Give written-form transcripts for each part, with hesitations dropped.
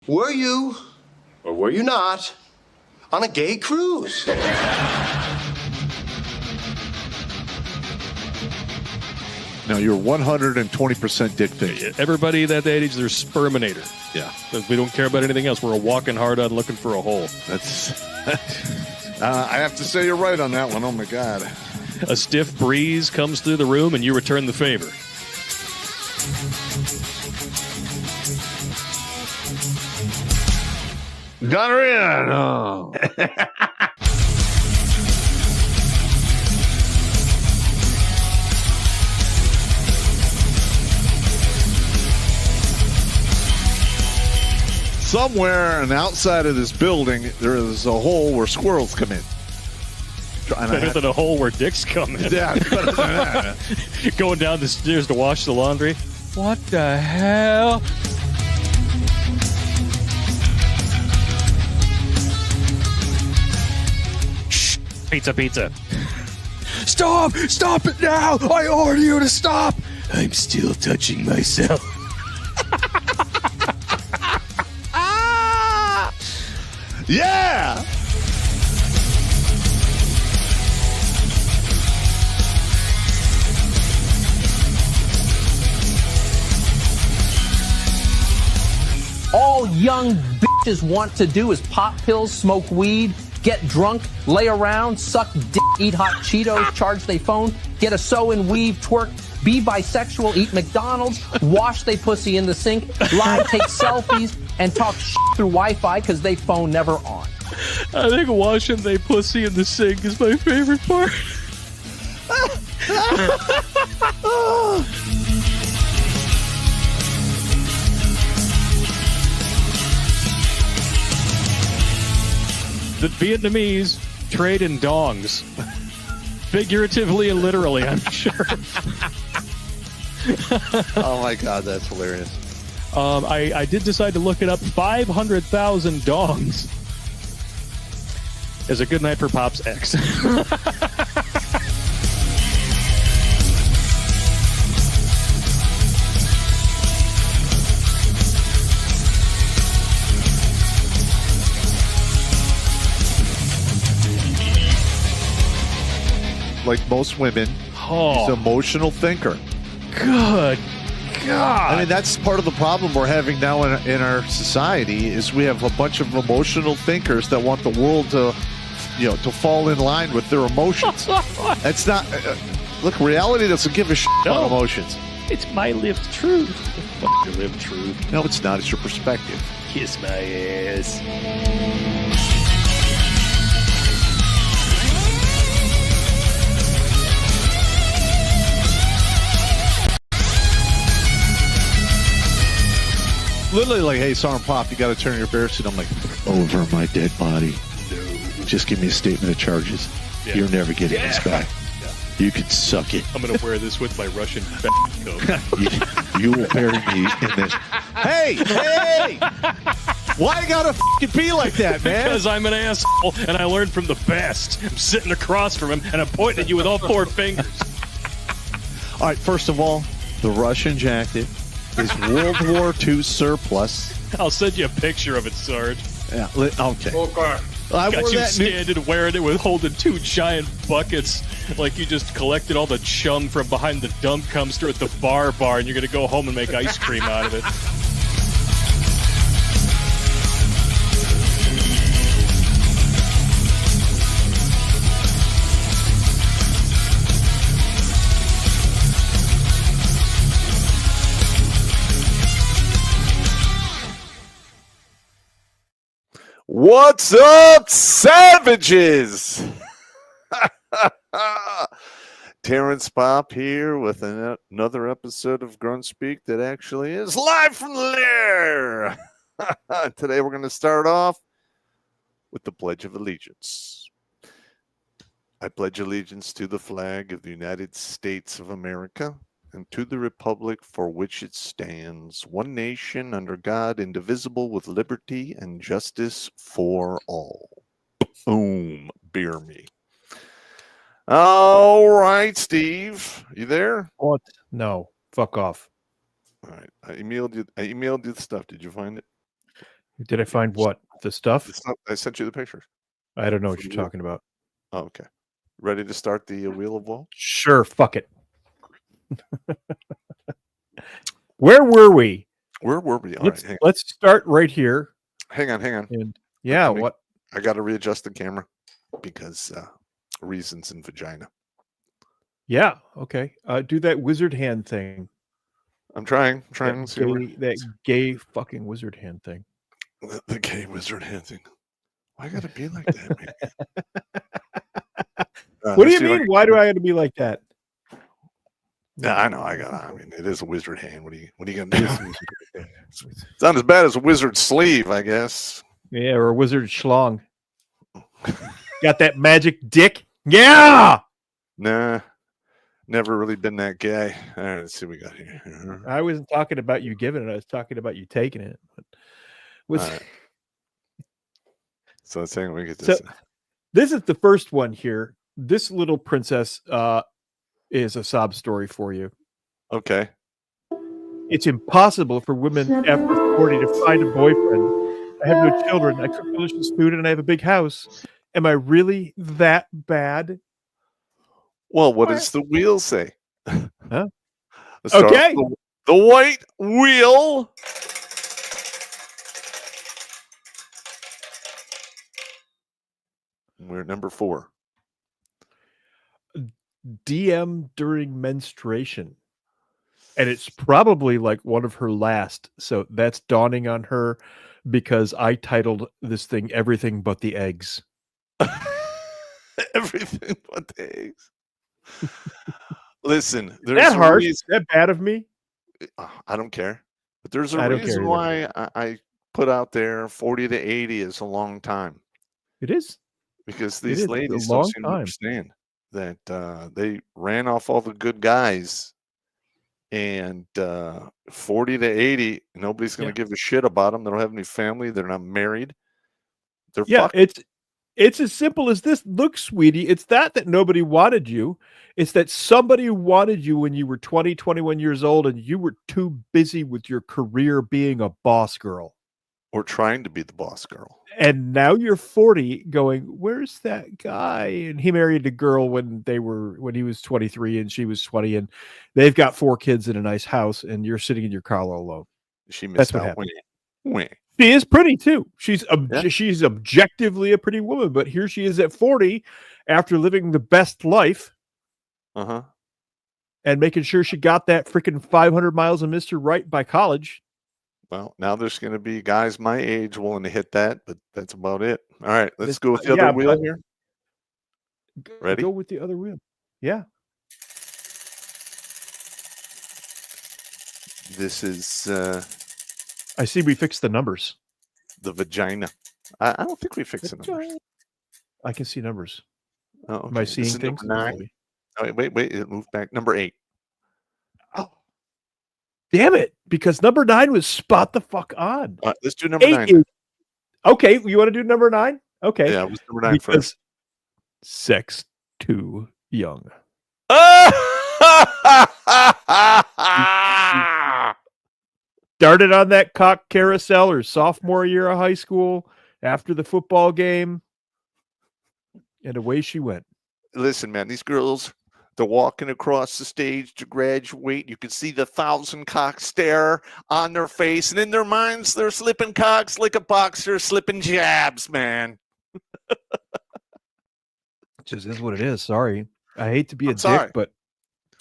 Were you, or were you not, on a gay cruise? No, you're 120% dick pic. Everybody that age, they're sperminator. Yeah. We don't care about anything else. We're a walking hard on looking for a hole. That's. I have to say you're right on that one. Oh, my God. A stiff breeze comes through the room and you return the favor. Got her in. Oh. Somewhere on the outside of this building, there is a hole where squirrels come in. Better than a hole where dicks come in. Yeah, better than that. Going down the stairs to wash the laundry. What the hell? Shh. Pizza. Stop! Stop it now! I order you to stop! I'm still touching myself. Yeah! All young bitches want to do is pop pills, smoke weed, get drunk, lay around, suck dick, eat hot Cheetos, charge they phone, get a sew and weave, twerk, be bisexual, eat McDonald's, wash they pussy in the sink, lie, take selfies, and talk shit through Wi-Fi because they phone never on. I think washing they pussy in the sink is my favorite part. The Vietnamese trade in dongs. Figuratively and literally, I'm sure. Oh, my God, that's hilarious. I did decide to look it up. 500,000 dongs is a good night for Pop's ex. Like most women, he's an emotional thinker. Good God. I mean, that's part of the problem we're having now in our society is we have a bunch of emotional thinkers that want the world to, to fall in line with their emotions. That's not... look, reality doesn't give a shit about emotions. It's my lived truth. Fuck your lived truth. No, it's not. It's your perspective. Kiss my ass. Literally like, hey, Sergeant Pop, you got to turn your bear suit. I'm like, over my dead body. No. Just give me a statement of charges. Yeah. You're never getting this back. Yeah. You can suck it. I'm going to wear this with my Russian coat. you will bury me in this. Hey! Why you gotta fucking be like that, man? Because I'm an asshole, and I learned from the best. I'm sitting across from him, and I'm pointing at you with all four fingers. All right, first of all, the Russian jacket is World War II surplus. I'll send you a picture of it, Sarge. Yeah, okay. I got you standing wearing it with holding two giant buckets like you just collected all the chum from behind the dump dumpster at the bar and you're going to go home and make ice cream out of it. What's up, savages? Terrence Pop here with another episode of Grunt Speak that actually is live from the lair. Today we're going to start off with the Pledge of Allegiance. I pledge allegiance to the flag of the United States of America and to the republic for which it stands, one nation under God, indivisible, with liberty and justice for all. Boom. Beer me. All right, Steve. You there? What? No. Fuck off. All right. I emailed you the stuff. Did you find it? Did I find what? The stuff? I sent you the pictures. I don't know what you're talking about. Oh, okay. Ready to start the Wheel of Woe? Sure, fuck it. Where were we? Where were we? All Let's, right, let's start right here. hang on. And yeah, what? I got to readjust the camera because reasons in vagina. Yeah, okay. Do that wizard hand thing. I'm trying. That gay fucking wizard hand thing. The gay wizard hand thing. Why gotta be like that, man? What do you mean? Why do I have to be like that? Yeah, I know. I mean, it is a wizard hand. What are you gonna do? It's not as bad as a wizard sleeve, I guess. Yeah, or a wizard schlong. Got that magic dick? Yeah. Nah, never really been that guy. All right, let's see what we got here. I wasn't talking about you giving it. I was talking about you taking it. Right. So let's hang on. We get this. This is the first one here. This little princess is a sob story for you. Okay. It's impossible for women after 40 to find a boyfriend. I have no children. I cook delicious food and I have a big house. Am I really that bad? Well, what does the wheel say? Huh? Okay. The white wheel. We're number 4. DM during menstruation. And it's probably like one of her last. So that's dawning on her because I titled this thing Everything But the Eggs. Everything but the eggs. Listen, there's that harsh? Is that bad of me? I don't care. But there's a reason why I put out there 40 to 80 is a long time. It is. Because these ladies don't seem to understand that they ran off all the good guys, and 40 to 80, nobody's going to give a shit about them. They don't have any family. They're not married. They're it's as simple as this. Look, sweetie, it's that nobody wanted you. It's that somebody wanted you when you were 20, 21 years old, and you were too busy with your career being a boss girl. Or trying to be the boss girl. And now you're 40 going, where's that guy? And he married a girl when he was 23 and she was 20, and they've got 4 kids in a nice house, and you're sitting in your car all alone. She missed out. She is pretty too. She's objectively a pretty woman, but here she is at 40 after living the best life. And making sure she got that freaking 500 miles of Mr. Right by college. Well, now there's going to be guys my age willing to hit that, but that's about it. All right, let's go with the other wheel here. Ready? Go with the other wheel. Yeah. This is... I see we fixed the numbers. The vagina. I don't think we fixed the numbers. I can see numbers. Oh, okay. Am I seeing things? Oh, wait. It moved back. Number 8. Oh. Damn it. Because number 9 was spot the fuck on. Let's do number 9. Okay. You want to do number 9? Okay. Yeah, it was number 9 first. Sex too young. Started on that cock carousel her sophomore year of high school after the football game. And away she went. Listen, man, these girls, they're walking across the stage to graduate. You can see the 1,000 cock stare on their face. And in their minds, they're slipping cocks like a boxer slipping jabs, man. Just is what it is. Sorry. I hate to be a dick, but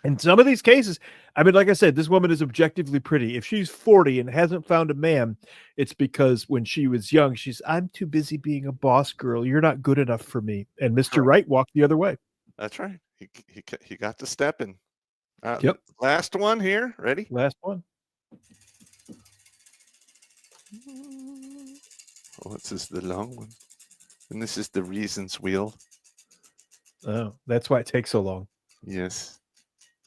in some of these cases, I mean, like I said, this woman is objectively pretty. If she's 40 and hasn't found a man, it's because when she was young, I'm too busy being a boss girl. You're not good enough for me. And Mr. Right walked the other way. That's right. He got to step in. Yep. Last one here. Ready? Last one. Oh, this is the long one. And this is the reasons wheel. Oh, that's why it takes so long. Yes.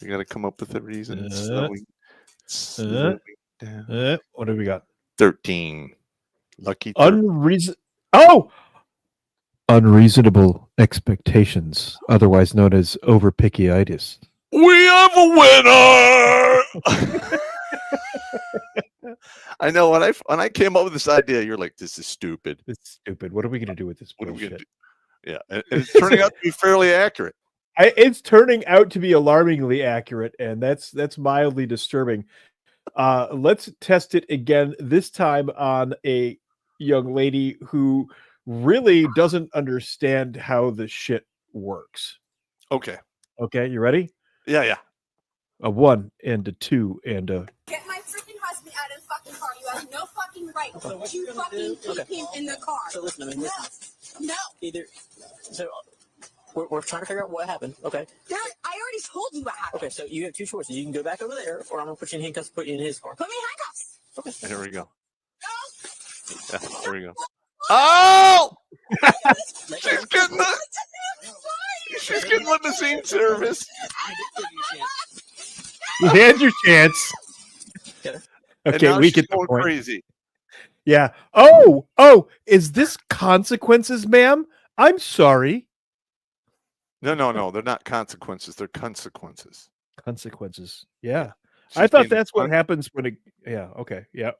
You got to come up with a reason. Slowing down. What do we got? 13. Lucky. Unreasonable expectations, otherwise known as overpickiitis. We have a winner. I know when I came up with this idea, you're like, this is stupid. It's stupid. What are we going to do with this What are we bullshit? gonna do? Yeah, and it's turning out to be fairly accurate. It's turning out to be alarmingly accurate, and that's mildly disturbing. Let's test it again, this time on a young lady who really doesn't understand how the shit works. Okay. Okay, you ready? Yeah. A 1 and a 2 and a... Get my freaking husband out of the fucking car. You have no fucking right to fucking keep him in the car. So listen, I mean, No. either. So we're trying to figure out what happened. Okay. Dad, I already told you what happened. Okay. So you have two choices. You can go back over there, or I'm gonna put you in handcuffs, put you in his car. Put me in handcuffs. Okay. Here we go. No. Yeah, here we go. Oh! She's getting limousine service. You had your chance. Okay. Okay, we get the going point. crazy. Yeah. Oh, is this consequences, ma'am? I'm sorry. No. They're not consequences. They're consequences. Consequences. Yeah. She's I thought being that's what con- happens when it... Yeah, okay. Yeah.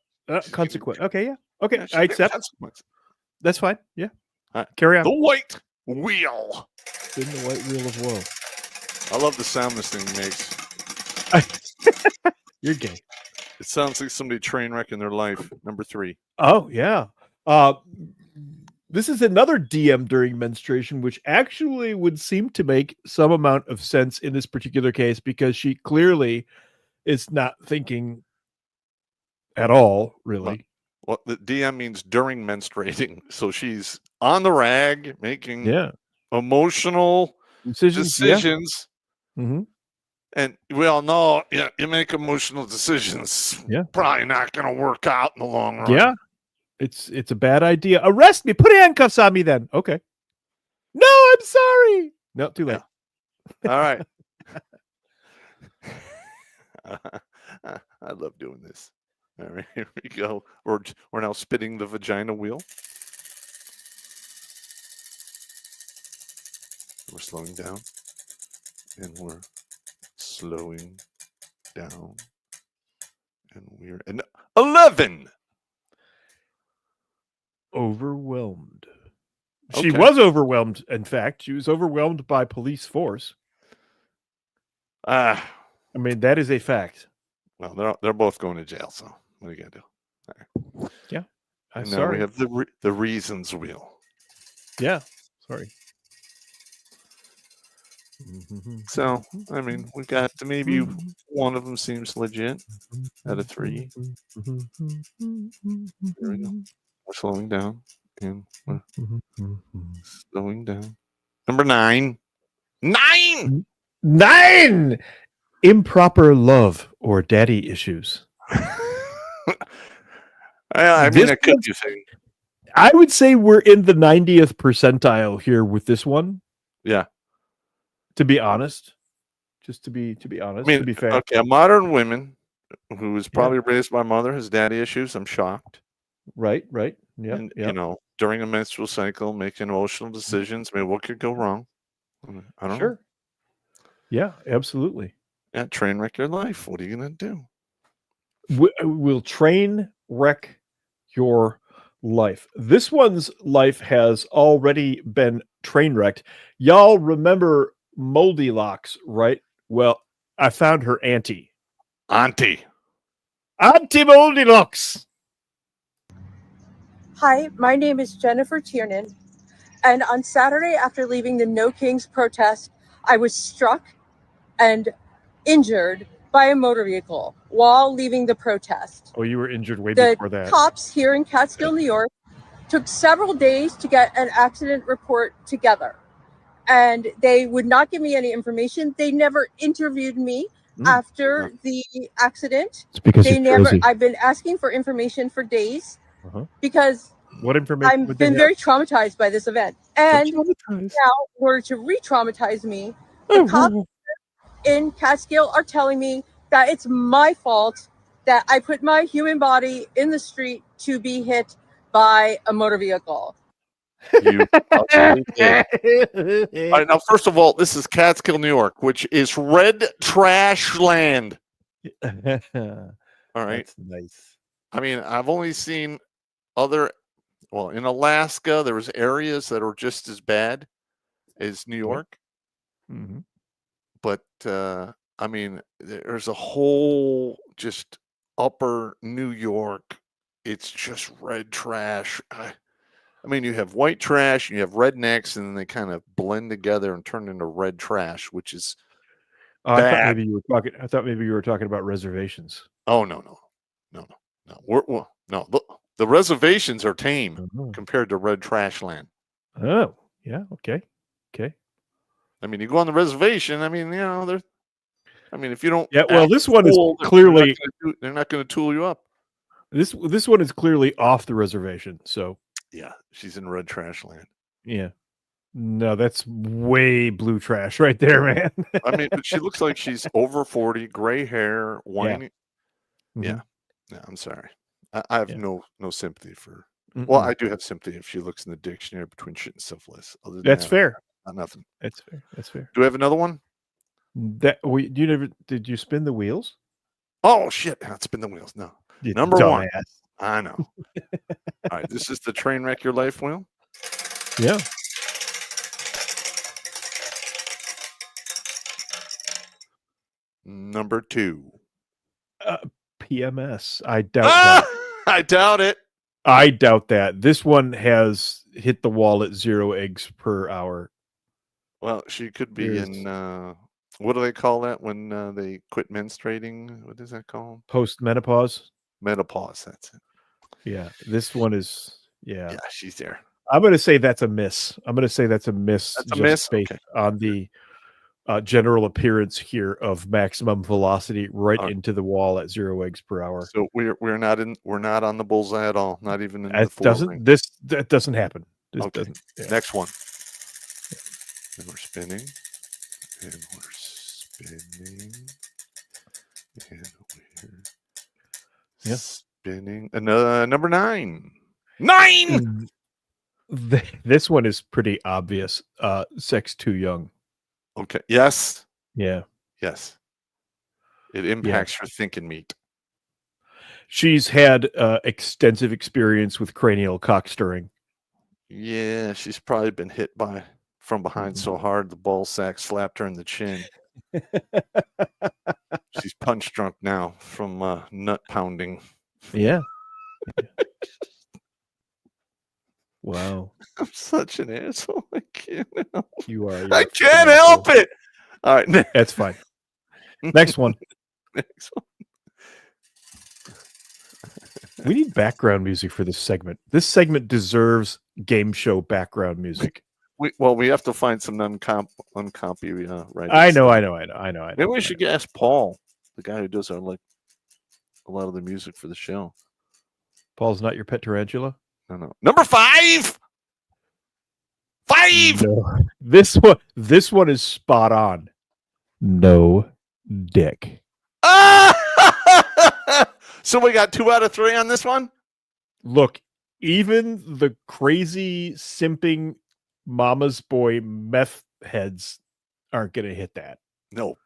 Consequence. Okay, yeah. Okay, Yeah, she's I being accept. consequence. That's fine. Yeah. All right. Carry on. The white wheel. In the white wheel of woe. I love the sound this thing makes. You're gay. It sounds like somebody train wrecking their life. Number 3. Oh, yeah. This is another DM during menstruation, which actually would seem to make some amount of sense in this particular case, because she clearly is not thinking at all, really. Well, the DM means during menstruating. So she's on the rag making emotional decisions. Yeah. Mm-hmm. And we all know, you make emotional decisions. Yeah. Probably not going to work out in the long run. Yeah. It's a bad idea. Arrest me. Put handcuffs on me then. Okay. No, I'm sorry. No, too late. All right. I love doing this. All right, here we go. We're now spinning the vagina wheel. We're slowing down. And we're slowing down. And we're in 11. Overwhelmed. She Okay. was overwhelmed. In fact, she was overwhelmed by police force. I mean, that is a fact. Well, they're both going to jail, so what are you gonna do? All right. Yeah, I'm And now sorry. we have the reasons wheel. Yeah, sorry. So I mean, we got to maybe one of them seems legit out of 3. There we go. We're slowing down and we're slowing down. Number 9. 9. 9. Improper love or daddy issues. I mean, This that could one's- be a thing. I would say we're in the 90th percentile here with this one. Yeah. To be honest, just to be honest, I mean, to be fair. okay, a modern woman who was probably raised by a mother has daddy issues. I'm shocked. Right. Yeah. And you know, during a menstrual cycle, making emotional decisions. I mean, what could go wrong? I don't know. Yeah, absolutely. Yeah, train wreck your life. What are you gonna do? Will train wreck your life. This one's life has already been train wrecked. Y'all remember Moldy Locks, right? Well, I found her auntie. Auntie Moldy Locks. Hi, my name is Jennifer Tiernan, and on Saturday after leaving the No Kings protest, I was struck and injured by a motor vehicle while leaving the protest. Oh, you were injured way The before that. cops here in Catskill, New York, took several days to get an accident report together, and they would not give me any information. They never interviewed me after the accident. It's because They you're never. crazy. I've been asking for information for days because What information? I've would they been have? very traumatized by this event. And now, in order to re-traumatize me, the cops in Catskill are telling me that it's my fault that I put my human body in the street to be hit by a motor vehicle. You absolutely did. All right, now, first of all, this is Catskill, New York, which is red trash land. All right. That's nice. I mean, I've only seen other. Well, in Alaska, there was areas that were just as bad as New York. Mm-hmm. But I mean, there's a whole just upper New York. It's just red trash. I mean, you have white trash, you have rednecks, and then they kind of blend together and turn into red trash, which is I thought bad. maybe you were talking. I thought maybe you were talking about reservations. Oh no. No. The reservations are tame compared to red trash land. Oh, yeah. Okay. I mean, you go on the reservation. I mean, they're. I mean, if you don't. Yeah. Well, this one is cool, clearly. They're not going to tool you up. This one is clearly off the reservation. So. Yeah, she's in red trash land. Yeah. No, that's way blue trash right there, man. I mean, but she looks like she's over 40, gray hair, whiny. Yeah. I'm sorry. I have no sympathy for. Well, I do have sympathy if she looks in the dictionary between shit and syphilis. Other than That's that, fair. Not nothing. That's fair. Do we have another one? Did you spin the wheels? Oh shit! Not spin the wheels. No. You Number dumbass. one. I know. All right, this is the train wreck your life wheel. Yeah. Number 2. PMS. I doubt that. I doubt it. I doubt that. This one has hit the wall at 0 eggs per hour. Well, she could be in. What do they call that when they quit menstruating? What is that called? Post-menopause. Menopause. That's it. Yeah. This one is. Yeah. Yeah, she's there. I'm going to say that's a miss. That's a miss. That's a miss? Based Okay. on the general appearance here of maximum velocity right into the wall at 0 eggs per hour. So we're not on the bullseye at all. Not even in the That doesn't happen. This okay. doesn't. Yeah. Next one. And we're spinning. And we're spinning. And we're spinning. Number 9. 9! This one is pretty obvious. Sex too young. Okay. Yes. Yeah. Yes. It impacts her thinking meat. She's had extensive experience with cranial cock stirring. Yeah, she's probably been hit from behind so hard the ball sack slapped her in the chin. She's punch drunk now from nut pounding. Yeah. Wow. I'm such an asshole. I can't help it. You are. I can't help it. All right. That's fine. Next one. Next one. We need background music for this segment. This segment deserves game show background music. We have to find some uncopy right. I know. Maybe we should ask Paul, the guy who does a lot of the music for the show. Paul's not your pet tarantula? No. Number 5. 5. No. This one is spot on. No dick. So we got 2 out of 3 on this one? Look, even the crazy simping mama's boy meth heads aren't going to hit that. No.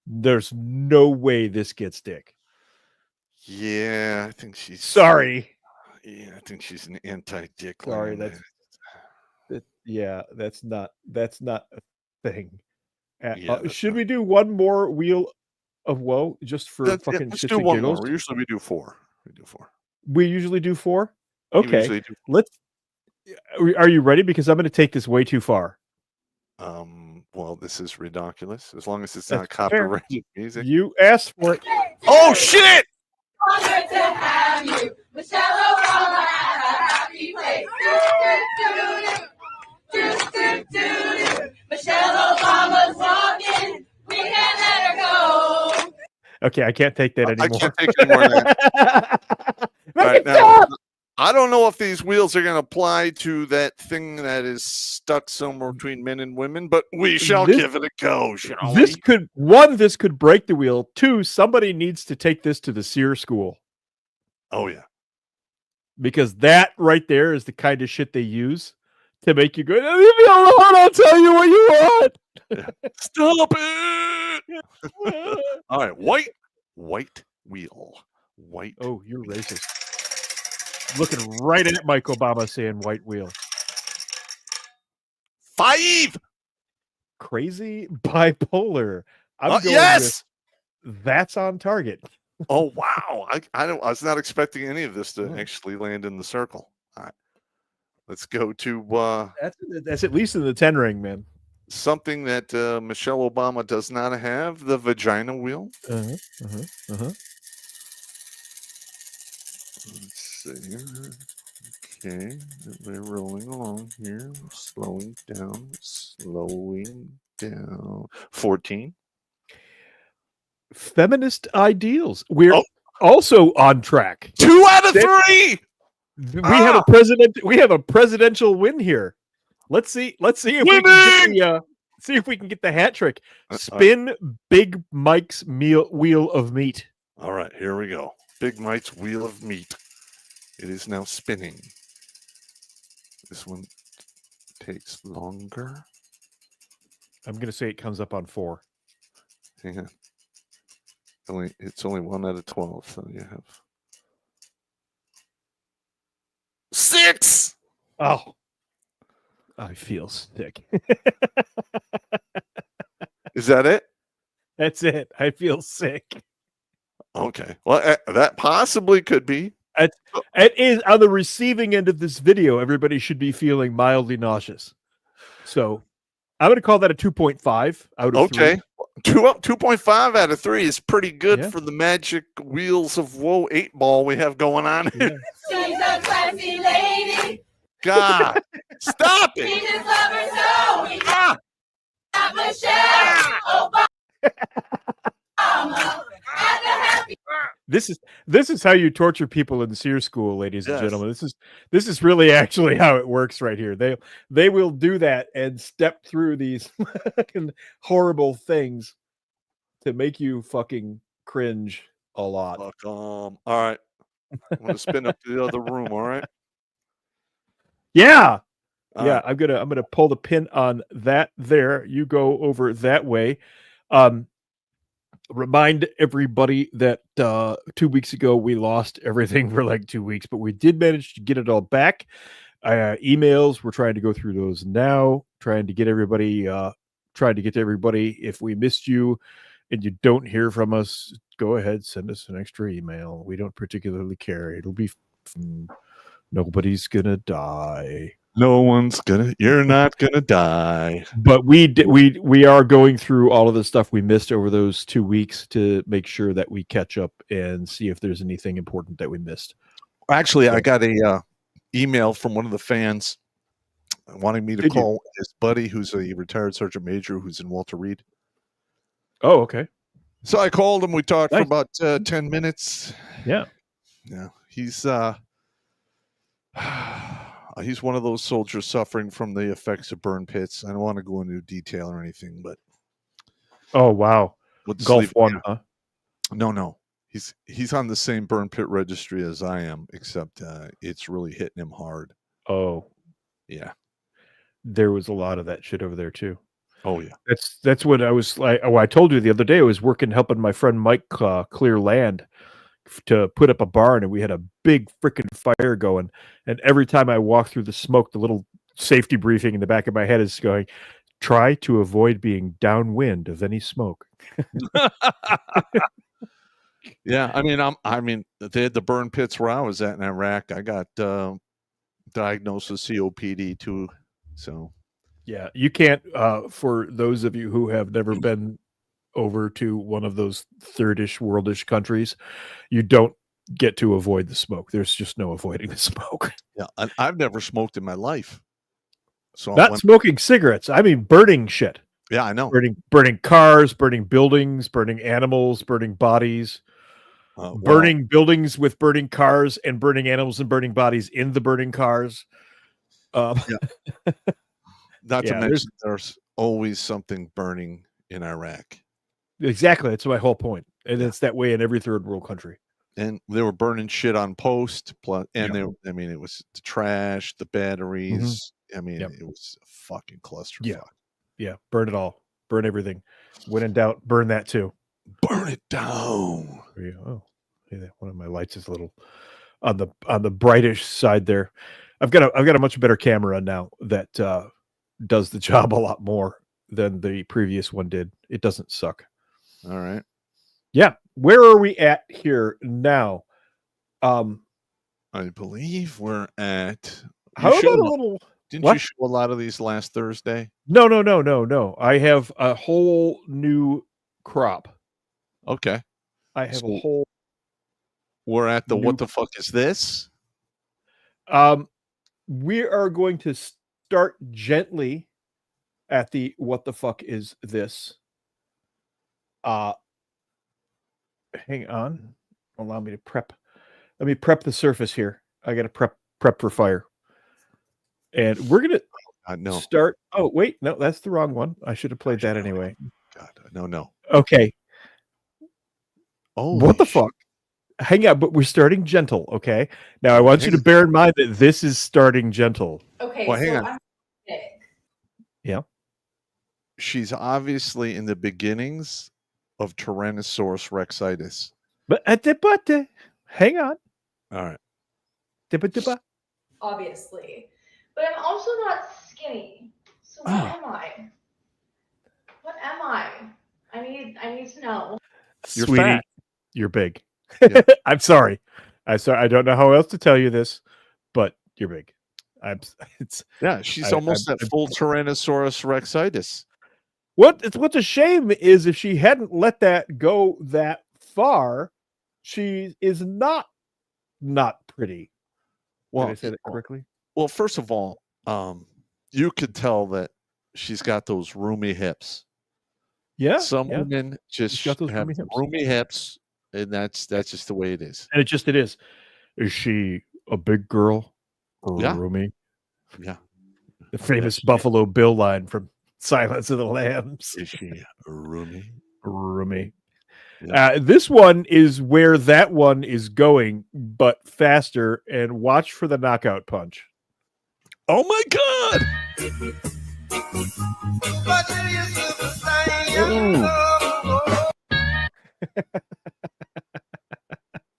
There's no way this gets dick. Yeah, I think she's... Sorry. Yeah, I think she's an anti-dick. Sorry, that's not a thing. Should we do one more wheel of woe just for fucking let's shits do and one giggles? more. Usually we do 4. We usually do 4? Okay. Do. Are you ready? Because I'm going to take this way too far. Well, this is Redonkulas. As long as it's not copyrighted music. You asked for it. Oh, shit! Honored to have you, Michelle Obama at a happy place. Michelle Obama's walking. We can't let her go. Okay, I can't take that anymore. I can't take any more of that. Right, now, I don't know if these wheels are going to apply to that thing that is stuck somewhere between men and women, but we shall give it a go, shall we? This could break the wheel. 2, somebody needs to take this to the SEER school. Oh, yeah. Because that right there is the kind of shit they use to make you go, leave me alone, I'll tell you what you want. Yeah. Stop it! All right, white wheel. White. Oh, you're racist. Looking right at Mike Obama saying white wheel. 5. Crazy bipolar. I'm going Yes. with that's on target. Oh wow! I was not expecting any of this to actually land in the circle. All right, let's go to That's at least in the 10 ring, man. something that Michelle Obama does not have: the vagina wheel. Let's see here. Okay, we're rolling along here. Slowing down. 14. Feminist ideals. We're also on track. 2 out of 3. We have a president. We have a presidential win here. Let's see if we can get see if we can get the hat trick. Spin Big Mike's wheel of meat. All right, here we go. Big Mike's wheel of meat. It is now spinning. This one takes longer. I'm going to say it comes up on 4. Hang on. It's only 1 out of 12, so you have 6. Oh, I feel sick. Is that it? That's it. I feel sick. Okay. Well, that possibly could be. It is on the receiving end of this video. Everybody should be feeling mildly nauseous. So I'm going to call that a 2.5 out of 3. 2.5 out of 3 is pretty good for the magic wheels of woe 8 ball we have going on here. She's a classy lady. God, stop it! She just love her so we got Michelle Obama. This is how you torture people in SEER school, ladies and gentlemen. This is really actually how it works right here. They will do that and step through these horrible things to make you fucking cringe a lot. All right, I'm gonna spin up to the other room. All right. Yeah. Yeah, I'm gonna pull the pin on that there. You go over that way. Remind everybody that 2 weeks ago we lost everything for like 2 weeks, but we did manage to get it all back. Emails, we're trying to go through those now, trying to get to everybody. If we missed you and you don't hear from us, go ahead, send us an extra email. We don't particularly care. It'll be nobody's gonna die. No one's gonna. You're not gonna die. But we are going through all of the stuff we missed over those 2 weeks to make sure that we catch up and see if there's anything important that we missed. Actually, I got a email from one of the fans wanting me to call his buddy, who's a retired sergeant major, who's in Walter Reed. Oh, okay. So I called him. We talked for about 10 minutes. Yeah. Yeah. He's one of those soldiers suffering from the effects of burn pits. I don't want to go into detail or anything, but oh wow, Gulf One, huh? No. He's on the same burn pit registry as I am, except it's really hitting him hard. Oh, yeah. There was a lot of that shit over there too. Oh yeah. That's what I was like. Oh, I told you the other day I was helping my friend Mike clear land to put up a barn, and we had a big freaking fire going. And every time I walk through the smoke, the little safety briefing in the back of my head is going, try to avoid being downwind of any smoke. Yeah. I mean, they had the burn pits where I was at in Iraq. I got diagnosed with COPD too. So yeah, you can't, for those of you who have never been over to one of those third-ish worldish countries, you don't get to avoid the smoke. There's just no avoiding the smoke. Yeah, I've never smoked in my life. So not smoking cigarettes. I mean, burning shit. Yeah, I know. Burning cars, burning buildings, burning animals, burning bodies, burning buildings with burning cars, and burning animals and burning bodies in the burning cars. Not to mention, there's always something burning in Iraq. Exactly. That's my whole point. And it's that way in every third world country. And they were burning shit on post. And it was the trash, the batteries. I mean, it was a fucking clusterfuck. Yeah. Burn it all. Burn everything. When in doubt, burn that too. Burn it down. Oh, One of my lights is a little on the brightish side there. I've got a much better camera now that does the job a lot more than the previous one did. It doesn't suck. All right. Yeah. Where are we at here now? I believe we're at. How about a little? Didn't what? you show a lot of these last Thursday? No. I have a whole new crop. Okay. I have a whole. We're at the what the fuck is this? We are going to start gently at the what the fuck is this. Hang on. Allow me to prep. Let me prep the surface here. I got to prep for fire. And we're going to start. Oh, wait. No, that's the wrong one. I should have played that anyway. God, no. Okay. Oh, what the fuck? Hang on, but we're starting gentle, okay? Now, I want you to bear in mind that this is starting gentle. Okay, well, hang on. I'm sick. Yeah. She's obviously in the beginnings of Tyrannosaurus rexitis. But hang on. All right. Obviously. But I'm also not skinny. So what am I? What am I? I need to know. You're fat. You're big. Yeah. I'm sorry. I don't know how else to tell you this, but you're big. She's almost at full Tyrannosaurus rexitis. What's a shame is if she hadn't let that go that far, she is not pretty. Well, did I say that correctly? Well, first of all, you could tell that she's got those roomy hips. Yeah. Some women just have roomy hips, and that's just the way it is. And it is. Is she a big girl or roomy? Yeah. The famous Buffalo Bill line from Silence of the Lambs. Is she roomy? Roomy. Yeah. This one is where that one is going, but faster. And watch for the knockout punch. Oh my God!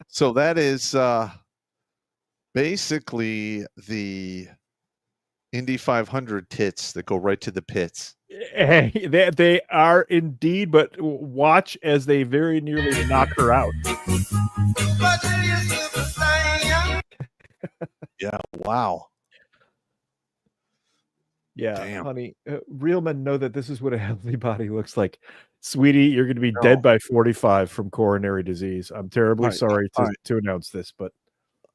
So that is basically the Indy 500 tits that go right to the pits. They are indeed, but watch as they very nearly knock her out. Yeah, wow. Yeah, damn. Honey, real men know that this is what a healthy body looks like. Sweetie, you're going to be dead by 45 from coronary disease. I'm terribly sorry to announce this, but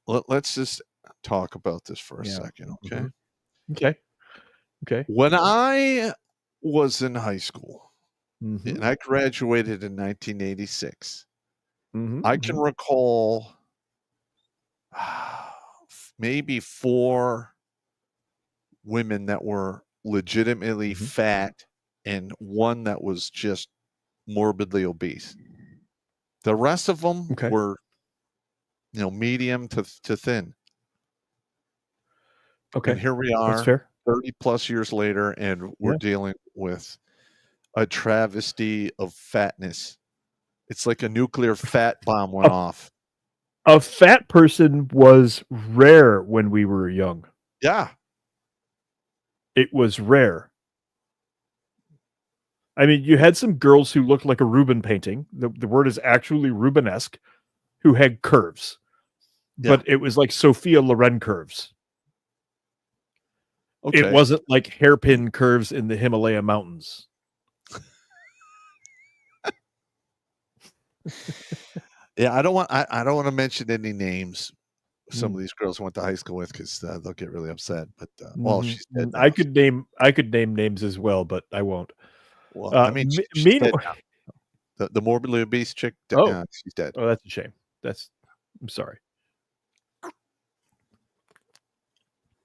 let's just talk about this for a second, okay? Okay. When I was in high school, and I graduated in 1986, I can recall maybe 4 women that were legitimately fat and one that was just morbidly obese. The rest of them were, medium to thin. Okay. And here we are, That's fair. 30 plus years later, and we're dealing with a travesty of fatness. It's like a nuclear fat bomb went off. A fat person was rare when we were young. Yeah. It was rare. I mean, you had some girls who looked like a Rubens painting. The word is actually Rubenesque, who had curves. Yeah. But it was like Sophia Loren curves. Okay. It wasn't like hairpin curves in the Himalaya mountains. Yeah, I don't want to mention any names. Some of these girls went to high school with, because they'll get really upset. But she's dead now. I could name names as well, but I won't. Well, I mean, she's dead now. The morbidly obese chick, she's dead. Oh, that's a shame. I'm sorry.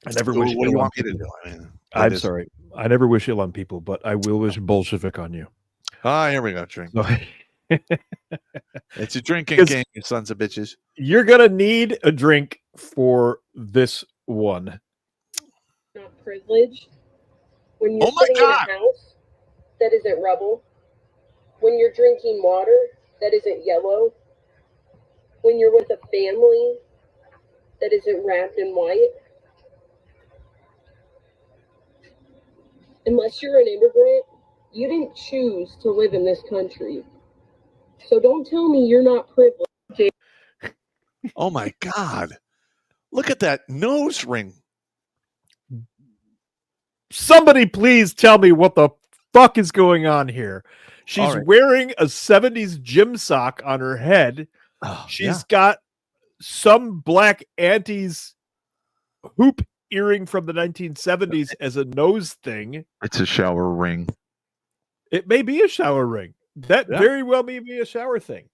I never wish. What do you want me to do? I mean, I'm sorry. I never wish ill on people, but I will wish Bolshevik on you. Here we go. Drink. It's a drinking game, you sons of bitches. You're gonna need a drink for this one. Not privileged. When you're sitting in a house that isn't rubble. When you're drinking water that isn't yellow. when you're with a family that isn't wrapped in white. Unless you're an immigrant, you didn't choose to live in this country. So don't tell me you're not privileged. Oh my God. Look at that nose ring. Somebody please tell me what the fuck is going on here. She's wearing a 70s gym sock on her head. She's got some black auntie's hoop earring from the 1970s as a nose thing. It's a shower ring. It may be a shower ring. That very well may be a shower thing.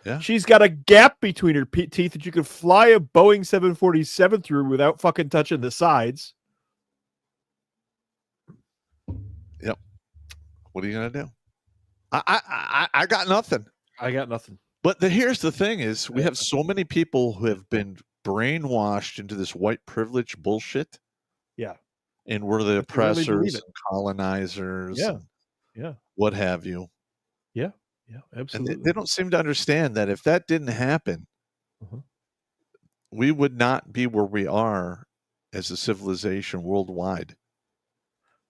Yeah. She's got a gap between her teeth that you could fly a Boeing 747 through without fucking touching the sides. Yep. What are you gonna do? I got nothing. I got nothing. But here's the thing: is we have so many people who have been brainwashed into this white privilege bullshit. Yeah. And we're the oppressors and colonizers. Yeah. And yeah. What have you? Yeah. Yeah. Absolutely. And they don't seem to understand that if that didn't happen, we would not be where we are as a civilization worldwide.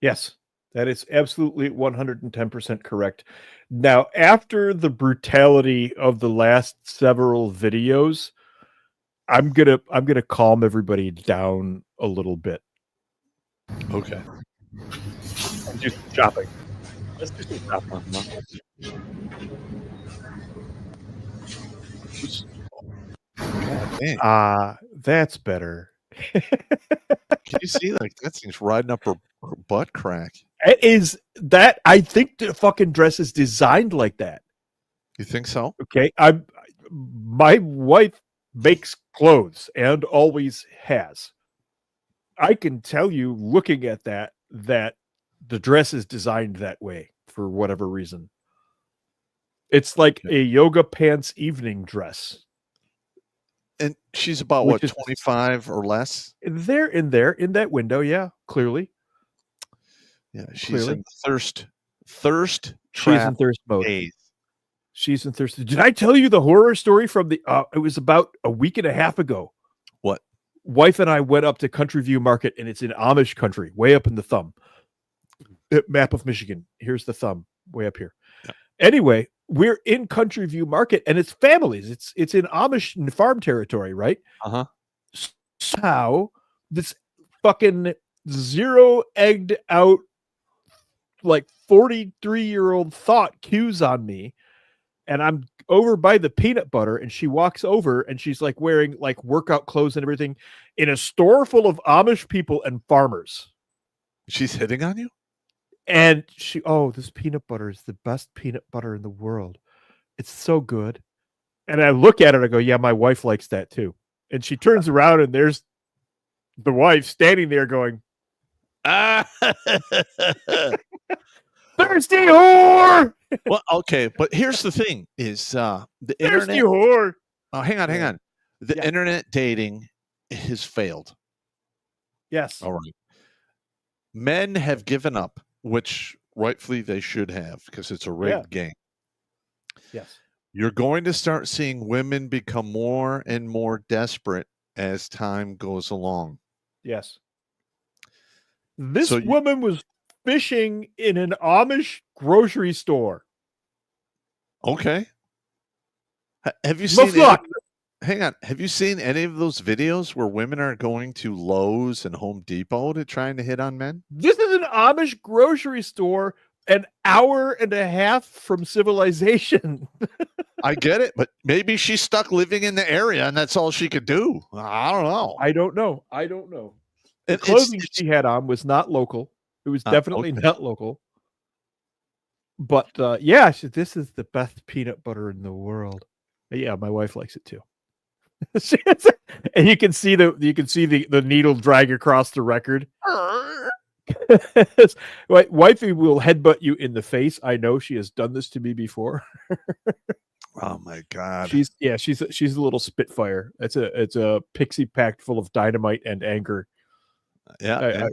Yes. That is absolutely 110% correct. Now, after the brutality of the last several videos, I'm gonna calm everybody down a little bit. Okay. And do some shopping. Let's do some shopping. That's better. Can you see, like, that thing's riding up her butt crack? It is that. I think the fucking dress is designed like that. You think so? Okay. My wife makes clothes and always has. I can tell you, looking at that the dress is designed that way for whatever reason. It's like a yoga pants evening dress. And she's about what, 25 or less? They're in that window, yeah, clearly. Yeah, she's in thirst She's in thirst mode. days. She's in thirst. Did I tell you the horror story from the it was about a week and a half ago? What? Wife and I went up to Country View Market, and it's in Amish country, way up in the thumb. Map of Michigan. Here's the thumb, way up here. Yeah. Anyway, we're in Country View Market, and it's families. It's in Amish farm territory, right? Somehow, this fucking zero-egged out, like 43-year-old thought cues on me, and I'm over by the peanut butter, and she walks over, and she's like wearing like workout clothes and everything in a store full of Amish people and farmers. She's hitting on you? And this peanut butter is the best peanut butter in the world. It's so good. And I look at it, I go, yeah, my wife likes that too. And she turns around, and there's the wife standing there going, thirsty whore. Well, okay, but here's the thing: is the thirsty internet whore? Oh, hang on. The internet dating has failed. Yes. All right. Men have given up, which rightfully they should have, because it's a rigged game. Yes. You're going to start seeing women become more and more desperate as time goes along. Yes. This woman was fishing in an Amish grocery store. Okay. Have you seen hang on. Have you seen any of those videos where women are going to Lowe's and Home Depot to trying to hit on men? This is an Amish grocery store an hour and a half from civilization. I get it, but maybe she's stuck living in the area and that's all she could do. I don't know. I don't know. The clothing she had on was not local. It was definitely not local. But yeah, this is the best peanut butter in the world. Yeah, my wife likes it too. And you can see the needle drag across the record. Wifey will headbutt you in the face. I know she has done this to me before. Oh my God. She's a little spitfire. It's a pixie packed full of dynamite and anger. Yeah.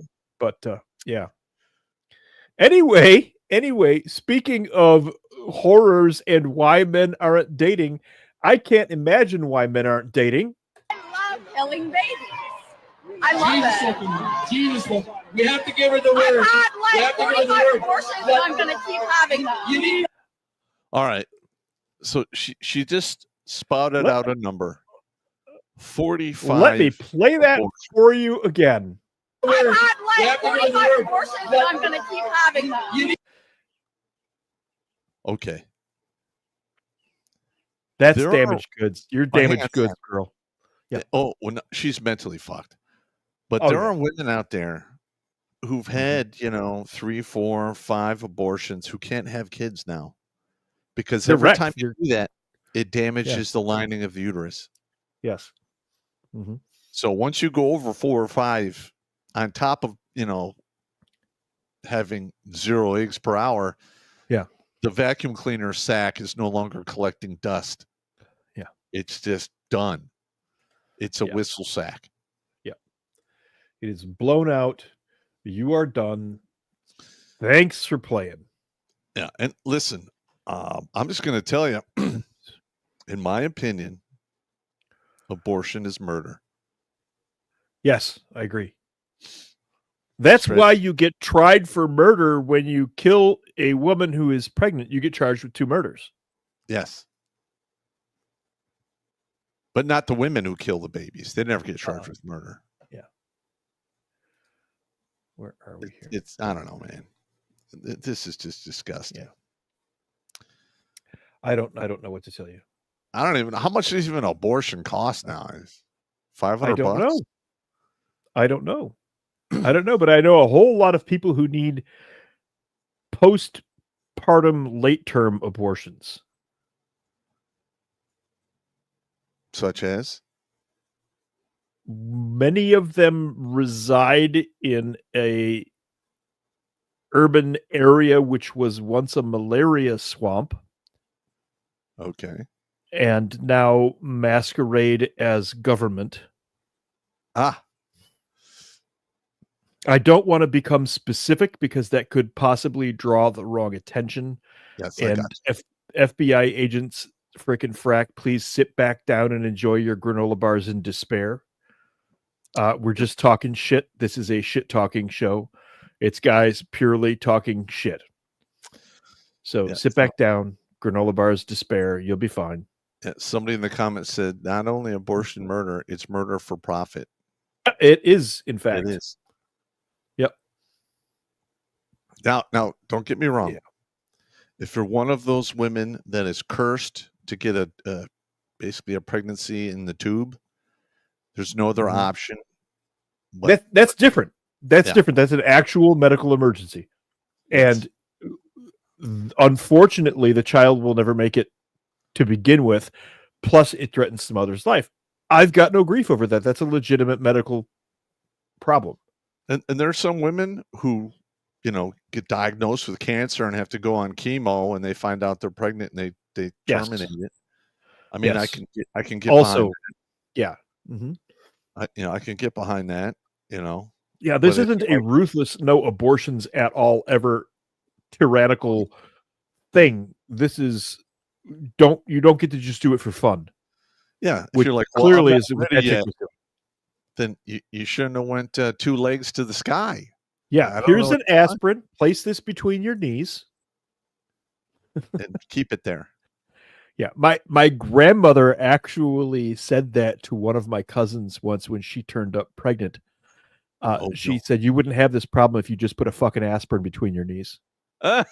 Yeah. Anyway, speaking of horrors and why men aren't dating, I can't imagine why men aren't dating. I love killing babies. I love it. Jesus, we have to give her the word. I've had like 45 abortions, and I'm going to keep having them. All right. So she just spouted out a number. 45. Let me play that for you again. I've had like 45 abortions, and I'm going to keep having them. Okay. That's damaged goods. You're damaged goods, girl. Yeah. Oh, well, no, she's mentally fucked. But there are women out there who've had, 3, 4, 5 abortions who can't have kids now. Because every time you do that, it damages the lining of the uterus. Yes. Mm-hmm. So once you go over 4 or 5, on top of, having 0 eggs per hour, the vacuum cleaner sack is no longer collecting dust. Yeah. It's just done. It's a whistle sack. Yeah. It is blown out. You are done. Thanks for playing. Yeah. And listen, I'm just going to tell you, in my opinion, abortion is murder. Yes, I agree. That's why you get tried for murder when you kill a woman who is pregnant. You get charged with 2 murders. Yes. But not the women who kill the babies. They never get charged with murder. Yeah. Where are we here? It's I don't know, man. This is just disgusting. Yeah. I don't know what to tell you. I don't even know how much does even abortion cost now? $500. I don't know. I don't know. I don't know, but I know a whole lot of people who need postpartum late-term abortions. Such as? Many of them reside in a urban area which was once a malaria swamp. Okay. And now masquerade as government. I don't want to become specific because that could possibly draw the wrong attention. Yes, and FBI agents, frickin' frack, please sit back down and enjoy your granola bars in despair. We're just talking shit. This is a shit talking show. It's guys purely talking shit. So sit back down, granola bars, despair. You'll be fine. Yeah, somebody in the comments said, not only abortion murder, it's murder for profit. It is, in fact. It is. Yep. Now, don't get me wrong. Yeah. If you're one of those women that is cursed to get basically a pregnancy in the tube, there's no other option. But that's different. That's different. That's an actual medical emergency. And unfortunately, the child will never make it to begin with. Plus, it threatens the mother's life. I've got no grief over that. That's a legitimate medical problem. And there are some women who, get diagnosed with cancer and have to go on chemo, and they find out they're pregnant and they terminate it. I mean, I can get also, behind that. I can get behind that. Yeah, this isn't a ruthless, no abortions at all, ever tyrannical thing. This is you don't get to just do it for fun. Yeah, if you're like, clearly is then you shouldn't have went 2 legs to the sky. Yeah, here's an aspirin. Place this between your knees and keep it there. Yeah, my grandmother actually said that to one of my cousins once when she turned up pregnant. She said, you wouldn't have this problem if you just put a fucking aspirin between your knees. And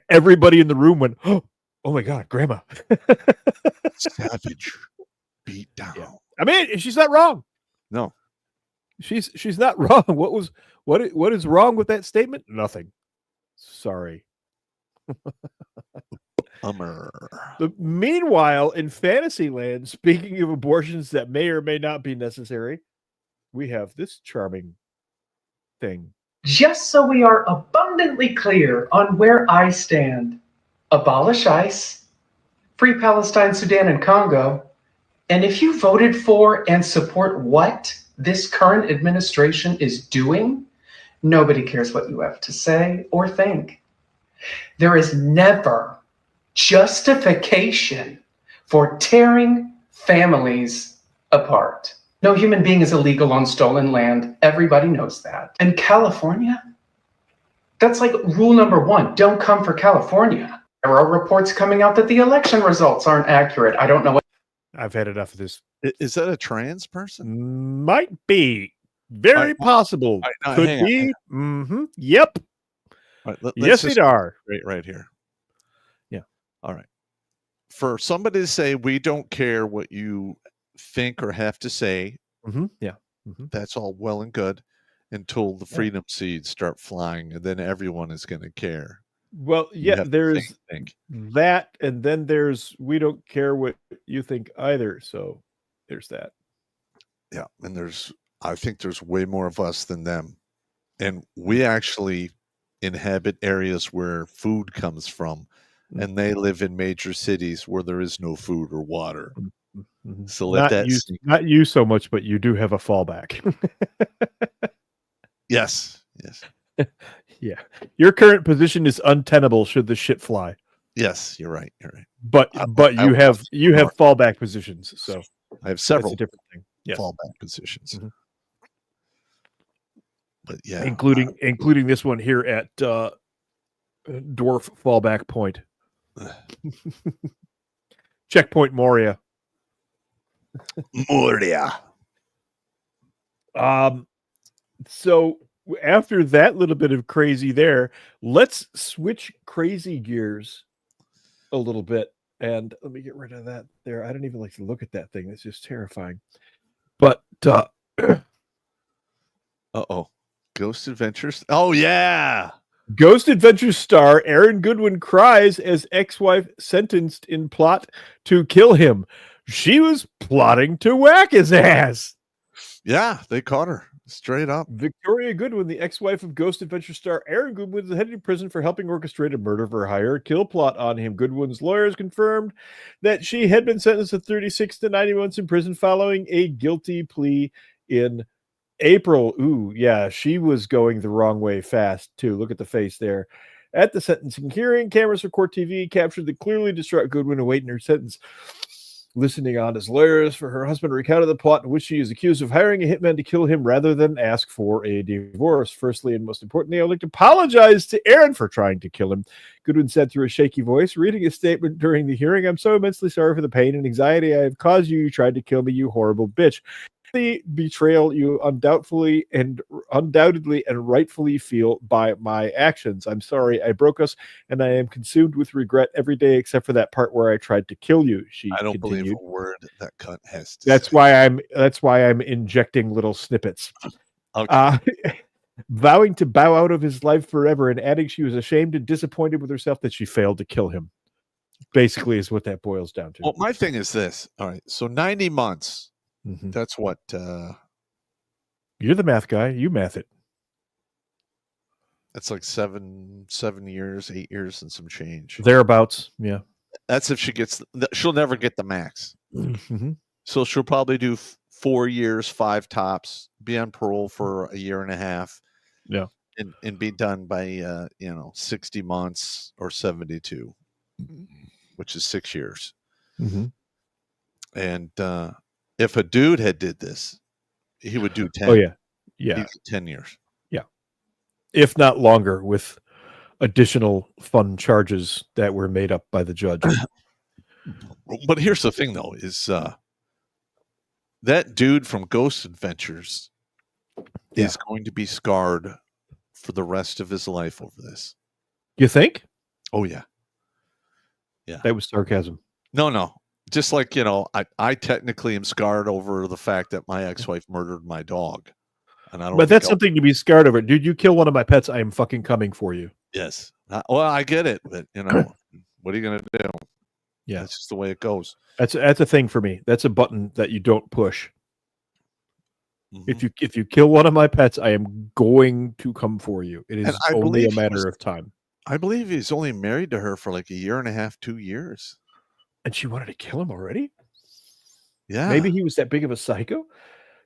everybody in the room went, oh my God, Grandma. Savage beat down. Yeah. I mean, she's not wrong. No. She's not wrong. What is wrong with that statement? Nothing. Sorry. Meanwhile, in Fantasyland, speaking of abortions that may or may not be necessary, we have this charming thing. Just so we are abundantly clear on where I stand, abolish ICE, free Palestine, Sudan, and Congo, and if you voted for and support what this current administration is doing, nobody cares what you have to say or think. There is never justification for tearing families apart. No human being is illegal on stolen land. Everybody knows that. And California? That's like rule number one. Don't come for California. There are reports coming out that the election results aren't accurate. I don't know what. I've had enough of this. Is that a trans person? Might be. Very possible. Could be. Mm-hmm. Yep. Yes, it are. Right here. Yeah. All right. For somebody to say, we don't care what you think or have to say. Mm-hmm. Yeah. Mm-hmm. That's all well and good until the freedom seeds start flying, and then everyone is going to care. Well, yeah, there's that, and then there's we don't care what you think either. So there's that. Yeah, and I think there's way more of us than them, and we actually inhabit areas where food comes from, and they live in major cities where there is no food or water. Mm-hmm. So let not you so much, but you do have a fallback. Yes. Yeah, your current position is untenable should the shit fly. Yes, you're right. But you have fallback positions. So I have several different thing. Yes. fallback positions. Mm-hmm. But yeah, including this one here at Dwarf Fallback Point. Checkpoint Moria. So after that little bit of crazy there, let's switch crazy gears a little bit. And let me get rid of that there. I don't even like to look at that thing. It's just terrifying. But Ghost Adventures. Oh yeah. Ghost Adventures star Aaron Goodwin cries as ex-wife sentenced in plot to kill him. She was plotting to whack his ass. Yeah, they caught her straight up. Victoria Goodwin, the ex-wife of Ghost Adventure star Aaron Goodwin, is headed to prison for helping orchestrate a murder for hire kill plot on him. Goodwin's lawyers confirmed that she had been sentenced to 36 to 90 months in prison following a guilty plea in April. Ooh, yeah, she was going the wrong way fast, too. Look at the face there. At the sentencing hearing, cameras for Court TV captured the clearly distraught Goodwin awaiting her sentence. Listening on as lawyers for her husband recounted the plot in which she is accused of hiring a hitman to kill him rather than ask for a divorce. Firstly, and most importantly, I would like to apologize to Aaron for trying to kill him. Goodwin said through a shaky voice, reading a statement during the hearing, "I'm so immensely sorry for the pain and anxiety I have caused you. You tried to kill me, you horrible bitch. The betrayal you undoubtedly and rightfully feel by my actions. I'm sorry I broke us, and I am consumed with regret every day except for that part where I tried to kill you." I don't believe a word that cunt has to That's say. That's why I'm injecting little snippets. Okay. Vowing to bow out of his life forever and adding she was ashamed and disappointed with herself that she failed to kill him. Basically is what that boils down to. Well, my thing is this. All right. So 90 months. Mm-hmm. That's what you're the math guy. You math it. That's like 7 years, 8 years and some change. Thereabouts. Yeah. That's if she'll never get the max. Mm-hmm. So she'll probably do 4 years, 5 tops, be on parole for a year and a half. Yeah. And be done by 60 months or 72, which is 6 years. Mm-hmm. And if a dude had did this, he would do 10. Oh yeah. Yeah. 10 years. Yeah. If not longer, with additional fun charges that were made up by the judge. But here's the thing though, is that dude from Ghost Adventures is going to be scarred for the rest of his life over this. You think? Oh yeah. Yeah. That was sarcasm. No. Just like, I technically am scarred over the fact that my ex-wife murdered my dog. And I don't But that's something to be scarred over. Dude, you kill one of my pets, I am fucking coming for you. Yes. Well, I get it, but what are you going to do? Yeah. That's just the way it goes. That's a thing for me. That's a button that you don't push. Mm-hmm. If you kill one of my pets, I am going to come for you. It is only a matter of time. I believe he's only married to her for like a year and a half, 2 years. And she wanted to kill him already? Yeah. Maybe he was that big of a psycho?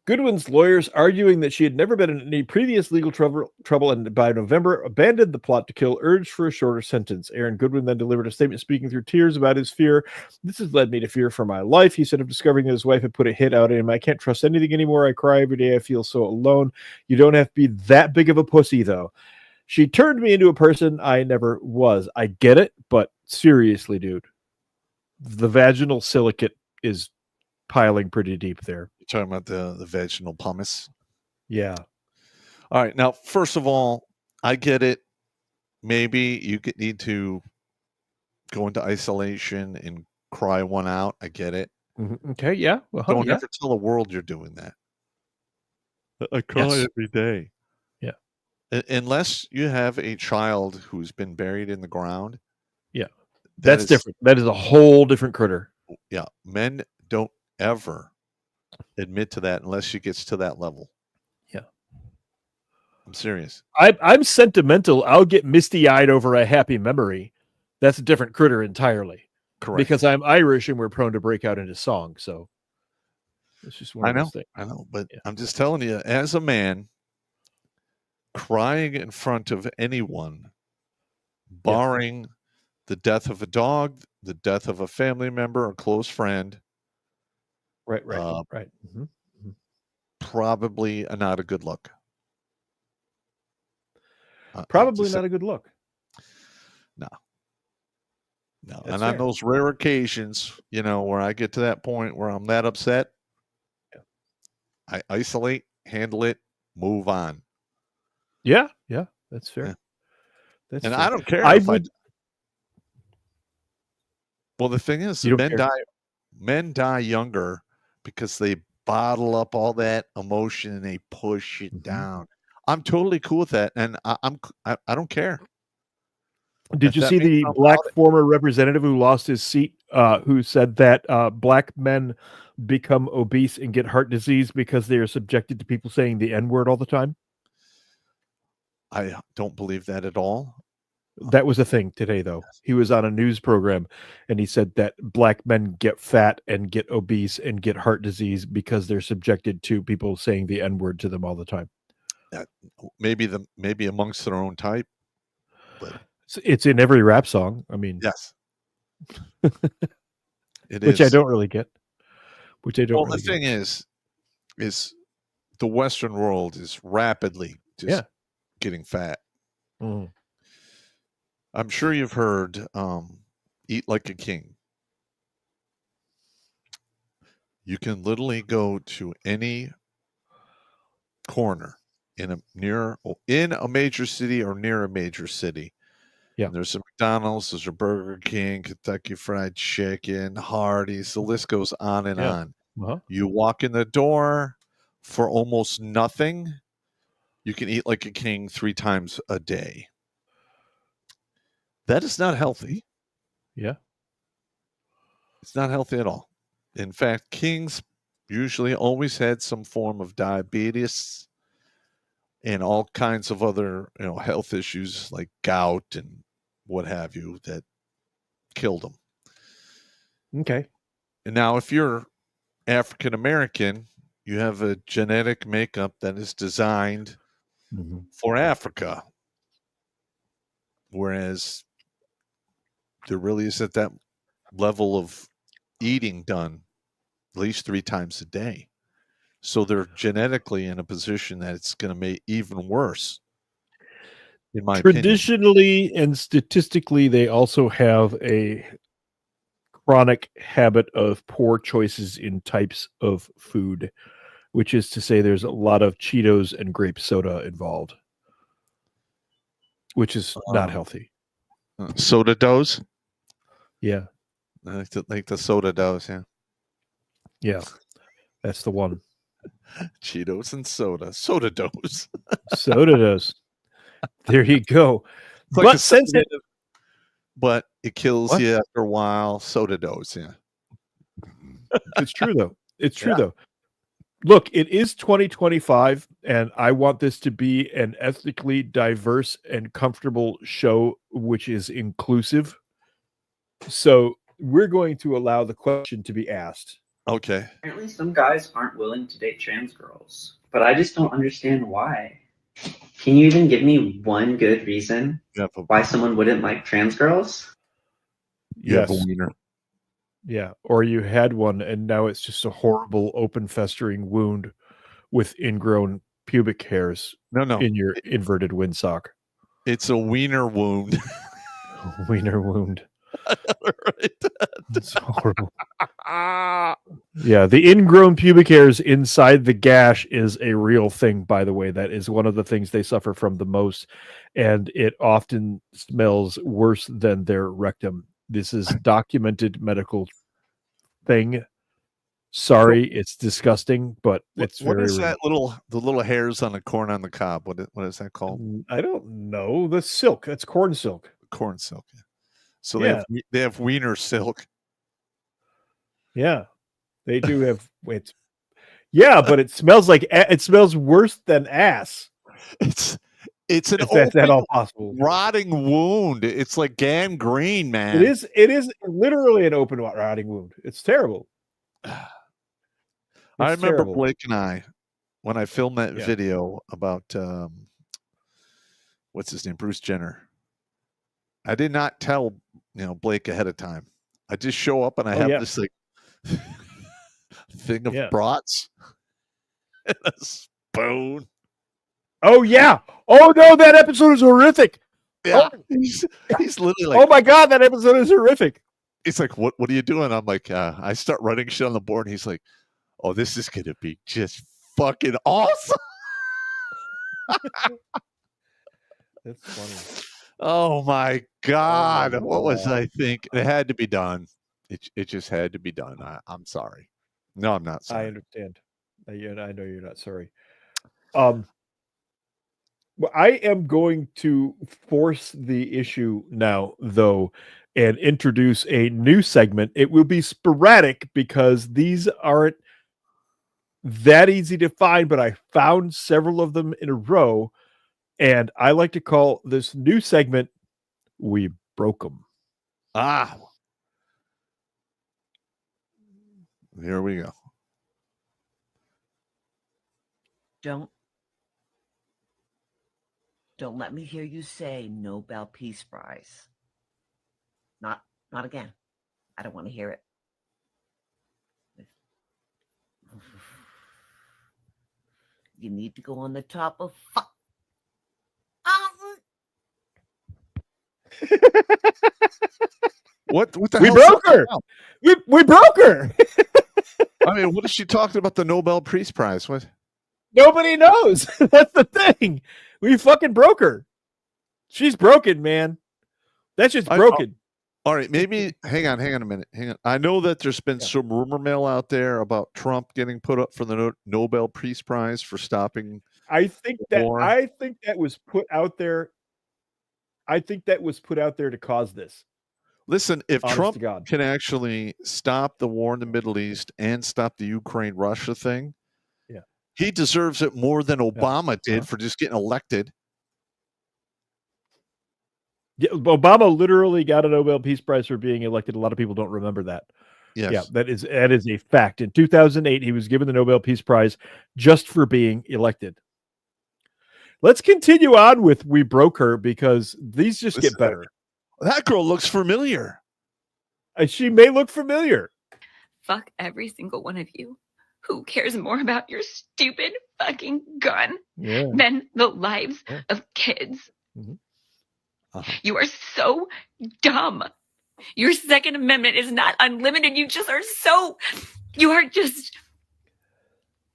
Goodwin's lawyers arguing that she had never been in any previous legal trouble and by November abandoned the plot to kill, urged for a shorter sentence. Aaron Goodwin then delivered a statement speaking through tears about his fear. This has led me to fear for my life. He said of discovering that his wife had put a hit out at him. I can't trust anything anymore. I cry every day. I feel so alone. You don't have to be that big of a pussy, though. She turned me into a person I never was. I get it, but seriously, dude, the vaginal silicate is piling pretty deep there. You're talking about the vaginal pumice? Yeah. All right. Now, first of all, I get it. Maybe you need to go into isolation and cry one out. I get it. Mm-hmm. Okay. Yeah. Well, don't ever tell the world you're doing that. I cry every day. Yeah. Unless you have a child who's been buried in the ground. Yeah. That's different. That is a whole different critter. Yeah. Men don't ever admit to that unless she gets to that level. Yeah. I'm serious. I'm sentimental. I'll get misty-eyed over a happy memory. That's a different critter entirely. Correct. Because I'm Irish and we're prone to break out into song. So it's just one of those things. I know, but I'm just telling you, as a man, crying in front of anyone, barring the death of a dog, the death of a family member or close friend, right. Mm-hmm. Probably not a good look. Probably not a good look. No. That's and fair. on those rare occasions, where I get to that point where I'm that upset, I isolate, handle it, move on. Yeah, that's fair. Yeah. That's and fair. I don't care. Well, the thing is, men die younger because they bottle up all that emotion and they push it down. I'm totally cool with that, and I don't care. Did you see the black former representative who lost his seat, who said that black men become obese and get heart disease because they are subjected to people saying the N-word all the time? I don't believe that at all. That was a thing today, though. He was on a news program, and he said that black men get fat and get obese and get heart disease because they're subjected to people saying the N-word to them all the time. Maybe amongst their own type, but it's in every rap song. I mean, yes, which I don't really get. Well, the thing is the Western world is rapidly just getting fat. Mm. I'm sure you've heard "Eat Like a King." You can literally go to any corner in a major city or near a major city. Yeah. And there's a McDonald's, there's a Burger King, Kentucky Fried Chicken, Hardee's, the list goes on and on. Uh-huh. You walk in the door for almost nothing. You can eat like a king 3 times a day. That is not healthy. Yeah. It's not healthy at all. In fact, kings usually always had some form of diabetes and all kinds of other, health issues like gout and what have you that killed them. Okay. And now if you're African American, you have a genetic makeup that is designed for Africa. Whereas there really isn't that level of eating done at least 3 times a day. So they're genetically in a position that it's going to make even worse. In my Traditionally and statistically, they also have a chronic habit of poor choices in types of food, which is to say there's a lot of Cheetos and grape soda involved, which is not healthy. Soda doughs? Yeah. I like the soda doughs, yeah. Yeah. That's the one. Cheetos and soda doughs. Soda doughs. There you go. Like but it kills you after a while. Soda doughs, yeah. It's true though. It's true though. Look, it is 2025, and I want this to be an ethically diverse and comfortable show, which is inclusive. So we're going to allow the question to be asked. Okay. Apparently, some guys aren't willing to date trans girls, but I just don't understand why. Can you even give me one good reason why someone wouldn't like trans girls? You have a Yes. wiener. Yeah, or you had one and now it's just a horrible open festering wound with ingrown pubic hairs in your inverted windsock. It's a wiener wound. Wiener wound. Right. It's horrible. Yeah, the ingrown pubic hairs inside the gash is a real thing, by the way. That is one of the things they suffer from the most, and it often smells worse than their rectum. This is documented medical thing. Sorry, it's disgusting, but it's what very is real. that the little hairs on the corn on the cob? What is that called? I don't know. The silk. That's corn silk. Corn silk. So Yeah. they have wiener silk. Yeah, they do have. It's yeah, but it smells like it smells worse than ass. It's an If that's at all possible. rotting wound. It's like gangrene, man. It is literally an open rotting wound. It's terrible. I It's remember terrible. Blake and I, when I filmed that Yeah. video about what's his name, Bruce Jenner. I did not tell Blake ahead of time. I just show up and I have this like thing of brats and a spoon. Oh yeah. Oh no, that episode is horrific. Yeah, Oh, he's literally like, oh my god, that episode is horrific. He's like, what are you doing? I'm like, I start writing shit on the board. And he's like, oh, this is gonna be just fucking awesome. That's funny. Oh my god, what was I thinking? It had to be done. It just had to be done. I'm sorry. No, I'm not sorry. I understand. I know you're not sorry. Well, I am going to force the issue now, though, and introduce a new segment. It will be sporadic because these aren't that easy to find, but I found several of them in a row, and I like to call this new segment "We Broke 'Em." Ah, here we go. Don't let me hear you say Nobel Peace Prize. Not again. I don't want to hear it. You need to go on the top of What the We hell broke her. We broke her. I mean, what is she talking about the Nobel Peace Prize? What? Nobody knows. That's the thing. We fucking broke her. She's broken, man. That's just broken. All right, maybe hang on a minute. Hang on. I know that there's been some rumor mill out there about Trump getting put up for the Nobel Peace Prize for stopping. I think that was put out there. I think that was put out there to cause this. Listen, if Honest Trump to God. can actually stop the war in the Middle East and stop the Ukraine-Russia thing, yeah, he deserves it more than Obama did for just getting elected. Yeah, Obama literally got a Nobel Peace Prize for being elected. A lot of people don't remember that. Yes. Yeah, that is a fact. In 2008, he was given the Nobel Peace Prize just for being elected. Let's continue on with "We Broke Her" because these just get better. That girl looks familiar. She may look familiar. Fuck every single one of you. Who cares more about your stupid fucking gun than the lives of kids? Mm-hmm. You are so dumb. Your Second Amendment is not unlimited. You are just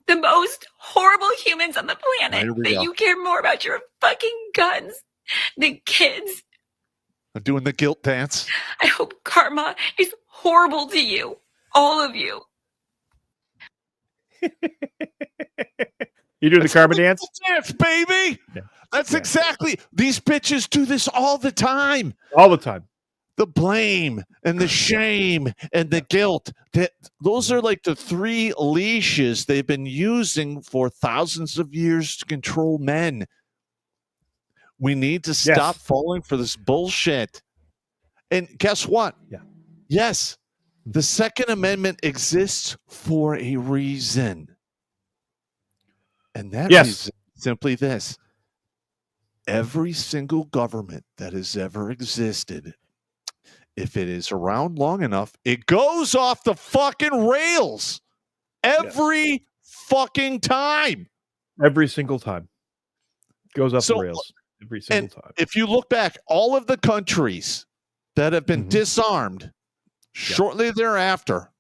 the most horrible humans on the planet. You care more about your fucking guns than kids. I'm doing the guilt dance. I hope karma is horrible to you. All of you. You doing the karma dance? Dance, baby. Yeah. That's exactly. These bitches do this all the time. All the time. The blame and the shame and the guilt. Those are like the three leashes they've been using for thousands of years to control men. We need to stop falling for this bullshit. And guess what? Yeah. Yes, The Second Amendment exists for a reason. And that reason is simply this. Every single government that has ever existed, if it is around long enough, it goes off the fucking rails every fucking time. Every single time. Goes off the rails every single time. If you look back, all of the countries that have been disarmed shortly thereafter,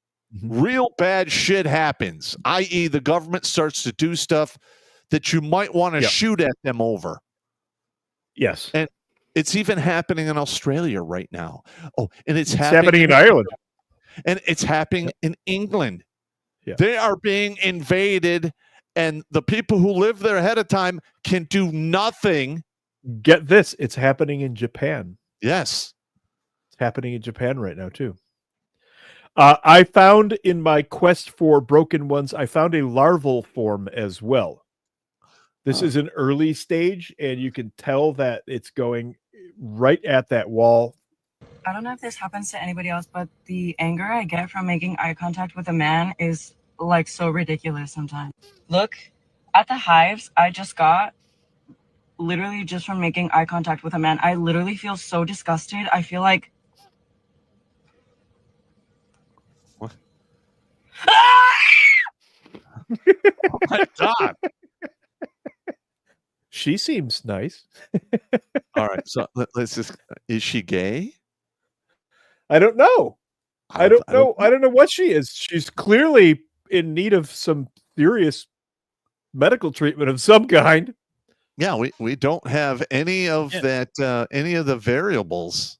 real bad shit happens, i.e. the government starts to do stuff that you might want to shoot at them over. Yes. And it's even happening in Australia right now. Oh, and it's happening in Ireland. And it's happening in England. They are being invaded, and the people who live there ahead of time can do nothing. Get this. It's happening in Japan. Yes. It's happening in Japan right now, too. I found in my quest for broken ones, I found a larval form as well. This is an early stage, and you can tell that it's going right at that wall. I don't know if this happens to anybody else, but the anger I get from making eye contact with a man is like so ridiculous sometimes. Look at the hives I just got, literally just from making eye contact with a man. I literally feel so disgusted. I feel like... What? Oh my God. She seems nice. All right. So let's just, is she gay? I don't know. I don't know. I don't know what she is. She's clearly in need of some serious medical treatment of some kind. Yeah, we don't have any of that, any of the variables.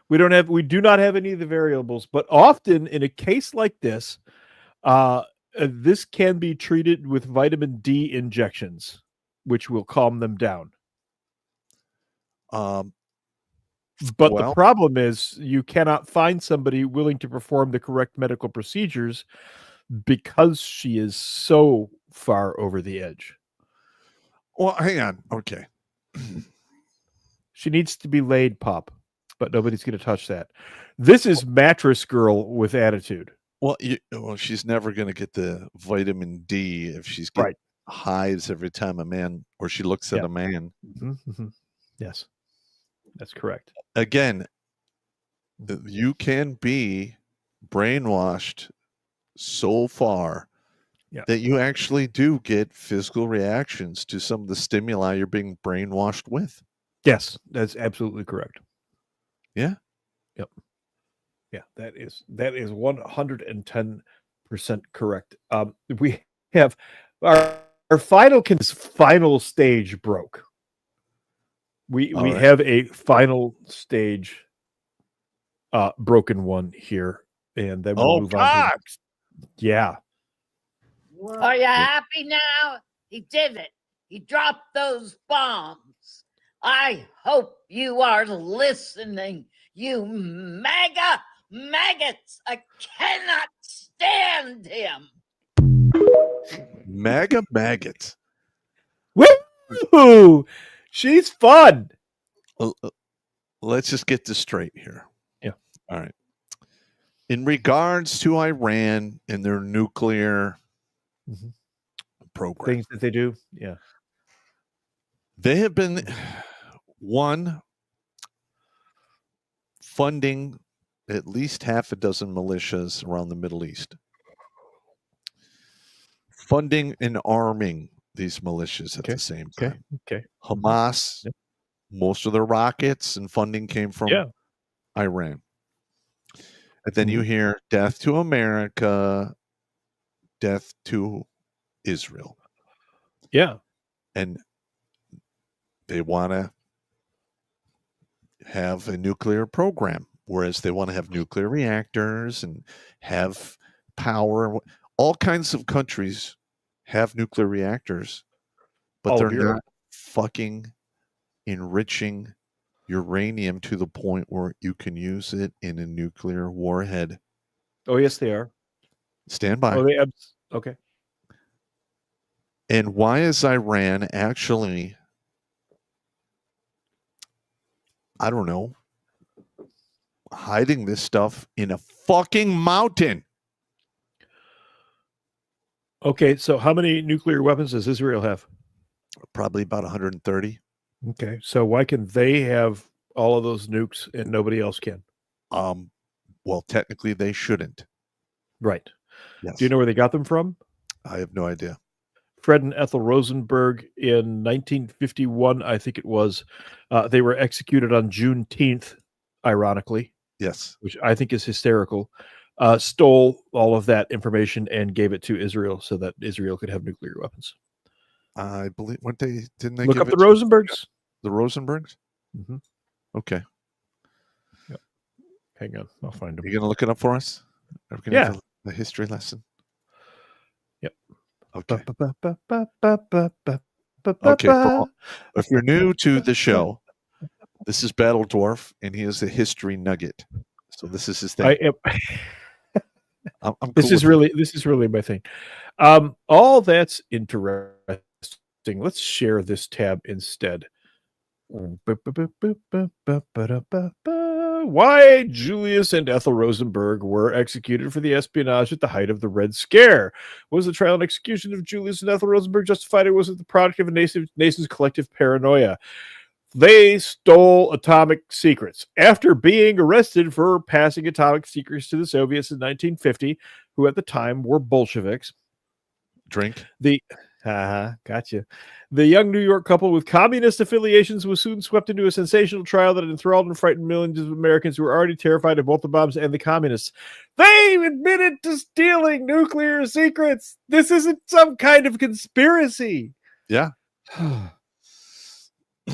We do not have any of the variables, but often in a case like this, this can be treated with vitamin D injections, which will calm them down. But the problem is you cannot find somebody willing to perform the correct medical procedures because she is so far over the edge. Well, hang on. Okay. She needs to be laid, Pop, but nobody's going to touch that. This is mattress girl with attitude. Well, she's never going to get the vitamin D if she's getting hives every time a man, or she looks at a man. Yes, that's correct. Again, you can be brainwashed so far that you actually do get physical reactions to some of the stimuli you're being brainwashed with. Yes, that's absolutely correct. Yeah. Yep. Yeah, that is 110% correct. We have our final stage broke. We have a final stage broken one here, and then we'll move on. Yeah. Are you happy now? He did it. He dropped those bombs. I hope you are listening, you MAGA maggots. I cannot stand him. MAGA maggots. Woo! She's fun. Let's just get this straight here. Yeah. All right. In regards to Iran and their nuclear program, things that they do, yeah, they have been funding at least half a dozen militias around the Middle East, funding and arming these militias at the same time. Okay. Hamas, most of their rockets and funding came from Iran. And then you hear death to America, death to Israel. Yeah. And they want to have a nuclear program, whereas they want to have nuclear reactors and have power. All kinds of countries have nuclear reactors, but they're not fucking enriching uranium to the point where you can use it in a nuclear warhead. Oh, yes, they are. Stand by. Oh, okay. And why is Iran actually, I don't know, hiding this stuff in a fucking mountain. Okay, so how many nuclear weapons does Israel have? Probably about 130. Okay, so why can they have all of those nukes and nobody else can? Well, technically they shouldn't. Right. Yes. Do you know where they got them from? I have no idea. Fred and Ethel Rosenberg in 1951, I think it was. They were executed on Juneteenth, ironically. Yes. Which I think is hysterical. Stole all of that information and gave it to Israel so that Israel could have nuclear weapons. I believe didn't they look give up it the to Rosenbergs? The Rosenbergs? Mm-hmm. Okay. Yep. Hang on, I'll find them. You gonna look it up for us? Are we gonna have a history lesson? Yep. Okay. Okay. If you're new to the show, this is Battle Dwarf, and he is a history nugget. So this is his thing. I am. I'm this cool is with really my thing. All that's interesting. Let's share this tab instead. Why Julius and Ethel Rosenberg were executed for the espionage at the height of the Red Scare. Was the trial and execution of Julius and Ethel Rosenberg justified, or was it the product of a nation's collective paranoia? They stole atomic secrets after being arrested for passing atomic secrets to the Soviets in 1950, who at the time were Bolsheviks. Drink. Gotcha. The young New York couple with communist affiliations was soon swept into a sensational trial that enthralled and frightened millions of Americans who were already terrified of both the bombs and the communists. They admitted to stealing nuclear secrets. This isn't some kind of conspiracy. Yeah.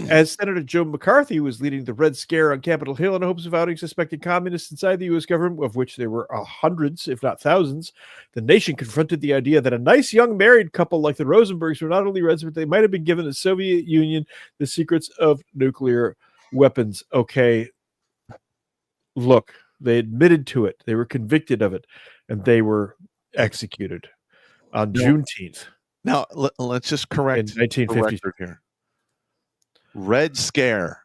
As Senator Joe McCarthy was leading the Red Scare on Capitol Hill in hopes of outing suspected communists inside the U.S. government, of which there were hundreds, if not thousands, the nation confronted the idea that a nice young married couple like the Rosenbergs were not only Reds, but they might have been given the Soviet Union the secrets of nuclear weapons. Okay, look, they admitted to it. They were convicted of it, and they were executed on Juneteenth. Now, let's just correct in 1950 here. Red Scare.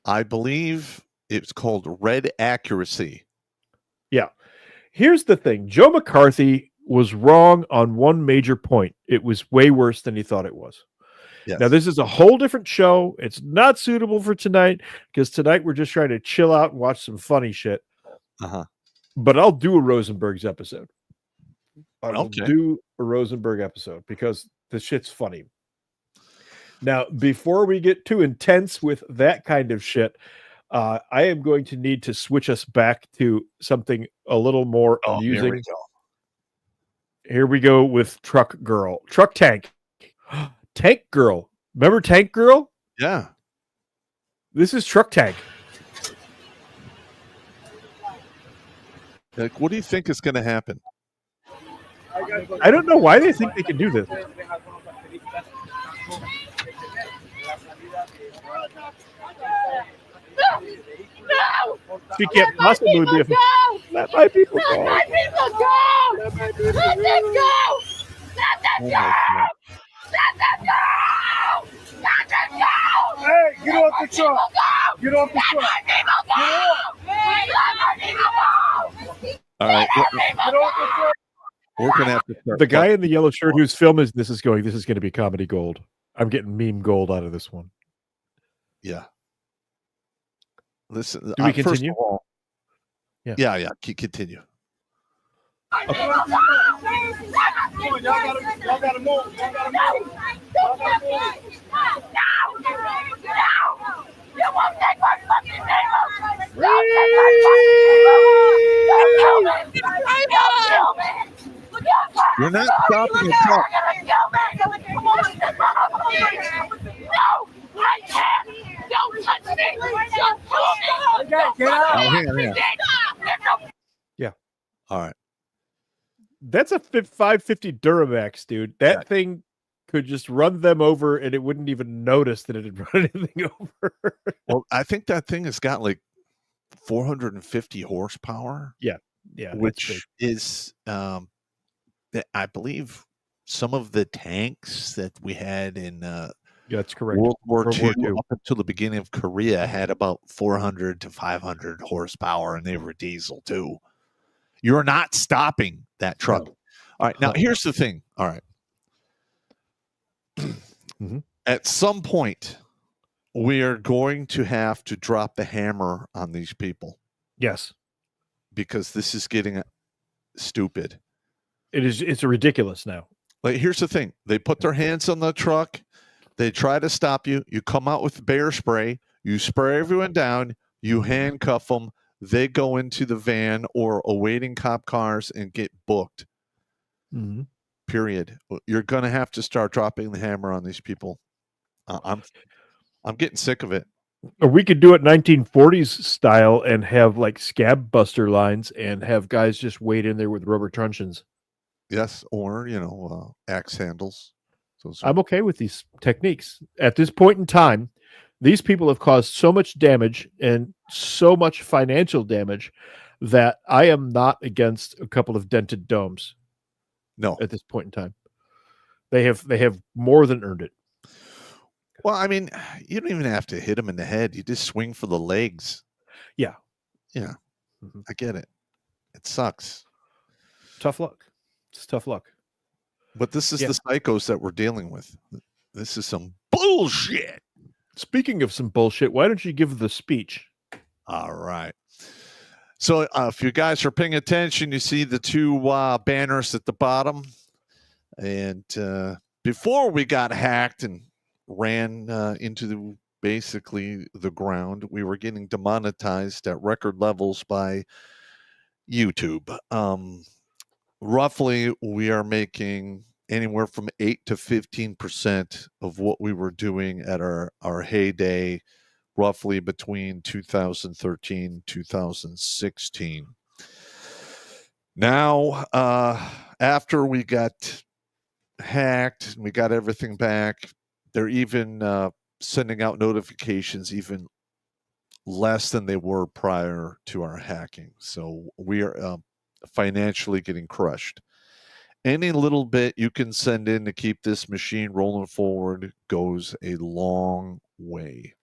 I believe it's called Red Accuracy. Yeah. Here's the thing. Joe McCarthy was wrong on one major point. It was way worse than he thought it was. Yes. Now, this is a whole different show. It's not suitable for tonight because tonight we're just trying to chill out and watch some funny shit. Uh-huh. But I'll do a Rosenberg's episode. I'll Okay. do a Rosenberg episode because the shit's funny. Now, before we get too intense with that kind of shit, I am going to need to switch us back to something a little more amusing. Here we go. Here we go with Truck Girl. Truck Tank. Tank Girl. Remember Tank Girl? Yeah. This is Truck Tank. Like, what do you think is going to happen? I don't know why they think they can do this. No! She can't possibly be a... Let my people go! Let my people go! Let them go! Let them go! Let them go! Let them go! Hey, get off the truck! Get off the truck! Let my people go! All right. Get off the truck! We're going to have to start. The guy in the yellow shirt whose film is this is going to be comedy gold. I'm getting meme gold out of this one. Yeah. Listen, do we continue? First of all, yeah. Continue. Y'all gotta move. Y'all gotta move. You won't take my fucking name. You're not stopping the truck. No, I can't. Don't touch me. Just Get out. Hang on. Yeah. All right. That's a 550 Duramax, dude. That thing could just run them over and it wouldn't even notice that it had run anything over. Well, I think that thing has got like 450 horsepower. Yeah. Which is, I believe, some of the tanks that we had in That's correct. World War World II, War II. up until the beginning of Korea, had about 400 to 500 horsepower, and they were diesel too. You're not stopping that truck. No. All right, now here's the thing. All right. At some point, we are going to have to drop the hammer on these people. Yes. Because this is getting stupid. It's ridiculous now. Like, here's the thing. They put their hands on the truck. They try to stop you. You come out with bear spray. You spray everyone down. You handcuff them. They go into the van or awaiting cop cars and get booked. Mm-hmm. Period. You're going to have to start dropping the hammer on these people. I'm getting sick of it. Or we could do it 1940s style and have like scab buster lines and have guys just wait in there with rubber truncheons. Yes, or axe handles. I'm okay with these techniques. At this point in time, these people have caused so much damage and so much financial damage that I am not against a couple of dented domes. No. At this point in time. They have more than earned it. Well, I mean, you don't even have to hit them in the head. You just swing for the legs. Yeah. Yeah. I get it. It sucks. Tough luck. It's tough luck. But this is the psychos that we're dealing with. This is some bullshit. Speaking of some bullshit, why don't you give the speech? All right. So if you guys are paying attention, you see the two banners at the bottom. And before we got hacked and ran into basically the ground, we were getting demonetized at record levels by YouTube. Roughly, we are making anywhere from 8 to 15% of what we were doing at our heyday, roughly between 2013 2016. Now, after we got hacked and we got everything back, they're even sending out notifications even less than they were prior to our hacking. So we are financially getting crushed. Any little bit you can send in to keep this machine rolling forward goes a long way.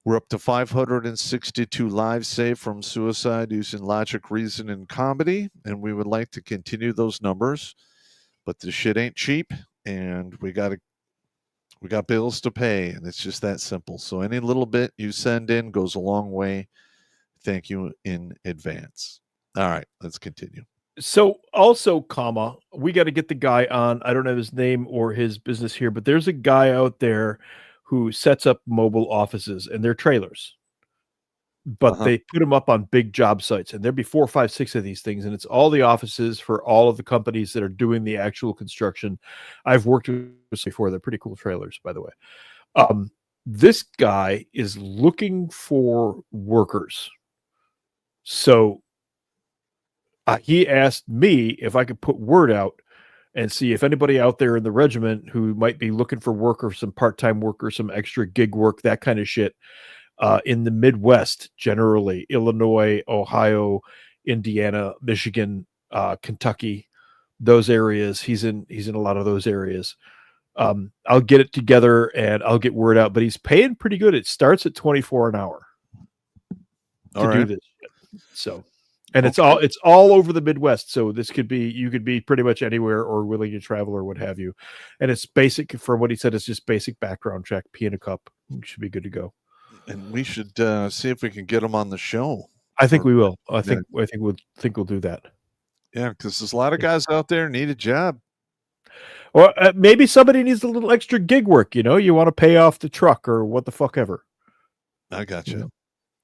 We're up to 562 lives saved from suicide using logic, reason, and comedy, and we would like to continue those numbers. But this shit ain't cheap, and we got bills to pay, and it's just that simple. So any little bit you send in goes a long way. Thank you in advance. All right, let's continue. So also, we got to get the guy on. I don't have his name or his business here, but there's a guy out there who sets up mobile offices, and they're trailers. But they put them up on big job sites, and there'd be 4, 5, 6 of these things, and it's all the offices for all of the companies that are doing the actual construction. I've worked with this before. They're pretty cool trailers, by the way. This guy is looking for workers. So he asked me if I could put word out and see if anybody out there in the regiment who might be looking for work or some part-time work or some extra gig work, that kind of shit, in the Midwest, generally, Illinois, Ohio, Indiana, Michigan, Kentucky, those areas. He's in a lot of those areas. I'll get it together and I'll get word out, but he's paying pretty good. It starts at $24 an hour to do this shit. So, and it's all over the Midwest. So you could be pretty much anywhere or willing to travel or what have you. And it's basic, for what he said, it's just basic background check, pee in a cup. You should be good to go. And we should see if we can get him on the show. I think we will. I think we'll do that. Yeah, because there's a lot of guys out there need a job. Or maybe somebody needs a little extra gig work. You want to pay off the truck or what the fuck ever. I got you.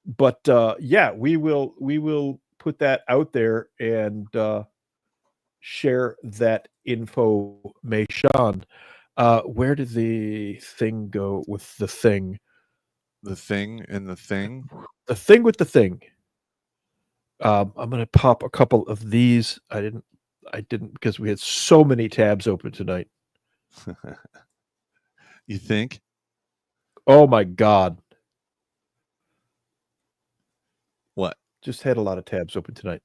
But yeah, we will put that out there and share that information. Where did the thing go with the thing? The thing and the thing? The thing with the thing. I'm going to pop a couple of these. I didn't because we had so many tabs open tonight. You think? Oh my God. What? Just had a lot of tabs open tonight.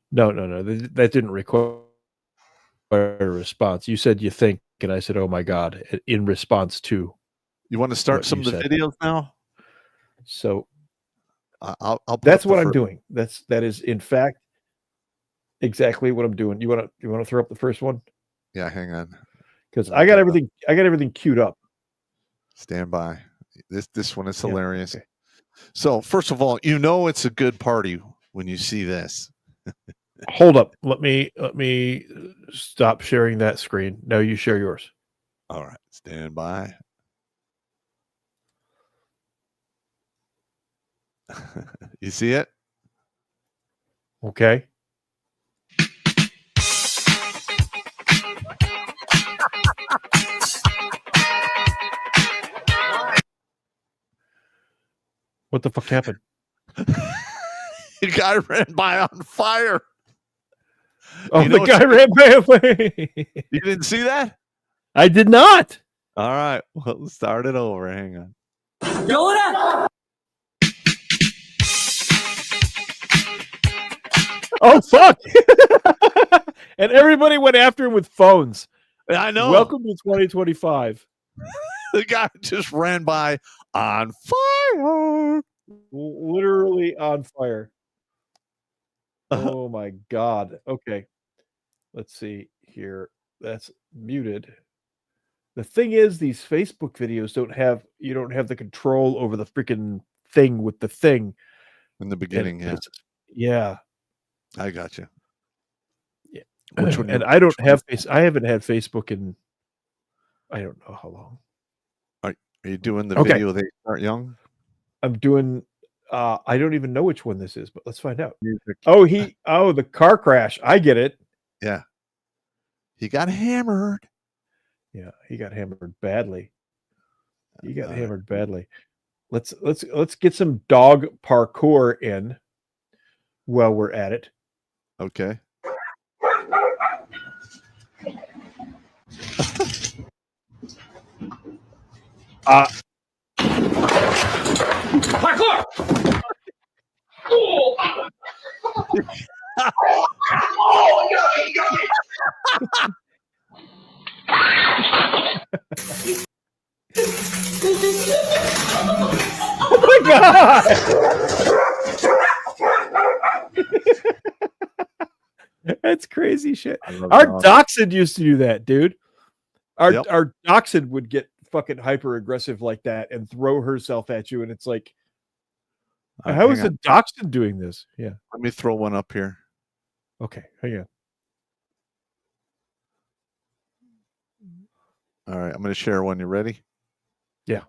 No. That didn't require. response. You said you think, and I said, "Oh my god!" In response to. You want to start some of the videos now? So, I'll that's what I'm doing. That is in fact exactly what I'm doing. You want to throw up the first one? Yeah, hang on. Because I got everything queued up. Stand by. This one is hilarious. Okay. So first of all, it's a good party when you see this. Hold up. Let me stop sharing that screen. No, you share yours. All right. Stand by. You see it? Okay. What the fuck happened? The guy ran by on fire. Oh, the guy ran by. You didn't see that? I did not. All right. Well, let's start it over. Hang on. Oh, fuck. And everybody went after him with phones. I know. Welcome to 2025. The guy just ran by on fire. Literally on fire. Oh my god. Okay. Let's see here. That's muted. The thing is, these Facebook videos you don't have the control over the freaking thing with the thing. In the beginning, yeah. I got you. Yeah. Which one? And I haven't had Facebook in I don't know how long. Are you doing the video They Start Young? I'm doing I don't even know which one this is, but let's find out. The car crash. I get it. Yeah. He got hammered. Yeah, he got hammered badly. Let's get some dog parkour in while we're at it. Okay. Parkour! Oh! Oh, you got me. Oh my god! That's crazy shit. Our dachshund used to do that, dude. Our dachshund would get fucking hyper aggressive like that and throw herself at you, and it's like, how is a dachshund doing this? Yeah. Let me throw one up here. Okay, hang on. All right, I'm going to share one. You ready? Yeah.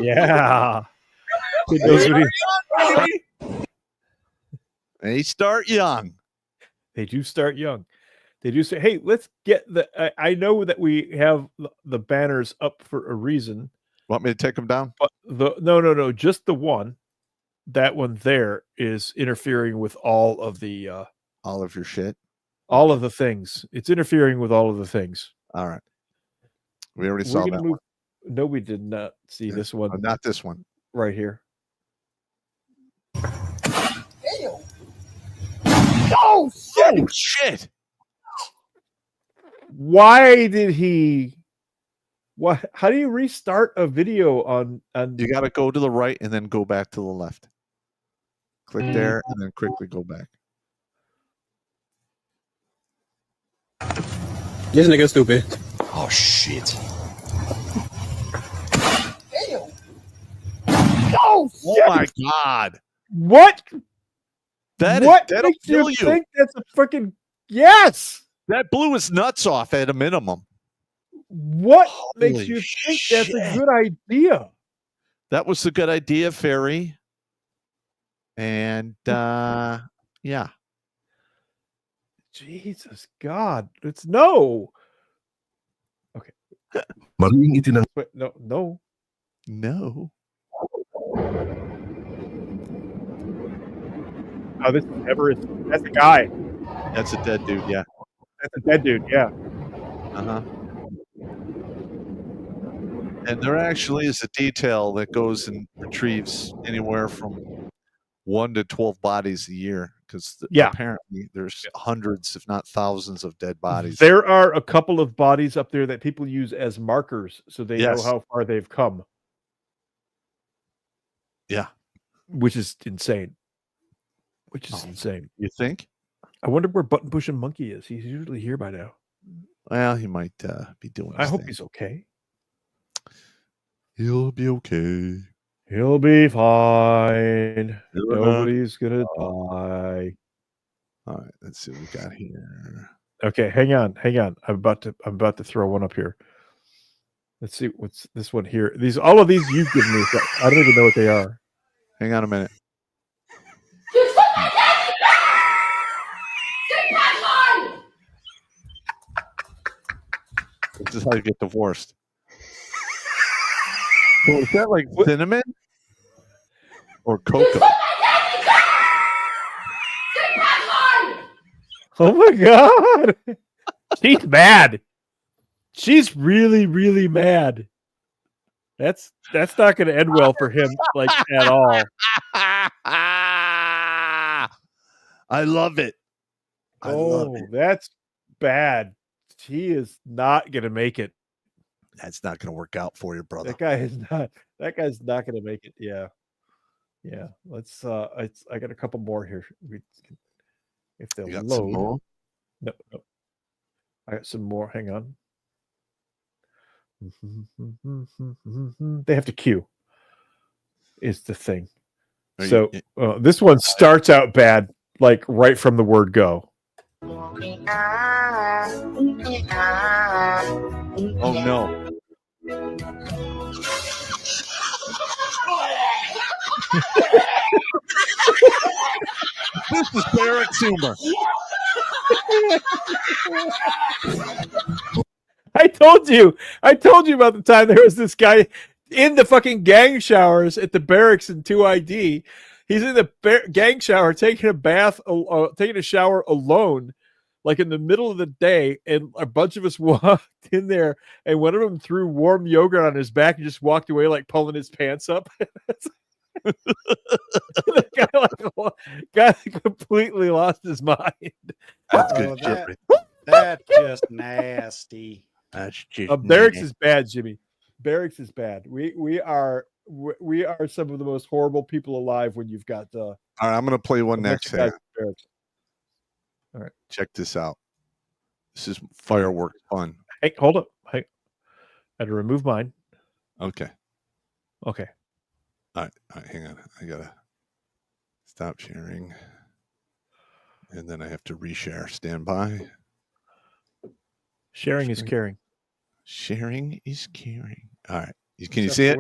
Yeah. They start young. They do start young. They do say, hey, let's get I know that we have the banners up for a reason. Want me to take them down? But no. Just the one. That one there is interfering with all of the all of your shit. All of the things. It's interfering with all of the things. All right. We already saw that one. No, we did not see this one. Oh, not this one. Right here. Oh, shit. Why did he... What? How do you restart a video on... You got to go to the right and then go back to the left. Click there and then quickly go back. This nigga stupid. Oh, shit. Oh, my God. What? That'll makes kill you think that's a freaking... Yes! That blew his nuts off at a minimum. What makes you think that's a good idea? That was a good idea, Fairy. And, yeah. Jesus God. It's no. Okay. Wait, no. No. Oh, this is Everest. That's a guy. That's a dead dude, yeah. That's a dead dude, yeah. Uh-huh. And there actually is a detail that goes and retrieves anywhere from 1 to 12 bodies a year, because apparently there's hundreds, if not thousands, of dead bodies. There are a couple of bodies up there that people use as markers so they know how far they've come. Yeah. Which is insane. Insane. You think? I wonder where Button Pushing Monkey is. He's usually here by now. Well, he might be doing his I hope thing. he's okay. He'll be okay. He'll be fine. Nobody's gonna die. All right, let's see what we got here. Okay, hang on. I'm about to throw one up here. Let's see what's this one here. All of these you've given me. I don't even know what they are. Hang on a minute. This is how you get divorced. Well, is that like cinnamon or cocoa? Oh my god! She's mad. She's really, really mad. That's not going to end well for him, like at all. I love it. I love it. That's bad. He is not going to make it. That's not going to work out for you, brother. That guy's not going to make it. Yeah. Let's. I got a couple more here. If they'll load. Some more? No. I got some more. Hang on. They have to queue. Is the thing. This one starts out bad, like right from the word go. Oh no. This is Barrett's humor. I told you about the time there was this guy in the fucking gang showers at the barracks in 2ID. He's in the gang shower taking a bath, taking a shower alone, like in the middle of the day, and a bunch of us walked in there, and one of them threw warm yogurt on his back and just walked away, like pulling his pants up. The guy completely lost his mind. That's good. That's just nasty. That's just barracks is bad, Jimmy. Barracks is bad. We are some of the most horrible people alive when you've got all right, I'm gonna play one next. All right, check this out. This is fireworks fun. Hey, hold up. Hey, I had to remove mine. Okay. All right, hang on. I gotta stop sharing, and then I have to reshare. Stand by. Sharing is caring. Sharing is caring. All right. Can you see it?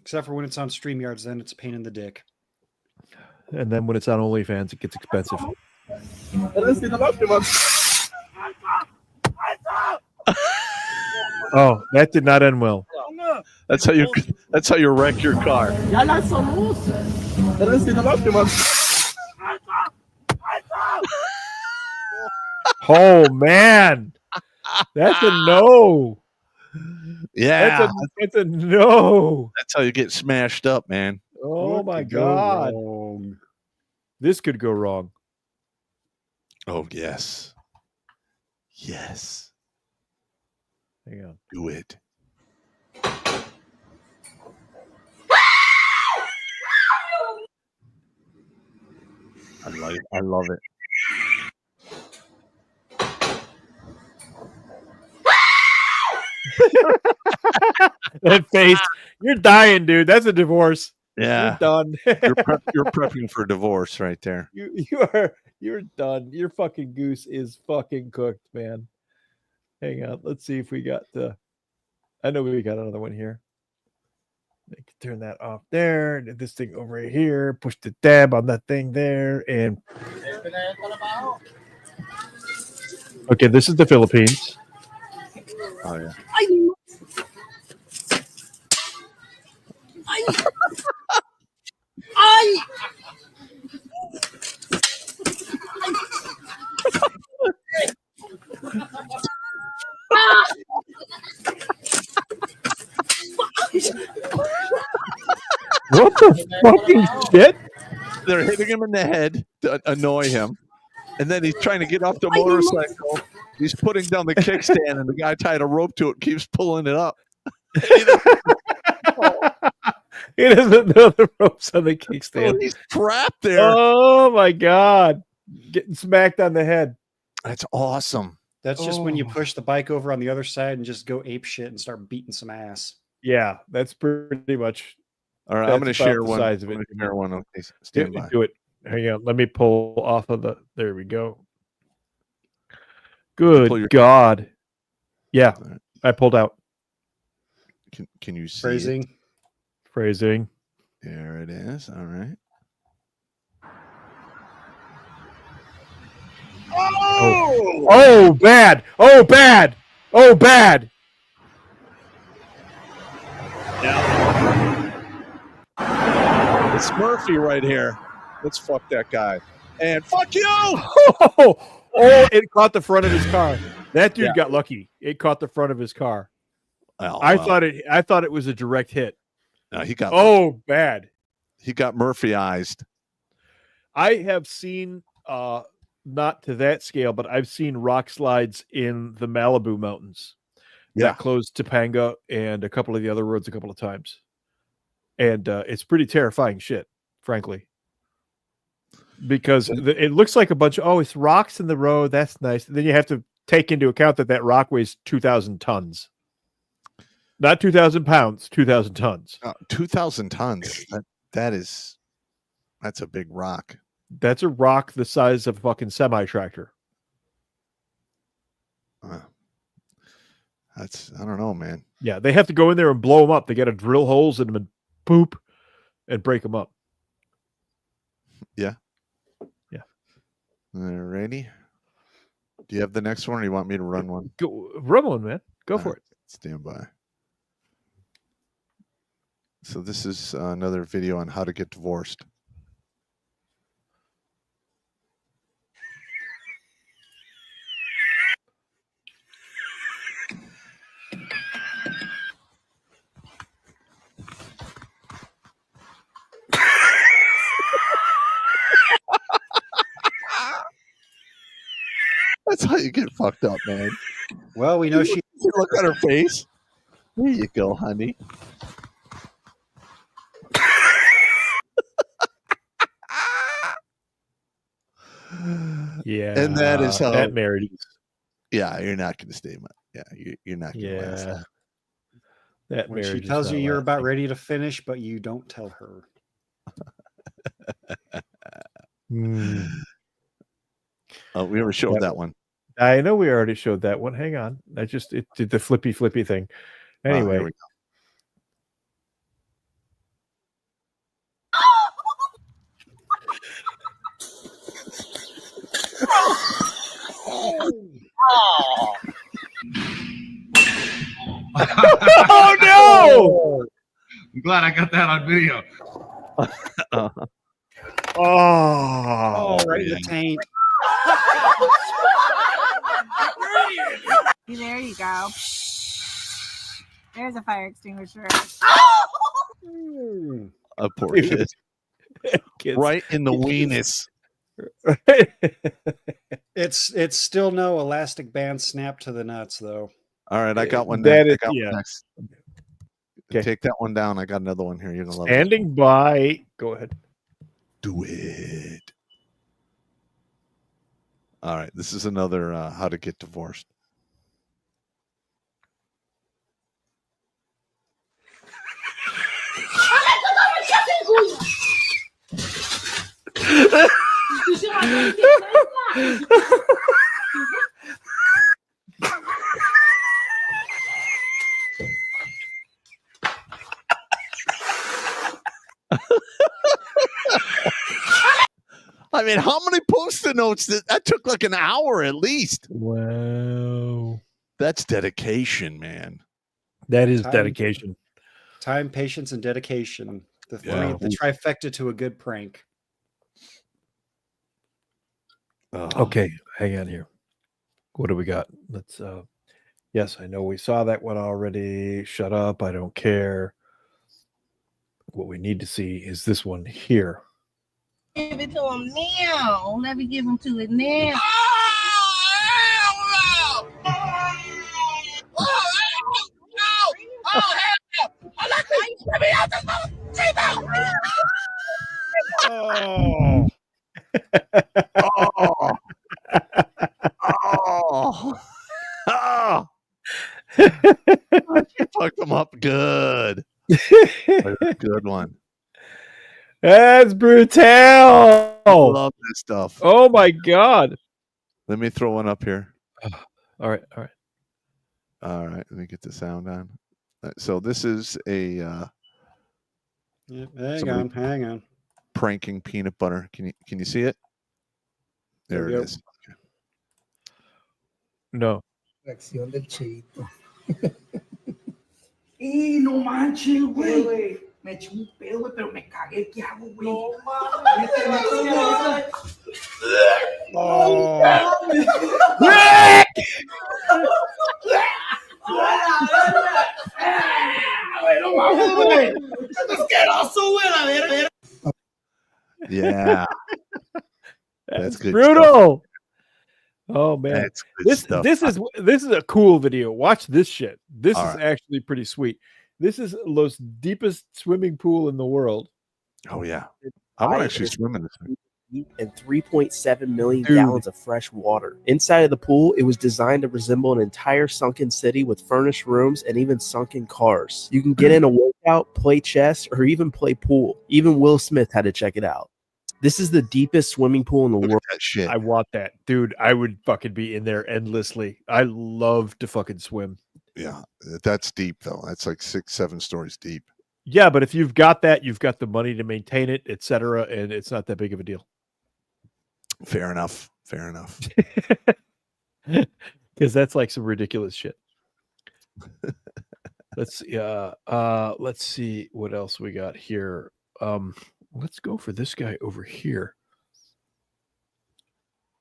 Except for when it's on StreamYards, then it's a pain in the dick. And then when it's on OnlyFans, it gets expensive. Oh, that did not end well. That's how you wreck your car. Oh man, that's a no. Yeah, that's a no. That's how you get smashed up, man. Oh my god, this could go wrong. Oh yes. Hang on. Do it. I love it. That face. You're dying, dude. That's a divorce. Yeah. You're done. You're prepping for divorce right there. You're done. Your fucking goose is fucking cooked, man. Hang on. Let's see if we got I know we got another one here. I can turn that off there. This thing over here. Push the tab on that thing there. And okay, this is the Philippines. Oh yeah. What the fucking shit? They're hitting him in the head to annoy him. And then he's trying to get off the motorcycle. He's putting down the kickstand, and the guy tied a rope to it, keeps pulling it up. He doesn't know the ropes on the kickstand. Oh, he's trapped there. Oh my god. Getting smacked on the head. That's awesome. That's just when you push the bike over on the other side and just go ape shit and start beating some ass. Yeah, that's pretty much. All right, I'm going to share one. I'm going to share one. Okay, stand by. Do it. Hang on. Let me pull off of the. There we go. Good God. Yeah, I pulled out. Can you see Phrasing? it? Phrasing. There it is. All right. Oh! Oh, bad! Oh, bad! Oh, bad! It's Murphy right here. Let's fuck that guy. And fuck you! Oh, it caught the front of his car. That dude got lucky. It caught the front of his car. Oh, I thought it was a direct hit. No, he got bad. He got Murphyized. I have seen not to that scale, but I've seen rock slides in the Malibu mountains. That closed Topanga and a couple of the other roads a couple of times. And it's pretty terrifying shit, frankly. Because it looks like a bunch of, it's rocks in the road. That's nice. And then you have to take into account that rock weighs 2,000 tons. Not 2,000 pounds, 2,000 tons. 2,000 tons. That's a big rock. That's a rock the size of a fucking semi-tractor. I don't know, man. Yeah, they have to go in there and blow them up. They got to drill holes in them and poop and break them up. Yeah. Yeah. Alrighty. Do you have the next one, or you want me to run one? Go run one, man. Go for it. Stand by. So this is another video on how to get divorced. That's how you get fucked up, man. Well, we know she. Look at her face. There you go, honey. Yeah, and that is how that married. Yeah, you're not going to stay. You're not going to last. Yeah. That When she marriage tells is you not you're about lasting. ready to finish, but you don't tell her. Oh, we ever showed that one. I know we already showed that one. Hang on. It did the flippy thing. Anyway. Here we go. Oh no! I'm glad I got that on video. Oh, right in the taint. There you go. There's a fire extinguisher. A poor kid. Right in the weenus. It's still no elastic band snap to the nuts, though. All right, I got one. That next. is- I got yeah. one next. Okay. Take that one down. I got another one here. You're gonna love it. Standing by. Go ahead. Do it. All right, this is another how to get divorced. I mean, how many post-it notes that took like an hour at least? Wow. That's dedication, man. That is Time. dedication. Time, patience, and dedication. The Yeah. the trifecta to a good prank. Okay, hang on here. What do we got? Let's yes, I know we saw that one already. Shut up, I don't care. what we need to see is this one here. Give it to him now. Let me give him to it now. Oh. Oh. Oh. Oh. She fucked them up good. Good one. That's brutal. I love this stuff. Oh my god. Let me throw one up here. All right. All right. Let me get the sound on. So this is a hang on. Pranking peanut butter. Can you see it? There it is. Okay. No. Reacción del cheito. Y no manches, güey. Me eché un pedo, güey, pero me cagué. ¿Qué hago, güey? No mames. No mames, güey. Es asqueroso, güey, la verga. Yeah. That's good brutal. Stuff. Oh man, that's good stuff. This is a cool video. Watch this shit. This All is right. actually pretty sweet. This is the deepest swimming pool in the world. Oh yeah, I want to actually swim in this thing. And 3.7 million gallons of fresh water. Inside of the pool, it was designed to resemble an entire sunken city with furnished rooms and even sunken cars. You can get in a workout, play chess, or even play pool. Even Will Smith had to check it out. This is the deepest swimming pool in the world. That shit. I want that, dude. I would fucking be in there endlessly. I love to fucking swim. Yeah, that's deep though. That's like 6-7 stories deep. Yeah, but if you've got that, you've got the money to maintain it, etc., and it's not that big of a deal. Fair enough. Because that's like some ridiculous shit. Let's see what else we got here. Let's go for this guy over here.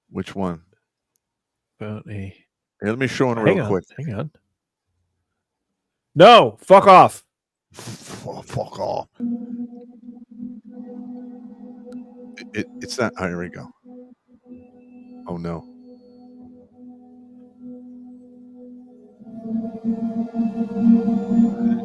Which one? About a. Here, let me show one real quick. Hang on. No, fuck off. Fuck off. It's not. Oh, here we go. Oh no.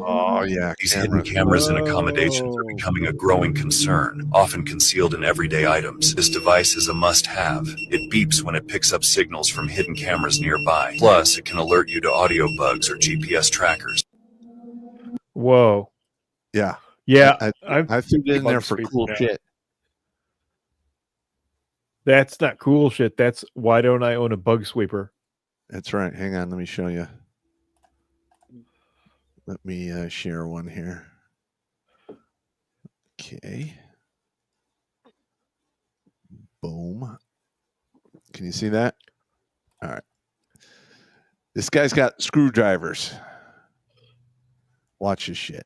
Oh yeah. These hidden cameras and accommodations are becoming a growing concern, often concealed in everyday items. This device is a must-have. It beeps when it picks up signals from hidden cameras nearby. Plus, it can alert you to audio bugs or GPS trackers. Whoa. Yeah. Yeah. I threw it in there for cool shit. That's not cool shit. That's why don't I own a bug sweeper? That's right. Hang on. Let me show you. Let me share one here. Okay. Boom. Can you see that? All right. This guy's got screwdrivers. Watch this shit.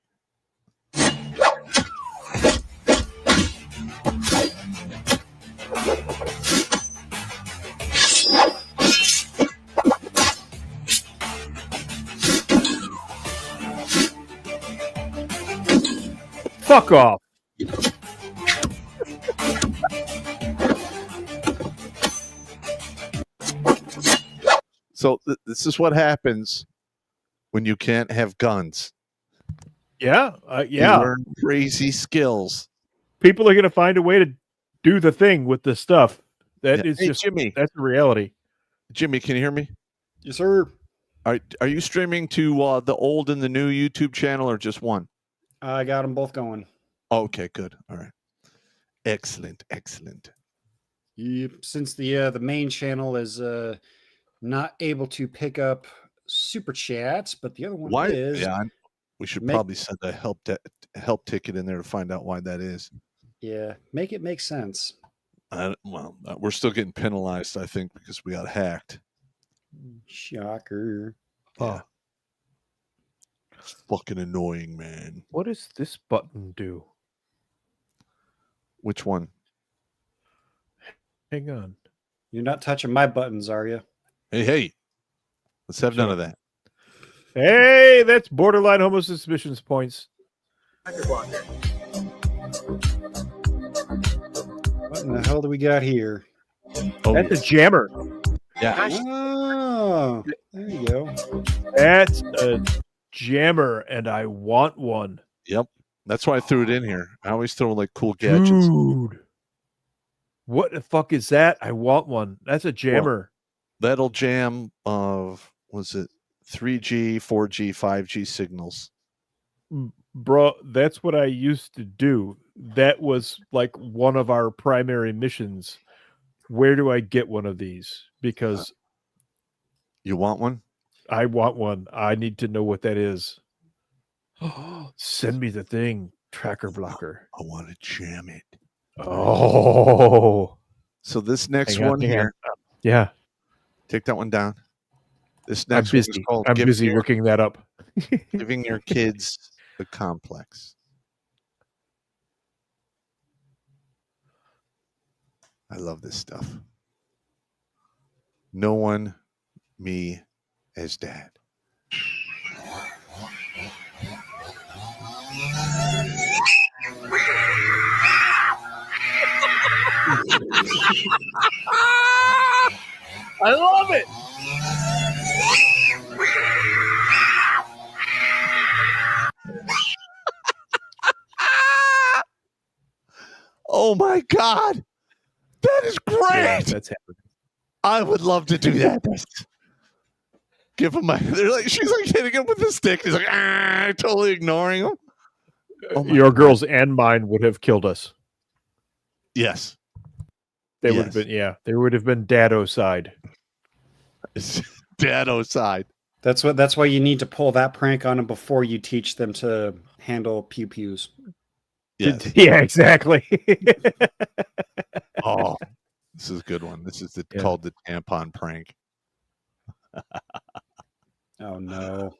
Fuck off. So this is what happens when you can't have guns. Yeah. You learn crazy skills. People are going to find a way to do the thing with this stuff. That is Hey, just Jimmy. That's the reality. Jimmy, can you hear me? Yes, sir. Are you streaming to the old and the new YouTube channel or just one? I got them both going. Okay, good. All right. Excellent. Yep. Since the main channel is not able to pick up super chats, but the other one Why? is. Yeah, we should probably send a help ticket in there to find out why that is. Yeah, make it make sense. Well, we're still getting penalized, I think, because we got hacked. Shocker. Yeah. Fucking annoying, man. What does this button do? Which one? Hang on. You're not touching my buttons, are you? Hey. Let's have none of that. Hey, that's borderline homo suspicions points. What the hell do we got here? Oh, That's a jammer. Yeah. Oh, there you go. That's a jammer, and I want one. Yep. That's why I threw it in here. I always throw like cool gadgets. Dude. What the fuck is that? I want one. That's a jammer. Well, that'll jam was it 3G, 4G, 5G signals. Bro, that's what I used to do. That was like one of our primary missions. Where do I get one of these? Because you want one? I want one. I need to know what that is. Send me the thing, tracker blocker. I want to jam it. Oh. So this next Hang on, one hang on. here. Yeah. Take that one down. This I'm next one is busy. called I'm busy looking that up. Giving your kids the complex. I love this stuff. No one, me, as dad. I love it. Oh my God. That is great. Yeah, that's happening. I would love to do that. Give him she's like hitting him with the stick. He's like, totally ignoring him. Oh Your girls and mine would have killed us. Yes. They would have been, they would have been Dado-side. Dado-side. That's why you need to pull that prank on them before you teach them to handle pew-pews. Yes. Yeah, exactly. Oh, this is a good one. This is called the tampon prank. Oh no.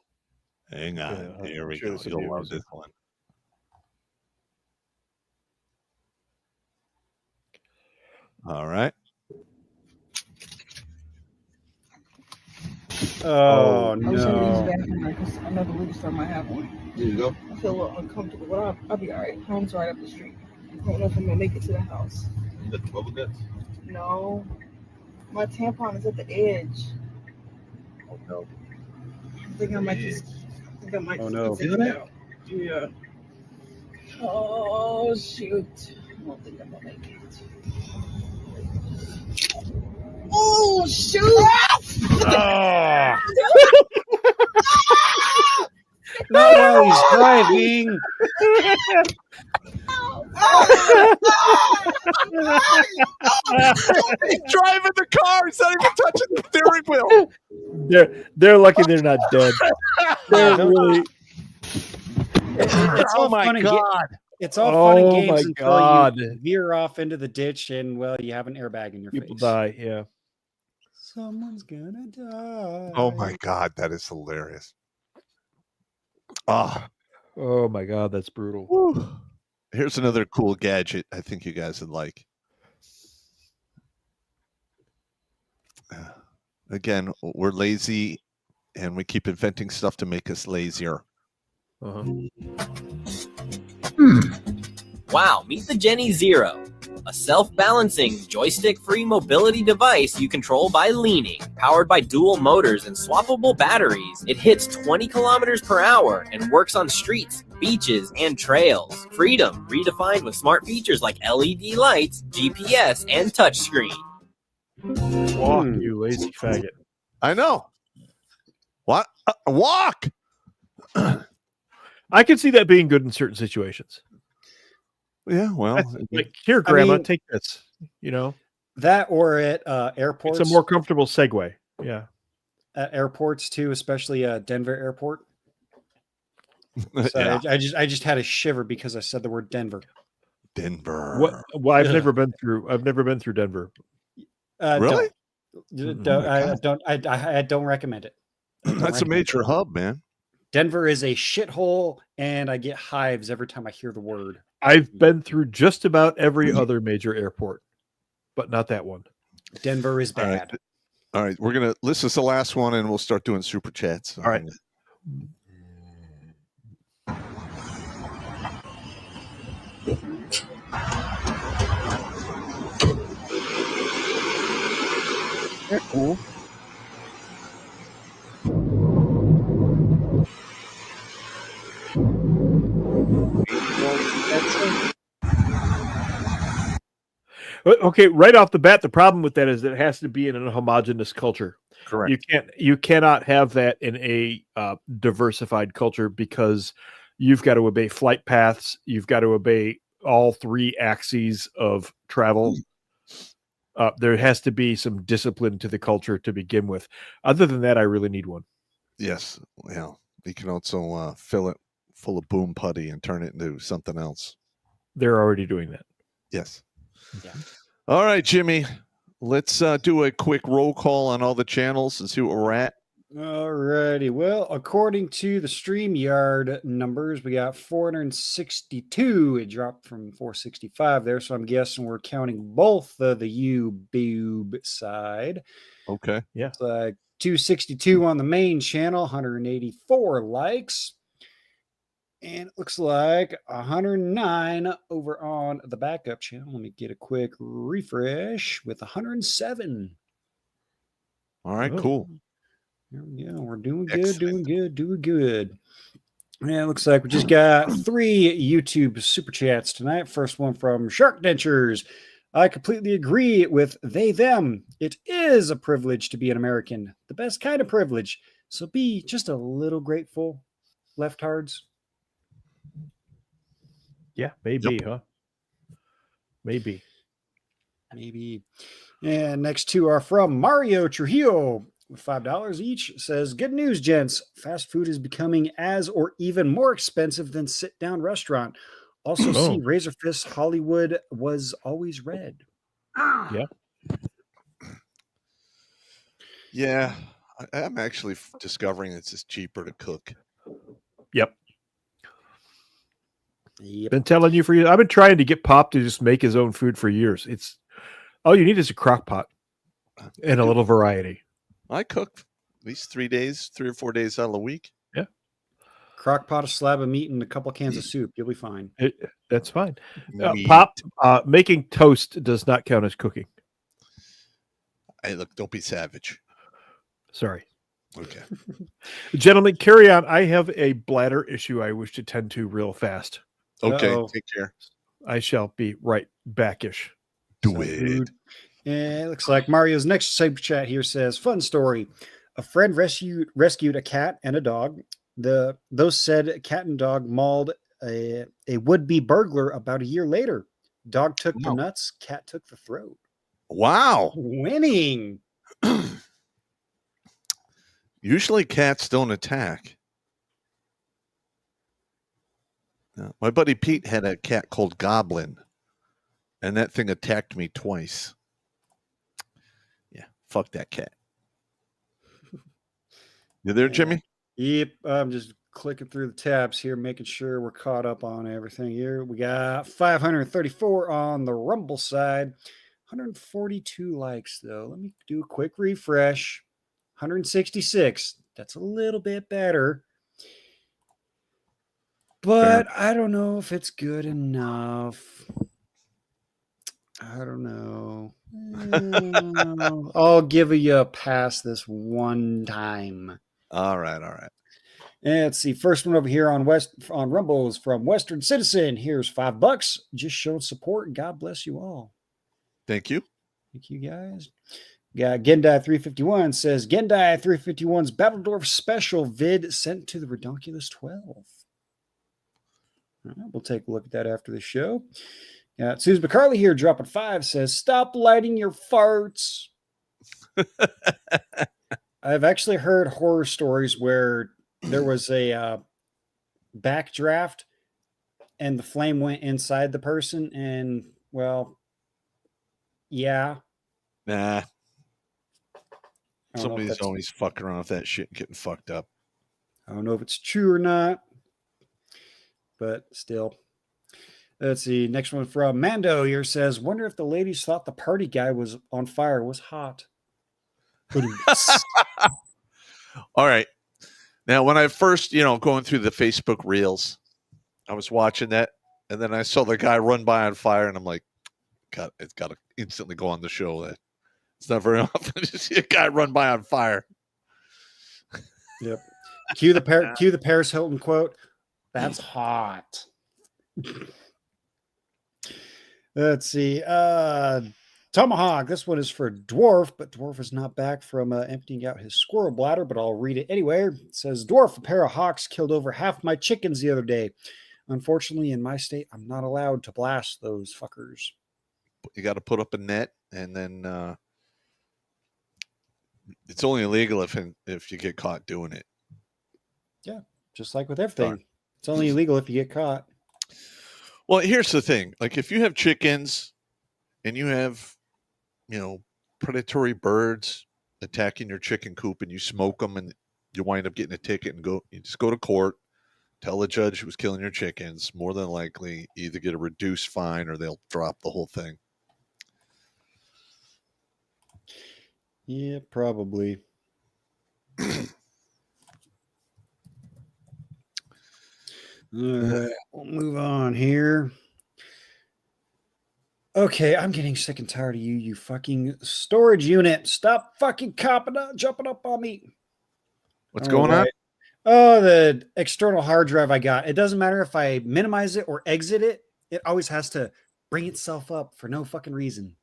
Hang on. Here we go. You'll love this one. All right. Oh I was gonna use the no. bathroom because I never really saw my have one. There you go. I feel a little uncomfortable, but I'll be all right. Home's right up the street. I don't know if I'm gonna make it to the house. The 12 bits. No, my tampon is at the edge. Oh no. I think I might just. Oh, no. take it out. Yeah. Oh shoot! I don't think I'm gonna make it. Oh shoot! Not while he's driving. He's driving the car. He's not even touching the steering wheel. They're lucky they're not dead. They're really. It's all my fun and God. It's all fun and Oh games my until God. you veer off into the ditch and you have an airbag in your People face. die. Yeah. Someone's gonna die. Oh my God. That is hilarious. Ah. Oh my God, that's brutal. Here's another cool gadget I think you guys would like. Again, we're lazy and we keep inventing stuff to make us lazier. Wow, meet the Jenny Zero, a self-balancing, joystick-free mobility device you control by leaning. Powered by dual motors and swappable batteries, it hits 20 kilometers per hour and works on streets, beaches, and trails. Freedom, redefined with smart features like LED lights, GPS, and touchscreen. Walk, you lazy faggot. I know. What? Walk! I can see that being good in certain situations. Yeah, well, like here, Grandma, mean- take this. You know, That or at airports. it's a more comfortable segue. Yeah. At airports too, especially Denver Airport. So Yeah. I just had a shiver because I said the word Denver. Denver. What? Well, I've Ugh. never been through. I've never been through Denver. Really? I don't recommend it. That's a major hub, man. Denver is a shithole, and I get hives every time I hear the word. I've been through just about every other major airport, but not that one. Denver is All right. bad. All right, we're gonna. This is the last one, and we'll start doing super chats. All right. They're cool. Okay, right off the bat, the problem with that is that it has to be in a homogenous culture. Correct. You cannot have that in a diversified culture because you've got to obey flight paths. You've got to obey all three axes of travel. There has to be some discipline to the culture to begin with. Other than that, I really need one. Yes. Yeah. You can also fill it full of boom putty and turn it into something else. They're already doing that. Yes. Yeah. All right, Jimmy. Let's do a quick roll call on all the channels and see what we're at. All righty. Well, according to the StreamYard numbers, we got 462. It dropped from 465 there, so I'm guessing we're counting both the YouTube side. Okay. Yeah. It's like 262 on the main channel, 184 likes. And it looks like 109 over on the backup channel. Let me get a quick refresh with 107. All right, cool. There we go. We're doing good, doing good. Yeah, it looks like we just got 3 YouTube super chats tonight. First one from Shark Dentures. I completely agree with they, them. It is a privilege to be an American. The best kind of privilege. So be just a little grateful, leftards. Yeah, maybe, huh? Maybe. And next 2 are from Mario Trujillo with $5 each. Says, good news, gents. Fast food is becoming as or even more expensive than sit-down restaurant. Also see Razor Fist Hollywood was always red. Yeah. Yeah. I'm actually discovering it's just cheaper to cook. Yep. Been telling you for years. I've been trying to get Pop to just make his own food for years. It's all you need is a crock pot and a little variety. I cook at least 3 or 4 days out of the week. Yeah. Crock pot, a slab of meat, and a couple cans of soup. You'll be fine. That's fine. Pop, making toast does not count as cooking. Hey, look, don't be savage. Sorry. Okay. Gentlemen, carry on. I have a bladder issue I wish to tend to real fast. Okay, take care. I shall be right backish. Do it. And it looks like Mario's next super chat here says, fun story. A friend rescued a cat and a dog. Those said cat and dog mauled a would-be burglar about a year later. Dog took the nuts, cat took the throat. Wow. Winning. Usually cats don't attack. My buddy Pete had a cat called Goblin, and that thing attacked me twice. Yeah, fuck that cat. You there, Jimmy? Yep, I'm just clicking through the tabs here, making sure we're caught up on everything here. We got 534 on the Rumble side, 142 likes, though. Let me do a quick refresh. 166. That's a little bit better. But I don't know if it's good enough. I don't know. I'll give you a pass this one time. All right. And let's see. First one over here on Rumble is from Western Citizen. Here's $5. Just showing support. God bless you all. Thank you. Thank you, guys. Got Gendai 351 says Gendai 351's Battledorf special vid sent to the Redonkulas 12. All right, we'll take a look at that after the show. Got Susan McCarley here dropping 5 says stop lighting your farts. I've actually heard horror stories where there was a backdraft and the flame went inside the person and well, yeah. Nah. Somebody's always fucking around with that shit and getting fucked up. I don't know if it's true or not, but still. Let's see. Next one from Mando here says, wonder if the ladies thought the party guy was on fire was hot. All right. Now, when I first, going through the Facebook reels, I was watching that, and then I saw the guy run by on fire, and I'm like, God, it's got to instantly go on the show that It's not very often you see a guy run by on fire. Yep. Cue the Paris Hilton quote. That's hot. Let's see. Tomahawk. This one is for Dwarf, but Dwarf is not back from emptying out his squirrel bladder, but I'll read it anyway. It says, Dwarf, a pair of hawks killed over half my chickens the other day. Unfortunately, in my state, I'm not allowed to blast those fuckers. You got to put up a net, and then it's only illegal if you get caught doing it. Yeah, just like with everything. It's only illegal if you get caught. Well, here's the thing. Like if you have chickens and you have, predatory birds attacking your chicken coop and you smoke them and you wind up getting a ticket and you just go to court, tell the judge who was killing your chickens, more than likely either get a reduced fine or they'll drop the whole thing. Yeah, probably. All right, we'll move on here. Okay, I'm getting sick and tired of you fucking storage unit. Stop fucking jumping up on me. What's going on? Oh, the external hard drive I got. It doesn't matter if I minimize it or exit it. It always has to bring itself up for no fucking reason.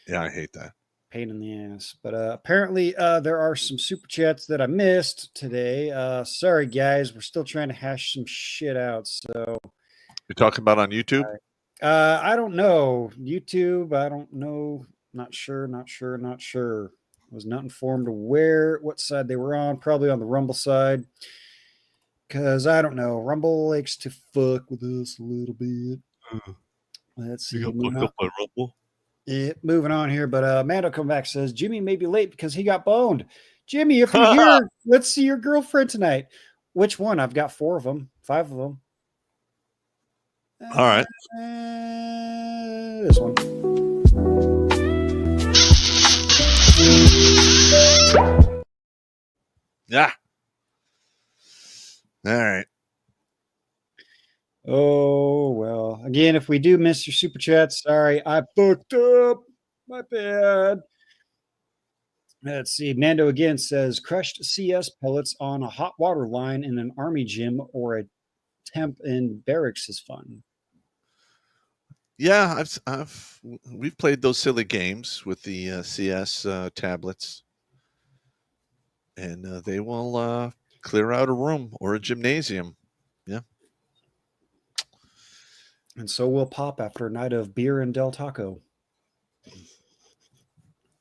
Yeah, I hate that. Pain in the ass. But apparently there are some super chats that I missed today. Sorry, guys. We're still trying to hash some shit out. So you're talking about on YouTube? I don't know. YouTube, I don't know. Not sure. Was not informed of what side they were on. Probably on the Rumble side. Because I don't know. Rumble likes to fuck with us a little bit. Let's see. You got fucked up by Rumble? Yeah, moving on here, but Mando come back says Jimmy may be late because he got boned. Jimmy, if you're here, let's see your girlfriend tonight. Which one? I've got 5 of them. All right. This one. Yeah. All right. Oh, well. Again, if we do miss your super chat, sorry, I fucked up. My bad. Let's see. Mando again says crushed CS pellets on a hot water line in an army gym or a temp in barracks is fun. Yeah, we've played those silly games with the CS tablets, and they will clear out a room or a gymnasium. Yeah. And so will Pop after a night of beer and Del Taco.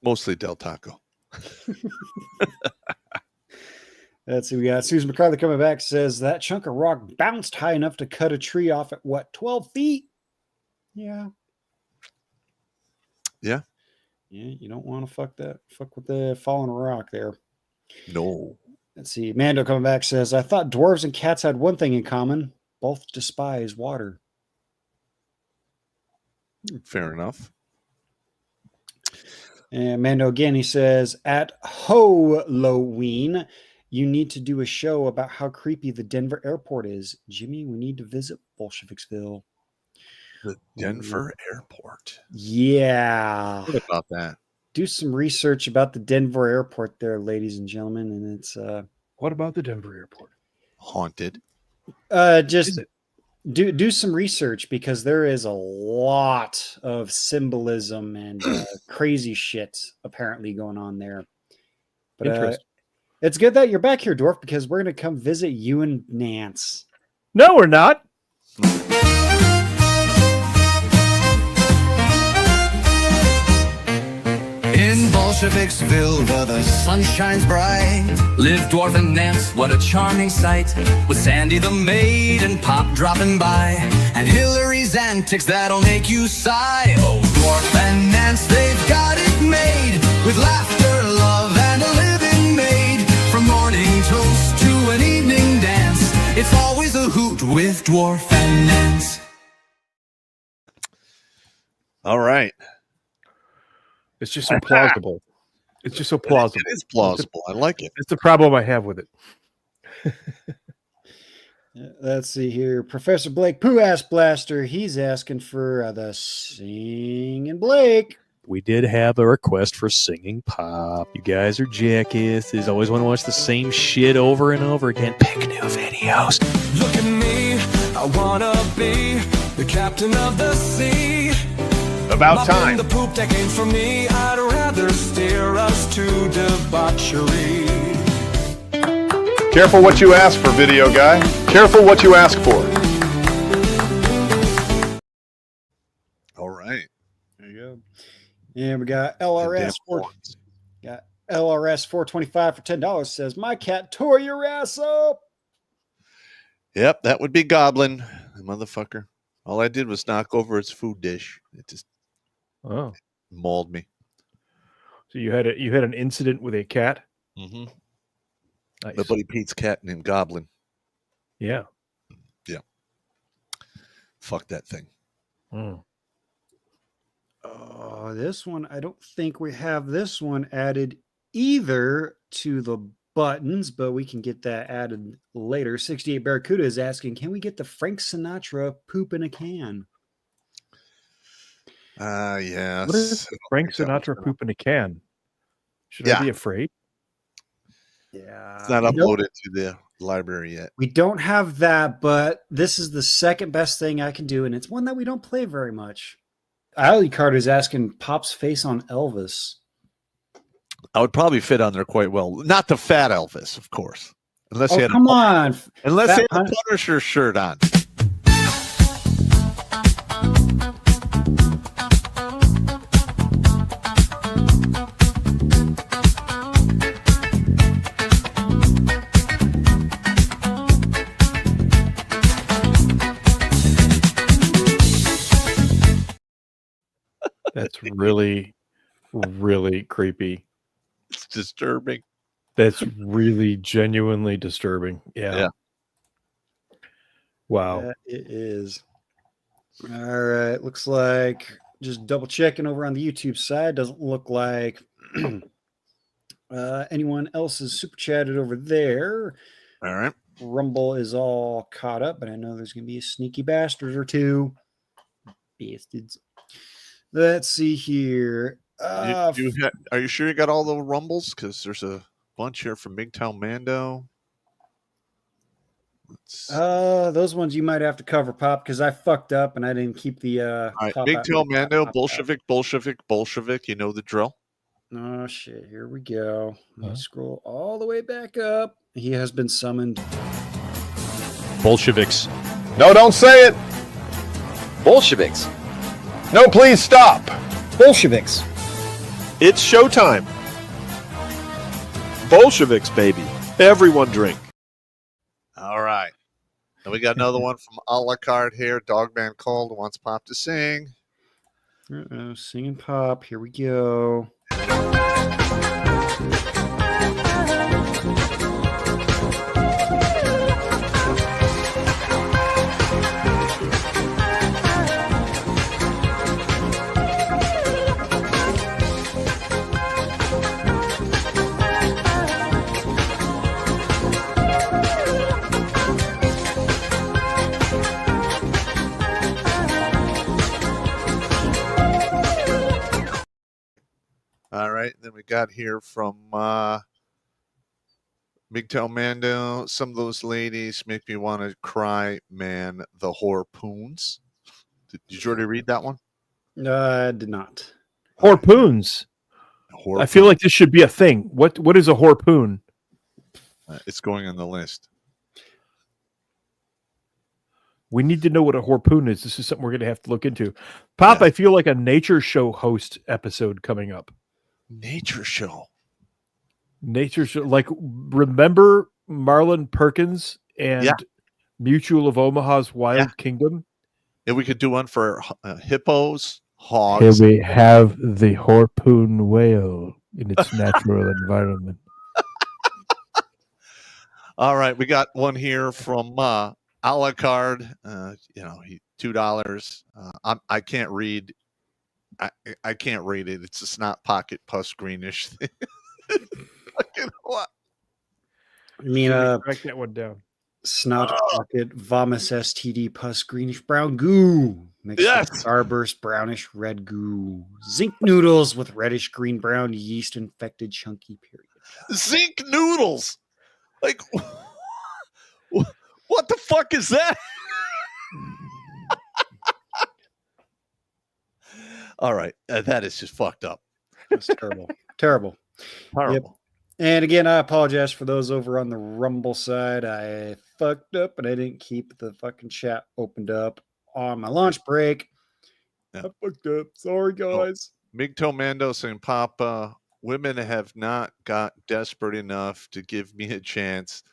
Mostly Del Taco. Let's see. We got Susan McCarthy coming back. Says that chunk of rock bounced high enough to cut a tree off at 12 feet? Yeah. Yeah. Yeah. You don't want to fuck with the fallen rock there. No. Let's see. Mando coming back says, I thought dwarves and cats had one thing in common. Both despise water. Fair enough. And Mando again, he says, at Halloween, you need to do a show about how creepy the Denver airport is. Jimmy, we need to visit Bolsheviksville. The Denver airport. Yeah. What about that? Do some research about the Denver airport there, ladies and gentlemen. And it's what about the Denver airport? Haunted. Just do some research because there is a lot of symbolism and crazy shit apparently going on there. But it's good that you're back here, Dwarf, because we're going to come visit you and Nance. No, we're not. In Bolsheviksville, where the sun shines bright, live Dwarf and Nance, what a charming sight. With Sandy the maid and Pop dropping by, and Hillary's antics that'll make you sigh. Oh, Dwarf and Nance, they've got it made, with laughter, love, and a living maid. From morning toast to an evening dance, it's always a hoot with Dwarf and Nance. All right. It's just so plausible. It's just so plausible. It is plausible. I like it. It's the problem I have with it. Let's see here. Professor Blake Pooh Ass Blaster. He's asking for the Singing Blake. we did have a request for singing pop. You guys are jackasses. Always want to watch the same shit over and over again. Pick new videos. Look at me, I wanna be the captain of the sea. About time. The poop that came from me, I'd rather steer us to debauchery. Careful what you ask for, video guy. Careful what you ask for. All right. There you go. And we got LRS 425 for $10. Says my cat tore your ass up. Yep, that would be Goblin, the motherfucker. All I did was knock over its food dish. It just mauled me. So you had an incident with a cat? Mm-hmm. Nice. My buddy Pete's cat named Goblin. Yeah. Yeah. Fuck that thing. Oh, this one, I don't think we have this one added either to the buttons, but we can get that added later. 68 Barracuda is asking, can we get the Frank Sinatra poop in a can? Yes. What is Frank Sinatra poop in a can? Should I be afraid? Yeah. It's not uploaded to the library yet. We don't have that, but this is the second best thing I can do, and it's one that we don't play very much. Ali Carter is asking Pop's face on Elvis. I would probably fit on there quite well. Not the fat Elvis, of course. Unless he had unless he had a Punisher shirt on. That's really, really creepy. It's disturbing. That's really genuinely disturbing. Yeah. Wow. It is. All right. Looks like just double checking over on the YouTube side. Doesn't look like anyone else is super chatted over there. All right. Rumble is all caught up, but I know there's going to be a sneaky bastard or two. Bastards. Let's see here. Are you sure you got all the rumbles? Because there's a bunch here from Big Town Mando. Those ones you might have to cover, Pop, because I fucked up and I didn't keep the all right, Big Tail Mando, Bolshevik. You know the drill. Oh shit, here we go. Let me scroll all the way back up. He has been summoned. Bolsheviks. No, don't say it. Bolsheviks. No, please stop. Bolsheviks. It's showtime. Bolsheviks, baby. Everyone drink. All right. And we got another one from a la carte here. Dogman Cold wants Pop to sing. Singing Pop. Here we go. All right. Then we got here from Big Tail Mando. Some of those ladies make me want to cry, man. The Harpoons. Did you already read that one? I did not. Harpoons. I feel like this should be a thing. What is a harpoon? It's going on the list. We need to know what a harpoon is. This is something we're going to have to look into. Pop, I feel like a nature show host episode coming up. Nature show. Nature show. Like, remember Marlon Perkins and Mutual of Omaha's Wild Kingdom? Yeah, we could do one for hippos, hogs. Here we have the harpoon whale in its natural environment. All right, we got one here from a la carte. $2. I can't read. I can't read it. It's a snot pocket pus greenish thing. Fucking what? I mean, write that one down. snot bucket, vomus STD, pus, greenish brown goo. Mixed with starburst, brownish red goo. Zinc noodles with reddish green brown yeast infected chunky period. Zinc noodles. Like, what the fuck is that? All right. That is just fucked up. That's terrible. Terrible. Horrible. Yep. And again, I apologize for those over on the Rumble side. I fucked up and I didn't keep the fucking chat opened up on my lunch break. Yeah. I fucked up. Sorry, guys. Migto Mando saying, Papa, women have not got desperate enough to give me a chance.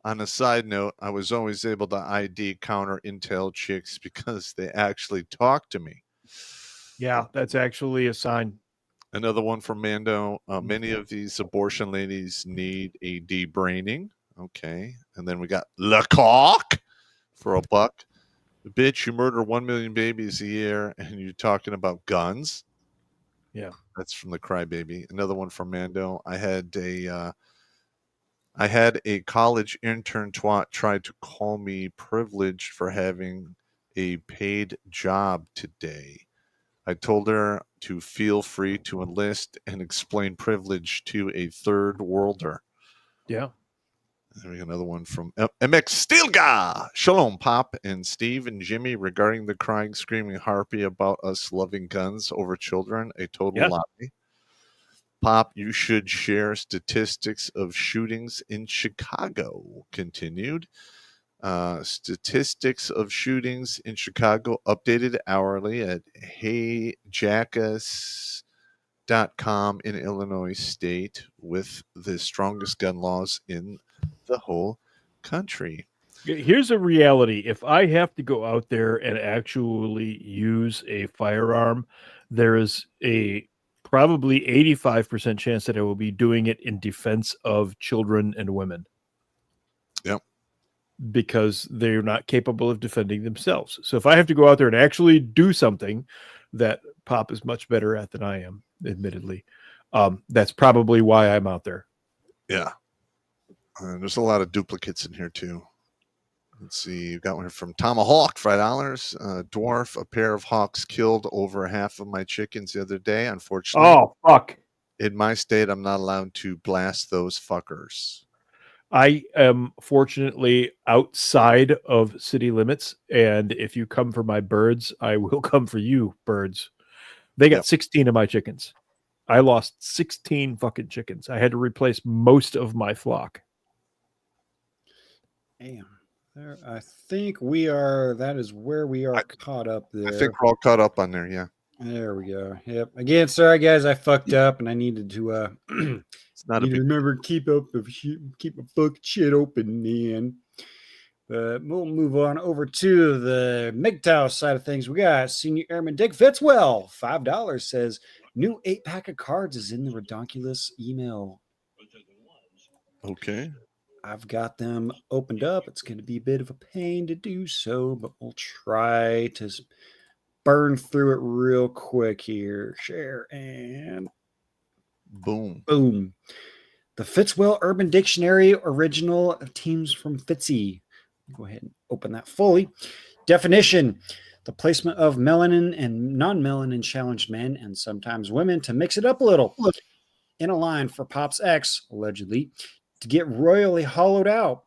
On a side note, I was always able to ID counter intel chicks because they actually talk to me. Yeah, that's actually a sign. Another one from Mando. Many of these abortion ladies need a debraining. Okay. And then we got Lecoq for a buck. Bitch, you murder 1 million babies a year and you're talking about guns. Yeah. That's from the Crybaby. Another one from Mando. I had a college intern twat try to call me privileged for having a paid job today. I told her to feel free to enlist and explain privilege to a third worlder. Yeah. There we go, another one from MX Steelga. Shalom, Pop and Steve and Jimmy regarding the crying, screaming harpy about us loving guns over children. A total lie. Pop, you should share statistics of shootings in Chicago. Continued. Statistics of shootings in Chicago updated hourly at heyjackass.com in Illinois State with the strongest gun laws in the whole country. Here's a reality. If I have to go out there and actually use a firearm, there is a probably 85% chance that I will be doing it in defense of children and women. Yep. Because they're not capable of defending themselves. So if I have to go out there and actually do something that Pop is much better at than I am, admittedly, that's probably why I'm out there. Yeah. There's a lot of duplicates in here too. Let's see. You got one here from Tomahawk, $5. Dwarf, a pair of hawks killed over half of my chickens the other day. Unfortunately. Oh, fuck. In my state, I'm not allowed to blast those fuckers. I am fortunately outside of city limits, and if you come for my birds, I will come for you, birds. They got 16 of my chickens. I lost 16 fucking chickens. I had to replace most of my flock. Damn. There, I think that is where we are caught up there. I think we're all caught up on there, yeah. There we go. Yep. Again, sorry guys, I fucked up and I needed to it's not a big remember to keep my fucking shit open, man. But we'll move on over to the MGTOW side of things. We got Senior Airman Dick Fitzwell, $5 says new 8-pack of cards is in the Redonkulas email. Okay. I've got them opened up. It's going to be a bit of a pain to do so, but we'll try to burn through it real quick here. Share and boom. Boom. The Fitzwell Urban Dictionary original teams from Fitzy. Go ahead and open that fully. Definition: the placement of melanin and non-melanin challenged men and sometimes women to mix it up a little in a line for Pop's ex, allegedly, to get royally hollowed out.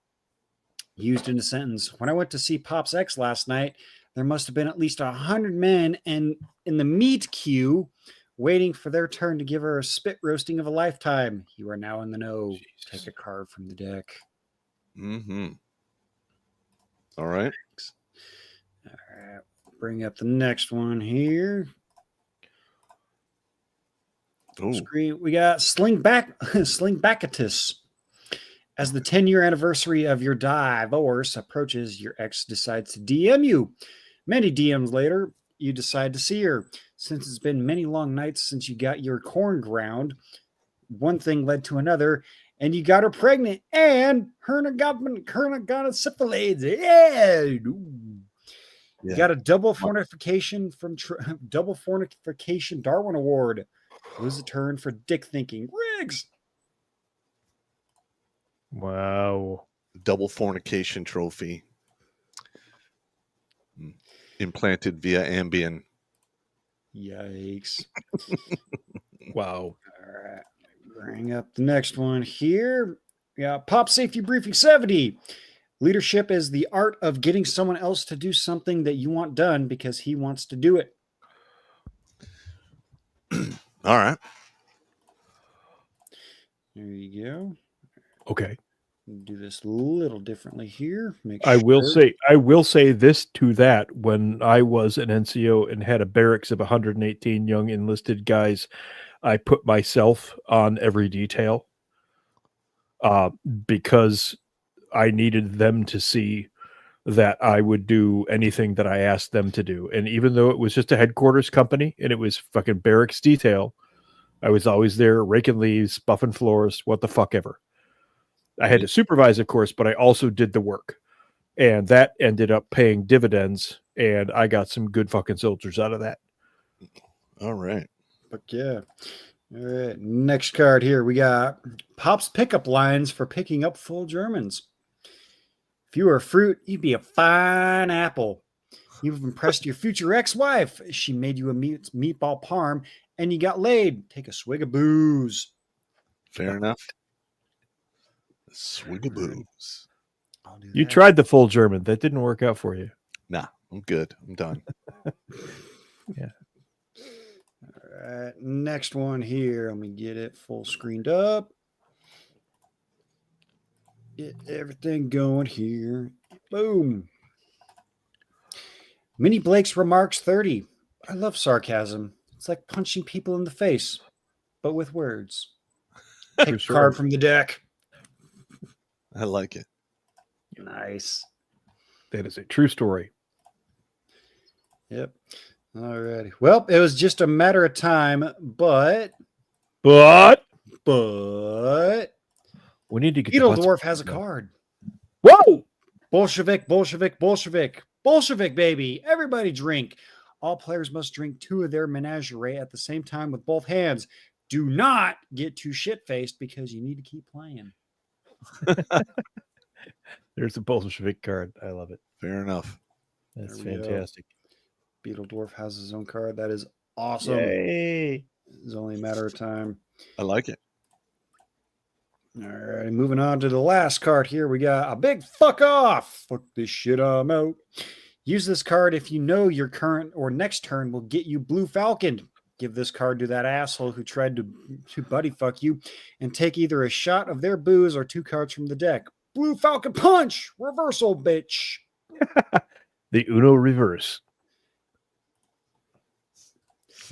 Used in a sentence: when I went to see Pop's ex last night, there must have been at least 100 men and in the meat queue waiting for their turn to give her a spit roasting of a lifetime. You are now in the know. Jesus. Take a card from the deck. Mm-hmm. All right. All right. Bring up the next one here. Ooh. Screen. We got Slingbackatus. As the 10-year anniversary of your divorce approaches, your ex decides to DM you. Many DMs later, you decide to see her. Since it's been many long nights since you got your corn ground, one thing led to another, and you got her pregnant, and her got a syphilis. Yeah. You got a double fornication Darwin Award. It was a turn for dick thinking. Riggs. Wow. double fornication trophy implanted via Ambien. Yikes. Wow. All right. Bring up the next one here. Yeah. Pop Safety Briefing 70. Leadership is the art of getting someone else to do something that you want done because he wants to do it. All right. There you go. Okay. Do this a little differently here. I will say this to that. When I was an NCO and had a barracks of 118 young enlisted guys, I put myself on every detail because I needed them to see that I would do anything that I asked them to do. And even though it was just a headquarters company and it was fucking barracks detail, I was always there raking leaves, buffing floors, what the fuck ever. I had to supervise, of course, but I also did the work. And that ended up paying dividends, and I got some good fucking soldiers out of that. All right. But yeah. All right. Next card here. We got Pop's pickup lines for picking up full Germans. If you were a fruit, you'd be a fine apple. You've impressed your future ex-wife. She made you a meatball parm, and you got laid. Take a swig of booze. Fair enough. A swig of booze. You tried the full German. That didn't work out for you. Nah, I'm good. I'm done. Yeah. All right. Next one here. Let me get it full screened up. Get everything going here. Boom. Minnie Blake's Remarks 30. I love sarcasm. It's like punching people in the face, but with words. Take a card from the deck. I like it. Nice. That is a true story. Yep. All righty. Well, it was just a matter of time, but we need to get Beetle Dwarf has a card. Whoa! Bolshevik, Bolshevik, Bolshevik, Bolshevik, baby. Everybody drink. All players must drink 2 of their menagerie at the same time with both hands. Do not get too shit-faced because you need to keep playing. There's a Bolshevik card. I love it. Fair enough. That's There we go. fantastic. Beetle Dwarf has his own card. That is awesome. Yay. It's only a matter of time. I like it. All right, moving on to the last card here. We got a big fuck off. Fuck this shit, I'm out. Use this card if you know your current or next turn will get you Blue Falcon. Give this card to that asshole who tried to buddy fuck you and take either a shot of their booze or 2 cards from the deck. Blue Falcon punch! Reversal, bitch! The Uno reverse.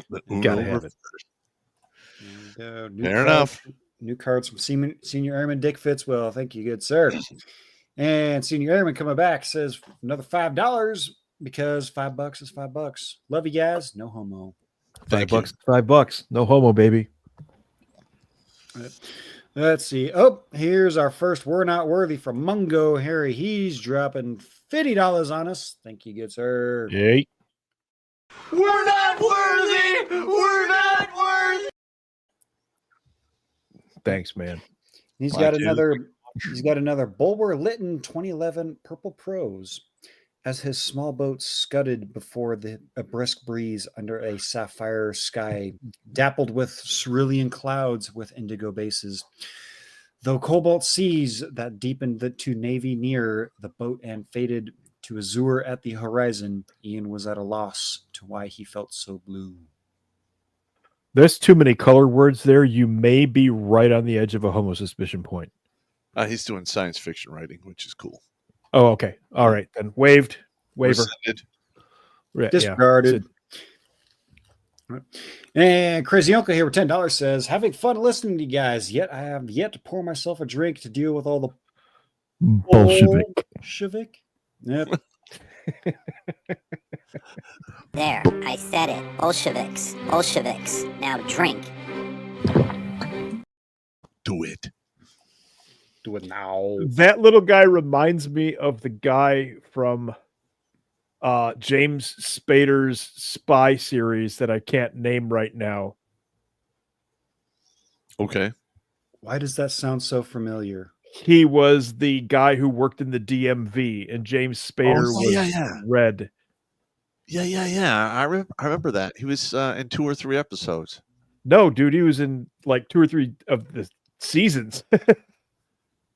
The Gotta have it. Fair enough. New cards from Senior Airman Dick Fitzwell. Thank you, good sir. And Senior Airman coming back says another $5 because $5 is $5. Love you guys. No homo. $5. $5. No homo, baby. Let's see. Oh, here's our first We're Not Worthy from Mungo Harry. He's dropping $50 on us. Thank you, good sir. Yay. We're not worthy. We're not worthy. Thanks, man. He's got another Bulwer Lytton 2011 Purple Prose as his small boat scudded before a brisk breeze under a sapphire sky, dappled with cerulean clouds with indigo bases. Though cobalt seas that deepened to navy near the boat and faded to azure at the horizon, Ian was at a loss to why he felt so blue. There's too many color words there. You may be right on the edge of a homo suspicion point. He's doing science fiction writing, which is cool. Oh, okay. All right. Then waiver. Rescinded. Disregarded. Yeah. And Crazy Uncle here with $10 says, having fun listening to you guys, yet I have yet to pour myself a drink to deal with all the Bolshevik. Yep. There, I said it. Bolsheviks. Bolsheviks. Now drink. Do it. Do it now. That little guy reminds me of the guy from James Spader's spy series that I can't name right now. Okay. Why does that sound so familiar? He was the guy who worked in the DMV, and James Spader was Red. Yeah. I remember that. He was in 2 or 3 episodes. No, dude, he was in like 2 or 3 of the seasons.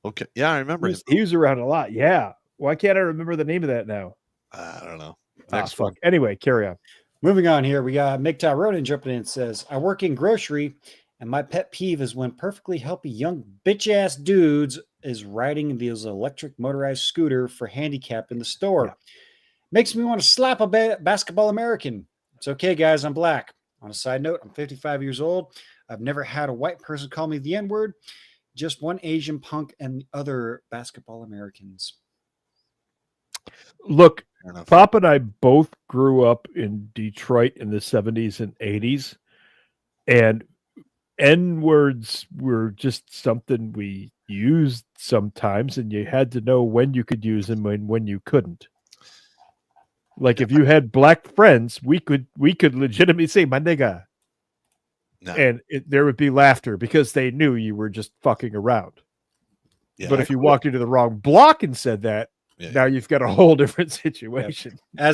Okay. Yeah, I remember he was around a lot. Yeah. Why can't I remember the name of that now? I don't know. Next one. Anyway, carry on. Moving on here, we got MGTOW Ronan jumping in and says, I work in grocery, and my pet peeve is when perfectly healthy young bitch-ass dudes is riding these electric motorized scooter for handicap in the store. Yeah. Makes me want to slap a basketball American. It's okay, guys, I'm black. On a side note, I'm 55 years old. I've never had a white person call me the N-word. Just one Asian punk and the other basketball Americans. Look, Pop and I both grew up in Detroit in the 70s and 80s, and N-words were just something we used sometimes, and you had to know when you could use them and when you couldn't. Like if you had black friends, we could legitimately say "my nigga," and there would be laughter because they knew you were just fucking around. Yeah, but if you walked into the wrong block and said that, now you've got a whole different situation. Yeah.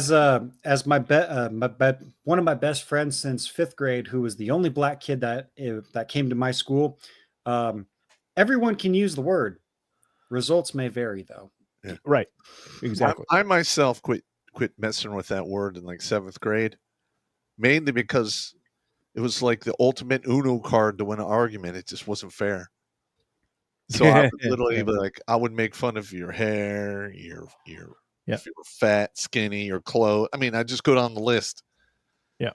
As one of my best friends since 5th grade, who was the only black kid that came to my school, everyone can use the word. Results may vary, though. Yeah. Right. Exactly. I myself quit messing with that word in like 7th grade, mainly because it was like the ultimate Uno card to win an argument. It just wasn't fair. So I would literally be like, I would make fun of your hair, if you were fat, skinny, your clothes. I mean, I just go down the list. Yeah.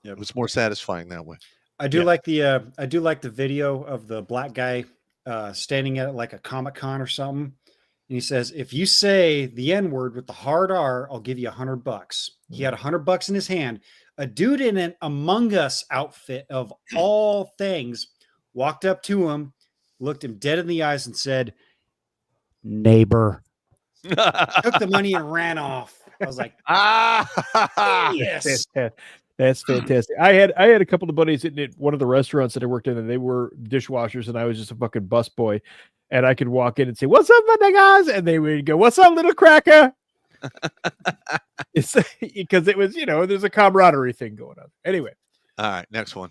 It was more satisfying that way. I do like the video of the black guy standing at like a Comic-Con or something. And he says, if you say the N-word with the hard R, I'll give you $100. He had $100 in his hand. A dude in an Among Us outfit of all things walked up to him, looked him dead in the eyes and said, neighbor. Took the money and ran off. I was like, yes. That's fantastic. I had a couple of buddies at one of the restaurants that I worked in, and they were dishwashers, and I was just a fucking busboy. And I could walk in and say, "What's up, my niggas?" And they would go, "What's up, little cracker?" It's because it was, there's a camaraderie thing going on. Anyway. All right, next one.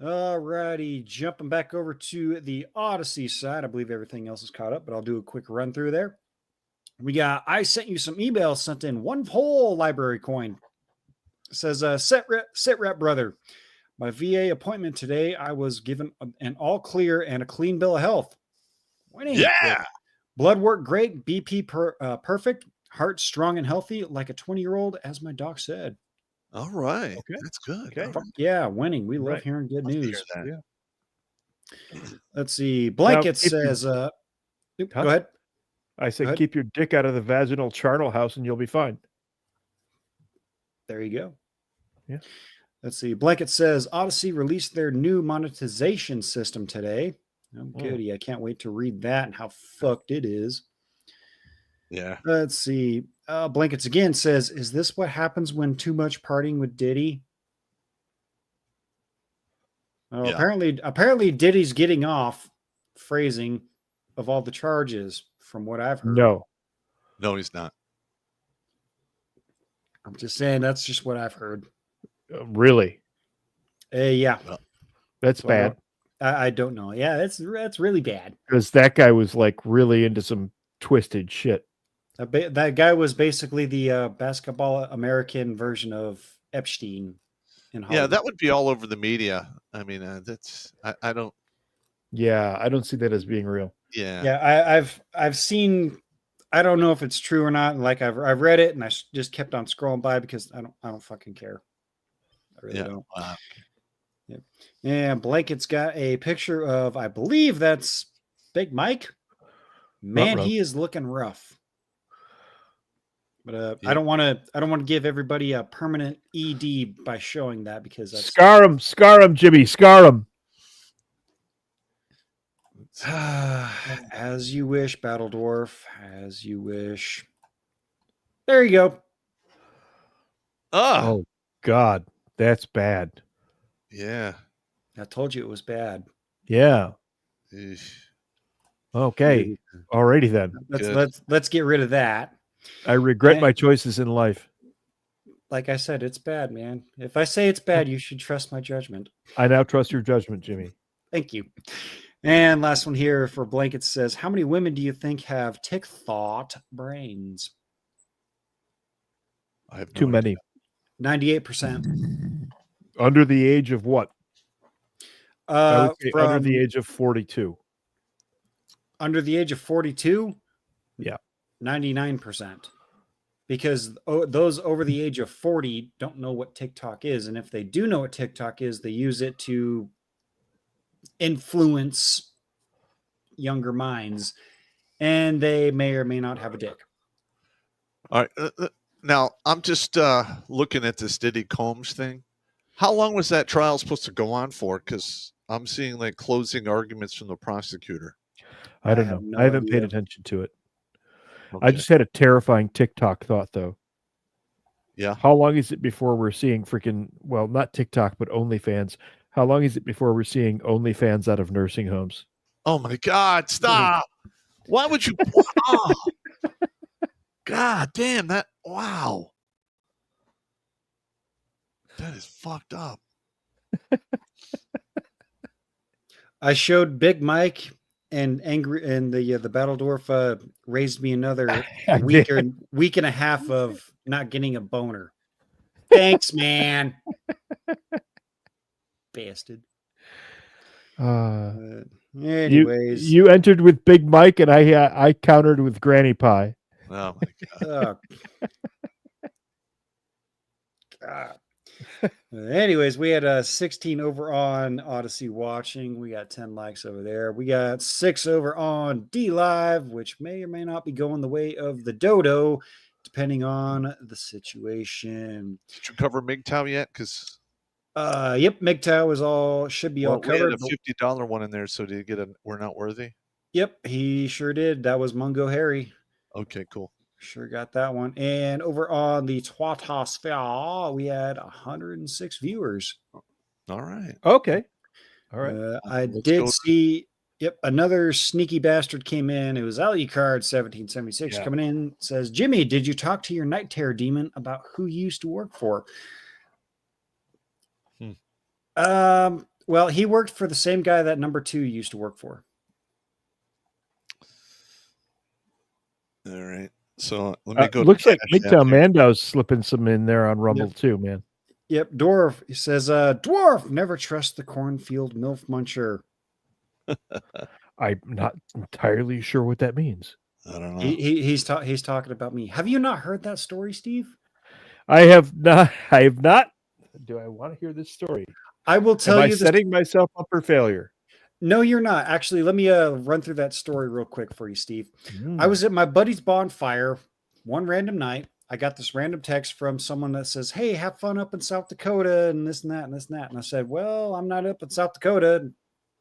All righty, jumping back over to the Odyssey side. I believe everything else is caught up, but I'll do a quick run through there. I sent you some emails, sent in one whole library coin. It says, sit rep brother. My VA appointment today, I was given an all clear and a clean bill of health. Winning. Yeah. Blood work great, BP perfect, heart strong and healthy, like a 20-year-old, as my doc said. All right. Okay. That's good. Okay. Yeah, winning. We love hearing good news. Yeah. Let's see. Blanket says, go ahead. I said, keep your dick out of the vaginal charnel house and you'll be fine. There you go. Yeah. Let's see. Blanket says, Odyssey released their new monetization system today. Oh, goody. I can't wait to read that and how fucked it is. Yeah. Let's see. Blankets again says, is this what happens when too much partying with Diddy? Oh, yeah. Apparently Diddy's getting off phrasing of all the charges from what I've heard. No, he's not. I'm just saying that's just what I've heard. Really? Yeah. That's bad. I don't know. Yeah, that's really bad. Because that guy was like really into some twisted shit. That guy was basically the basketball American version of Epstein. In Hollywood. Yeah, that would be all over the media. I mean, I don't. Yeah, I don't see that as being real. Yeah. Yeah, I've seen. I don't know if it's true or not. Like I've read it and I just kept on scrolling by because I don't fucking care. I really don't. Wow. Yeah. And Blanket's got a picture of, I believe that's Big Mike. Man, he is looking rough. But I don't want to give everybody a permanent ED by showing that because that's scar him, Jimmy, scar him. As you wish, Battle Dwarf. As you wish. There you go. Oh God, that's bad. Yeah. I told you it was bad. Yeah. Eesh. Okay. Alrighty then. Let's get rid of that. I regret my choices in life. Like I said, it's bad, man. If I say it's bad, you should trust my judgment. I now trust your judgment, Jimmy. Thank you. And last one here for Blanket says, how many women do you think have tick thought brains? I have Too many. 98%. Under the age of what? I would say under From the age of 42. under the age of 42, Yeah. 99%. Because those over the age of 40 don't know what TikTok is. And if they do know what TikTok is, they use it to influence younger minds. And they may or may not have a dick. All right. Now, I'm just looking at this Diddy Combs thing. How long was that trial supposed to go on for? Because I'm seeing like closing arguments from the prosecutor. I don't know. no I haven't paid idea. attention to it. Okay. I just had a terrifying TikTok thought, though. Yeah. How long is it before we're seeing freaking, well, not TikTok, but OnlyFans? How long is it before we're seeing OnlyFans out of nursing homes? Oh my God! Stop! Why would you? Oh. God damn that! Wow, that is fucked up. I showed Big Mike and Angry, and the Battle Dwarf raised me another week and a half of not getting a boner. Thanks, man. Bastard. Anyways, you entered with Big Mike, and I countered with Granny Pie. Oh my God. God. Anyways, we had 16 over on Odyssey watching. We got 10 likes over there. We got 6 over on D Live, which may or may not be going the way of the dodo, depending on the situation. Did you cover MGTOW yet? Because yep, MGTOW is should be all covered. We had a $50 one in there, so did you get a "We're Not Worthy"? Yep, he sure did. That was Mungo Harry. Okay, cool. Sure got that one. And over on the Twatosphere, we had 106 viewers. All right. Okay. All right. I did see, another sneaky bastard came in. It was Alucard 1776 coming in. Says, Jimmy, did you talk to your night terror demon about who you used to work for? Well, he worked for the same guy that number 2 used to work for. All right. So let me go. Looks like Midtown Mando's slipping some in there on Rumble too, man. Yep. Dwarf. He says, Dwarf, never trust the cornfield milf muncher. I'm not entirely sure what that means. I don't know. He's talking about me. Have you not heard that story, Steve? I have not. Do I want to hear this story? I will tell you. Am I setting myself up for failure? No, you're not. Actually, let me run through that story real quick for you, Steve. I was at my buddy's bonfire one random night. I got this random text from someone that says, hey, have fun up in South Dakota and this and that and this and that. And I said, well, I'm not up in South Dakota.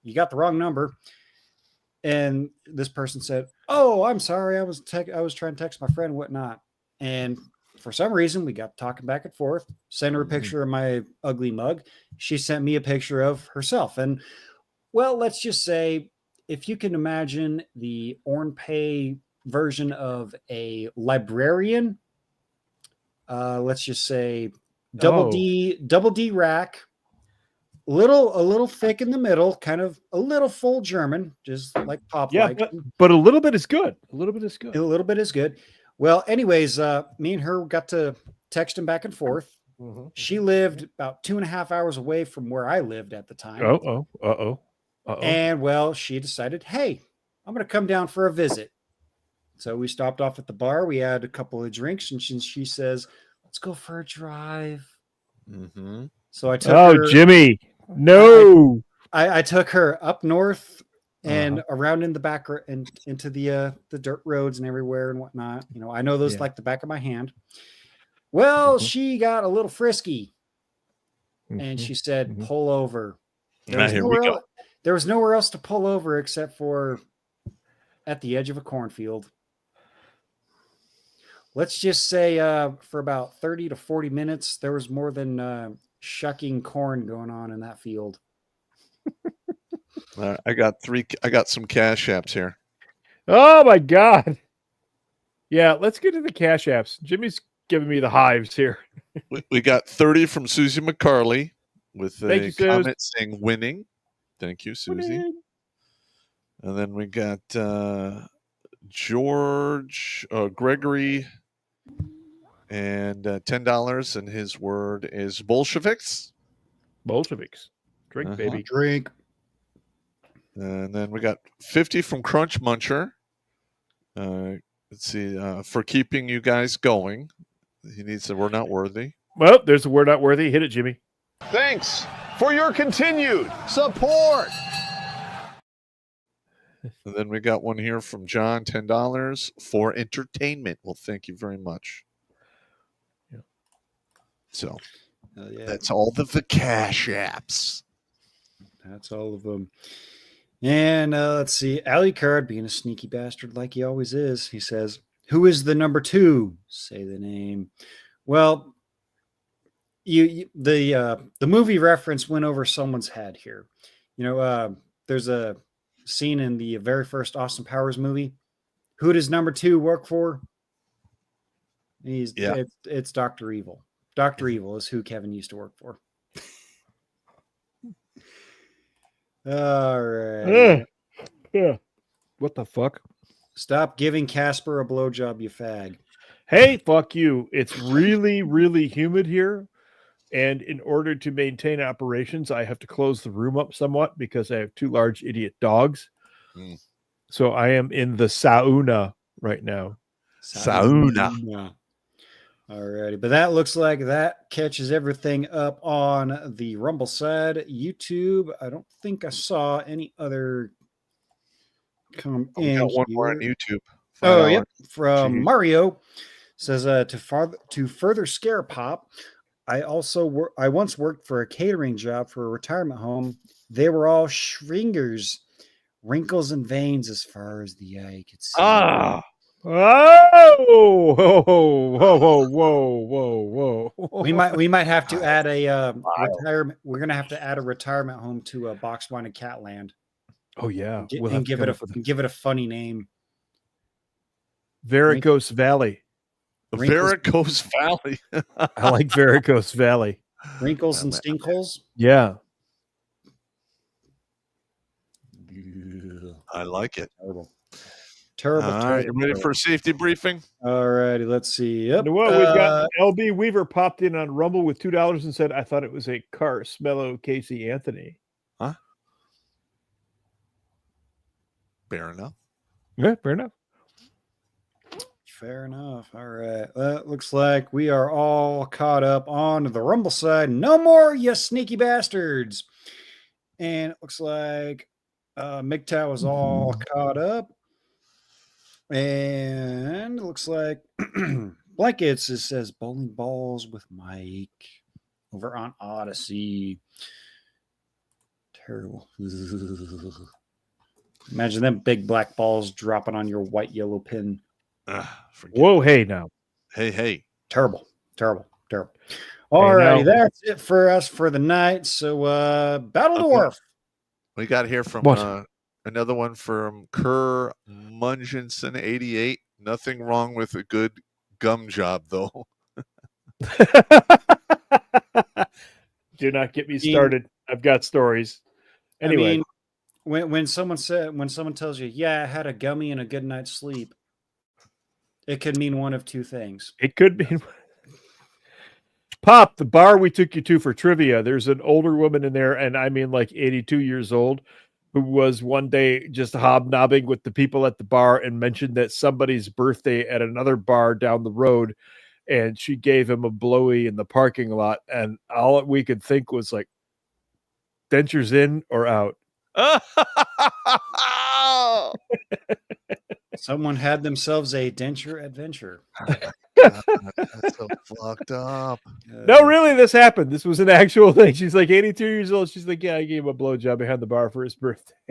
You got the wrong number. And this person said, oh, I'm sorry. I was trying to text my friend and whatnot. And for some reason, we got talking back and forth. Sent her a picture of my ugly mug. She sent me a picture of herself. And well, let's just say, if you can imagine the Ornpay version of a librarian, let's just say double D rack, a little thick in the middle, kind of a little full German, just like Pop. Yeah, but a little bit is good. A little bit is good. A little bit is good. Well, anyways, me and her got to texting back and forth. Mm-hmm. She lived about 2.5 hours away from where I lived at the time. And well, she decided, hey, I'm going to come down for a visit. So we stopped off at the bar. We had a couple of drinks, and she says, let's go for a drive. Mm-hmm. So I took her. Oh, Jimmy, no. I took her up north and around in the back and into the dirt roads and everywhere and whatnot. You know, I know those like the back of my hand. Well, she got a little frisky, and she said, pull over. There was nowhere else to pull over except for at the edge of a cornfield. Let's just say for about 30 to 40 minutes, there was more than shucking corn going on in that field. I got some cash apps here. Oh my God. Yeah, let's get to the cash apps. Jimmy's giving me the hives here. We got 30 from Susie McCarley with Thank a you, Suze. comment saying winning. Thank you, Susie. Winning. And then we got George Gregory and $10, and his word is Bolsheviks. Bolsheviks. Drink, baby. Drink. And then we got 50 from Crunch Muncher. Let's see, for keeping you guys going. He needs a "we're not worthy." Well, there's a "we're not worthy." Hit it, Jimmy. Thanks for your continued support. And then we got one here from John, $10 for entertainment. Well, thank you very much. Yeah. So yeah. that's all the cash apps. That's all of them. And let's see. Ali Card, being a sneaky bastard like he always is, he says, "Who is the number 2? Say the name." Well, the movie reference went over someone's head here. You know, there's a scene in the very first Austin Powers movie. Who does number 2 work for? It's Dr. Evil. Dr. Evil is who Kevin used to work for. All right. Yeah. What the fuck? Stop giving Casper a blowjob, you fag. Hey, fuck you. It's really, really humid here. And in order to maintain operations, I have to close the room up somewhat because I have 2 large idiot dogs. So I am in the sauna right now. Sauna. All righty. But that looks like that catches everything up on the Rumble side. YouTube, I don't think I saw any other come We in. got one here. more on YouTube. Oh, $5. yep. From Gee. Mario says to further scare Pop, I once worked for a catering job for a retirement home. They were all shringers, wrinkles and veins as far as the eye could see. Ah. Oh, whoa, whoa, whoa, whoa. We might have to add a retirement. We're gonna have to add a retirement home to Box Wine and Catland. Oh yeah, And give it a funny name. Varicose Valley. Varicose Valley. I like Varicose Valley. Wrinkles and stinkholes. Yeah. I like it. Terrible. All right, you ready for a safety briefing? All righty, let's see. Yep. Well, we've got LB Weaver popped in on Rumble with $2 and said, "I thought it was a Carsmello Casey Anthony." Huh? Fair enough. Yeah, fair enough. Fair enough. All right. Looks like we are all caught up on the Rumble side. No more, you sneaky bastards. And it looks like MGTOW is all caught up. And it looks like Blankets says bowling balls with Mike over on Odyssey. Terrible. Imagine them big black balls dropping on your white yellow pin. Whoa, hey now. Hey. Terrible. All righty, that's it for us for the night. So Battle Dwarf. We got here from another one from Kerr Mungenson 88. Nothing wrong with a good gum job, though. Do not get me started. I've got stories. Anyway, I mean, when someone tells you, "Yeah, I had a gummy and a good night's sleep," it could mean one of two things. It could mean Pop, the bar we took you to for trivia. There's an older woman in there, and I mean like 82 years old, who was one day just hobnobbing with the people at the bar and mentioned that somebody's birthday at another bar down the road, and she gave him a blowy in the parking lot, and all we could think was like, dentures in or out. Someone had themselves a denture adventure. That's so fucked up. No, really, this happened. This was an actual thing. She's like 82 years old. She's like, "Yeah, I gave him a blowjob behind the bar for his birthday."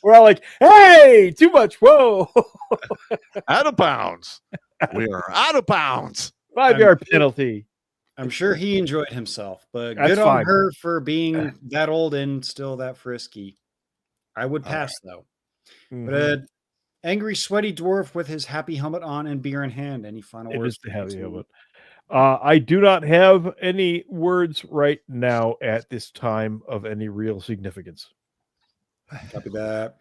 We're all like, "Hey, too much. Whoa." Out of bounds. We are out of bounds. 5-yard penalty. I'm sure he enjoyed himself, but That's good fine. on her for being that old and still that frisky. I would pass though. But angry, sweaty dwarf with his happy helmet on and beer in hand. Any final It words? is the happy helmet. I do not have any words right now at this time of any real significance. Copy that.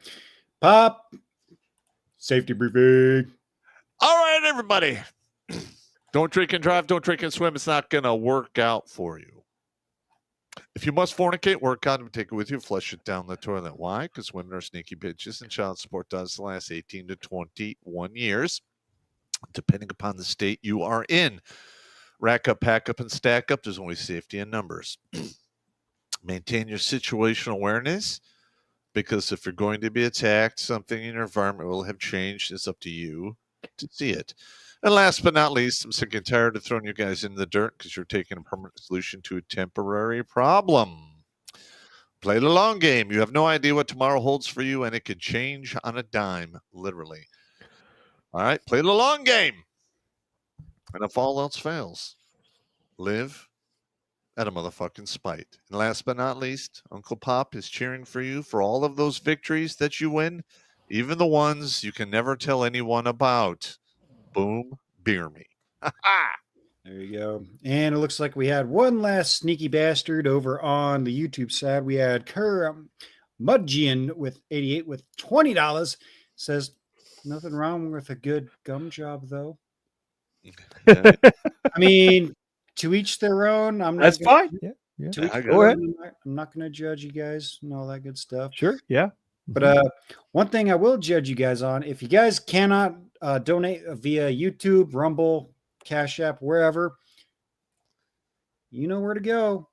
Pop. Safety briefing. All right, everybody. Don't drink and drive. Don't drink and swim. It's not going to work out for you. If you must fornicate, work out and take it with you. Flush it down the toilet. Why? Because women are sneaky bitches, and child support does the last 18 to 21 years, depending upon the state you are in. Rack up, pack up, and stack up. There's only safety in numbers. Maintain your situational awareness, because if you're going to be attacked, something in your environment will have changed. It's up to you to see it. And last but not least, I'm sick and tired of throwing you guys in the dirt because you're taking a permanent solution to a temporary problem. Play the long game. You have no idea what tomorrow holds for you, and it could change on a dime, literally. All right, play the long game. And if all else fails, live at a motherfucking spite. And last but not least, Uncle Pop is cheering for you for all of those victories that you win, even the ones you can never tell anyone about. Boom, beer me. There you go. And it looks like we had one last sneaky bastard over on the YouTube side. We had Mudgian with 88 with $20. Says, nothing wrong with a good gum job, though. I mean, to each their own. That's fine. Yeah. To each Go their ahead. own. I'm not going to judge you guys and all that good stuff. Sure. Yeah. But one thing I will judge you guys on, if you guys cannot donate via YouTube, Rumble, Cash App, wherever, you know where to go.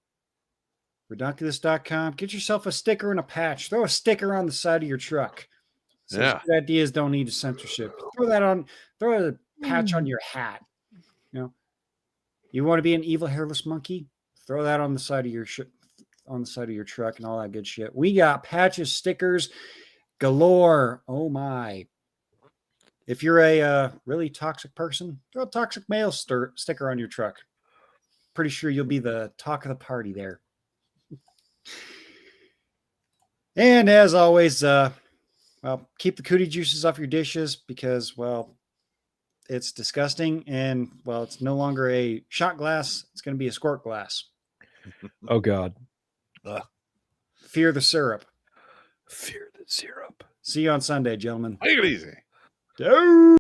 Redonkulas.com. Get yourself a sticker and a patch. Throw a sticker on the side of your truck. So Yeah. good ideas don't need censorship. Throw a patch on your hat. You know, you want to be an evil hairless monkey? Throw that on the side of your truck and all that good shit. We got patches, stickers galore. Oh my. If you're a really toxic person, throw a toxic male sticker on your truck. Pretty sure you'll be the talk of the party there. And as always, keep the cootie juices off your dishes because, well, it's disgusting. And, well, it's no longer a shot glass. It's going to be a squirt glass. Oh, God. Fear the syrup. Fear the syrup. See you on Sunday, gentlemen. Take it easy. Dude.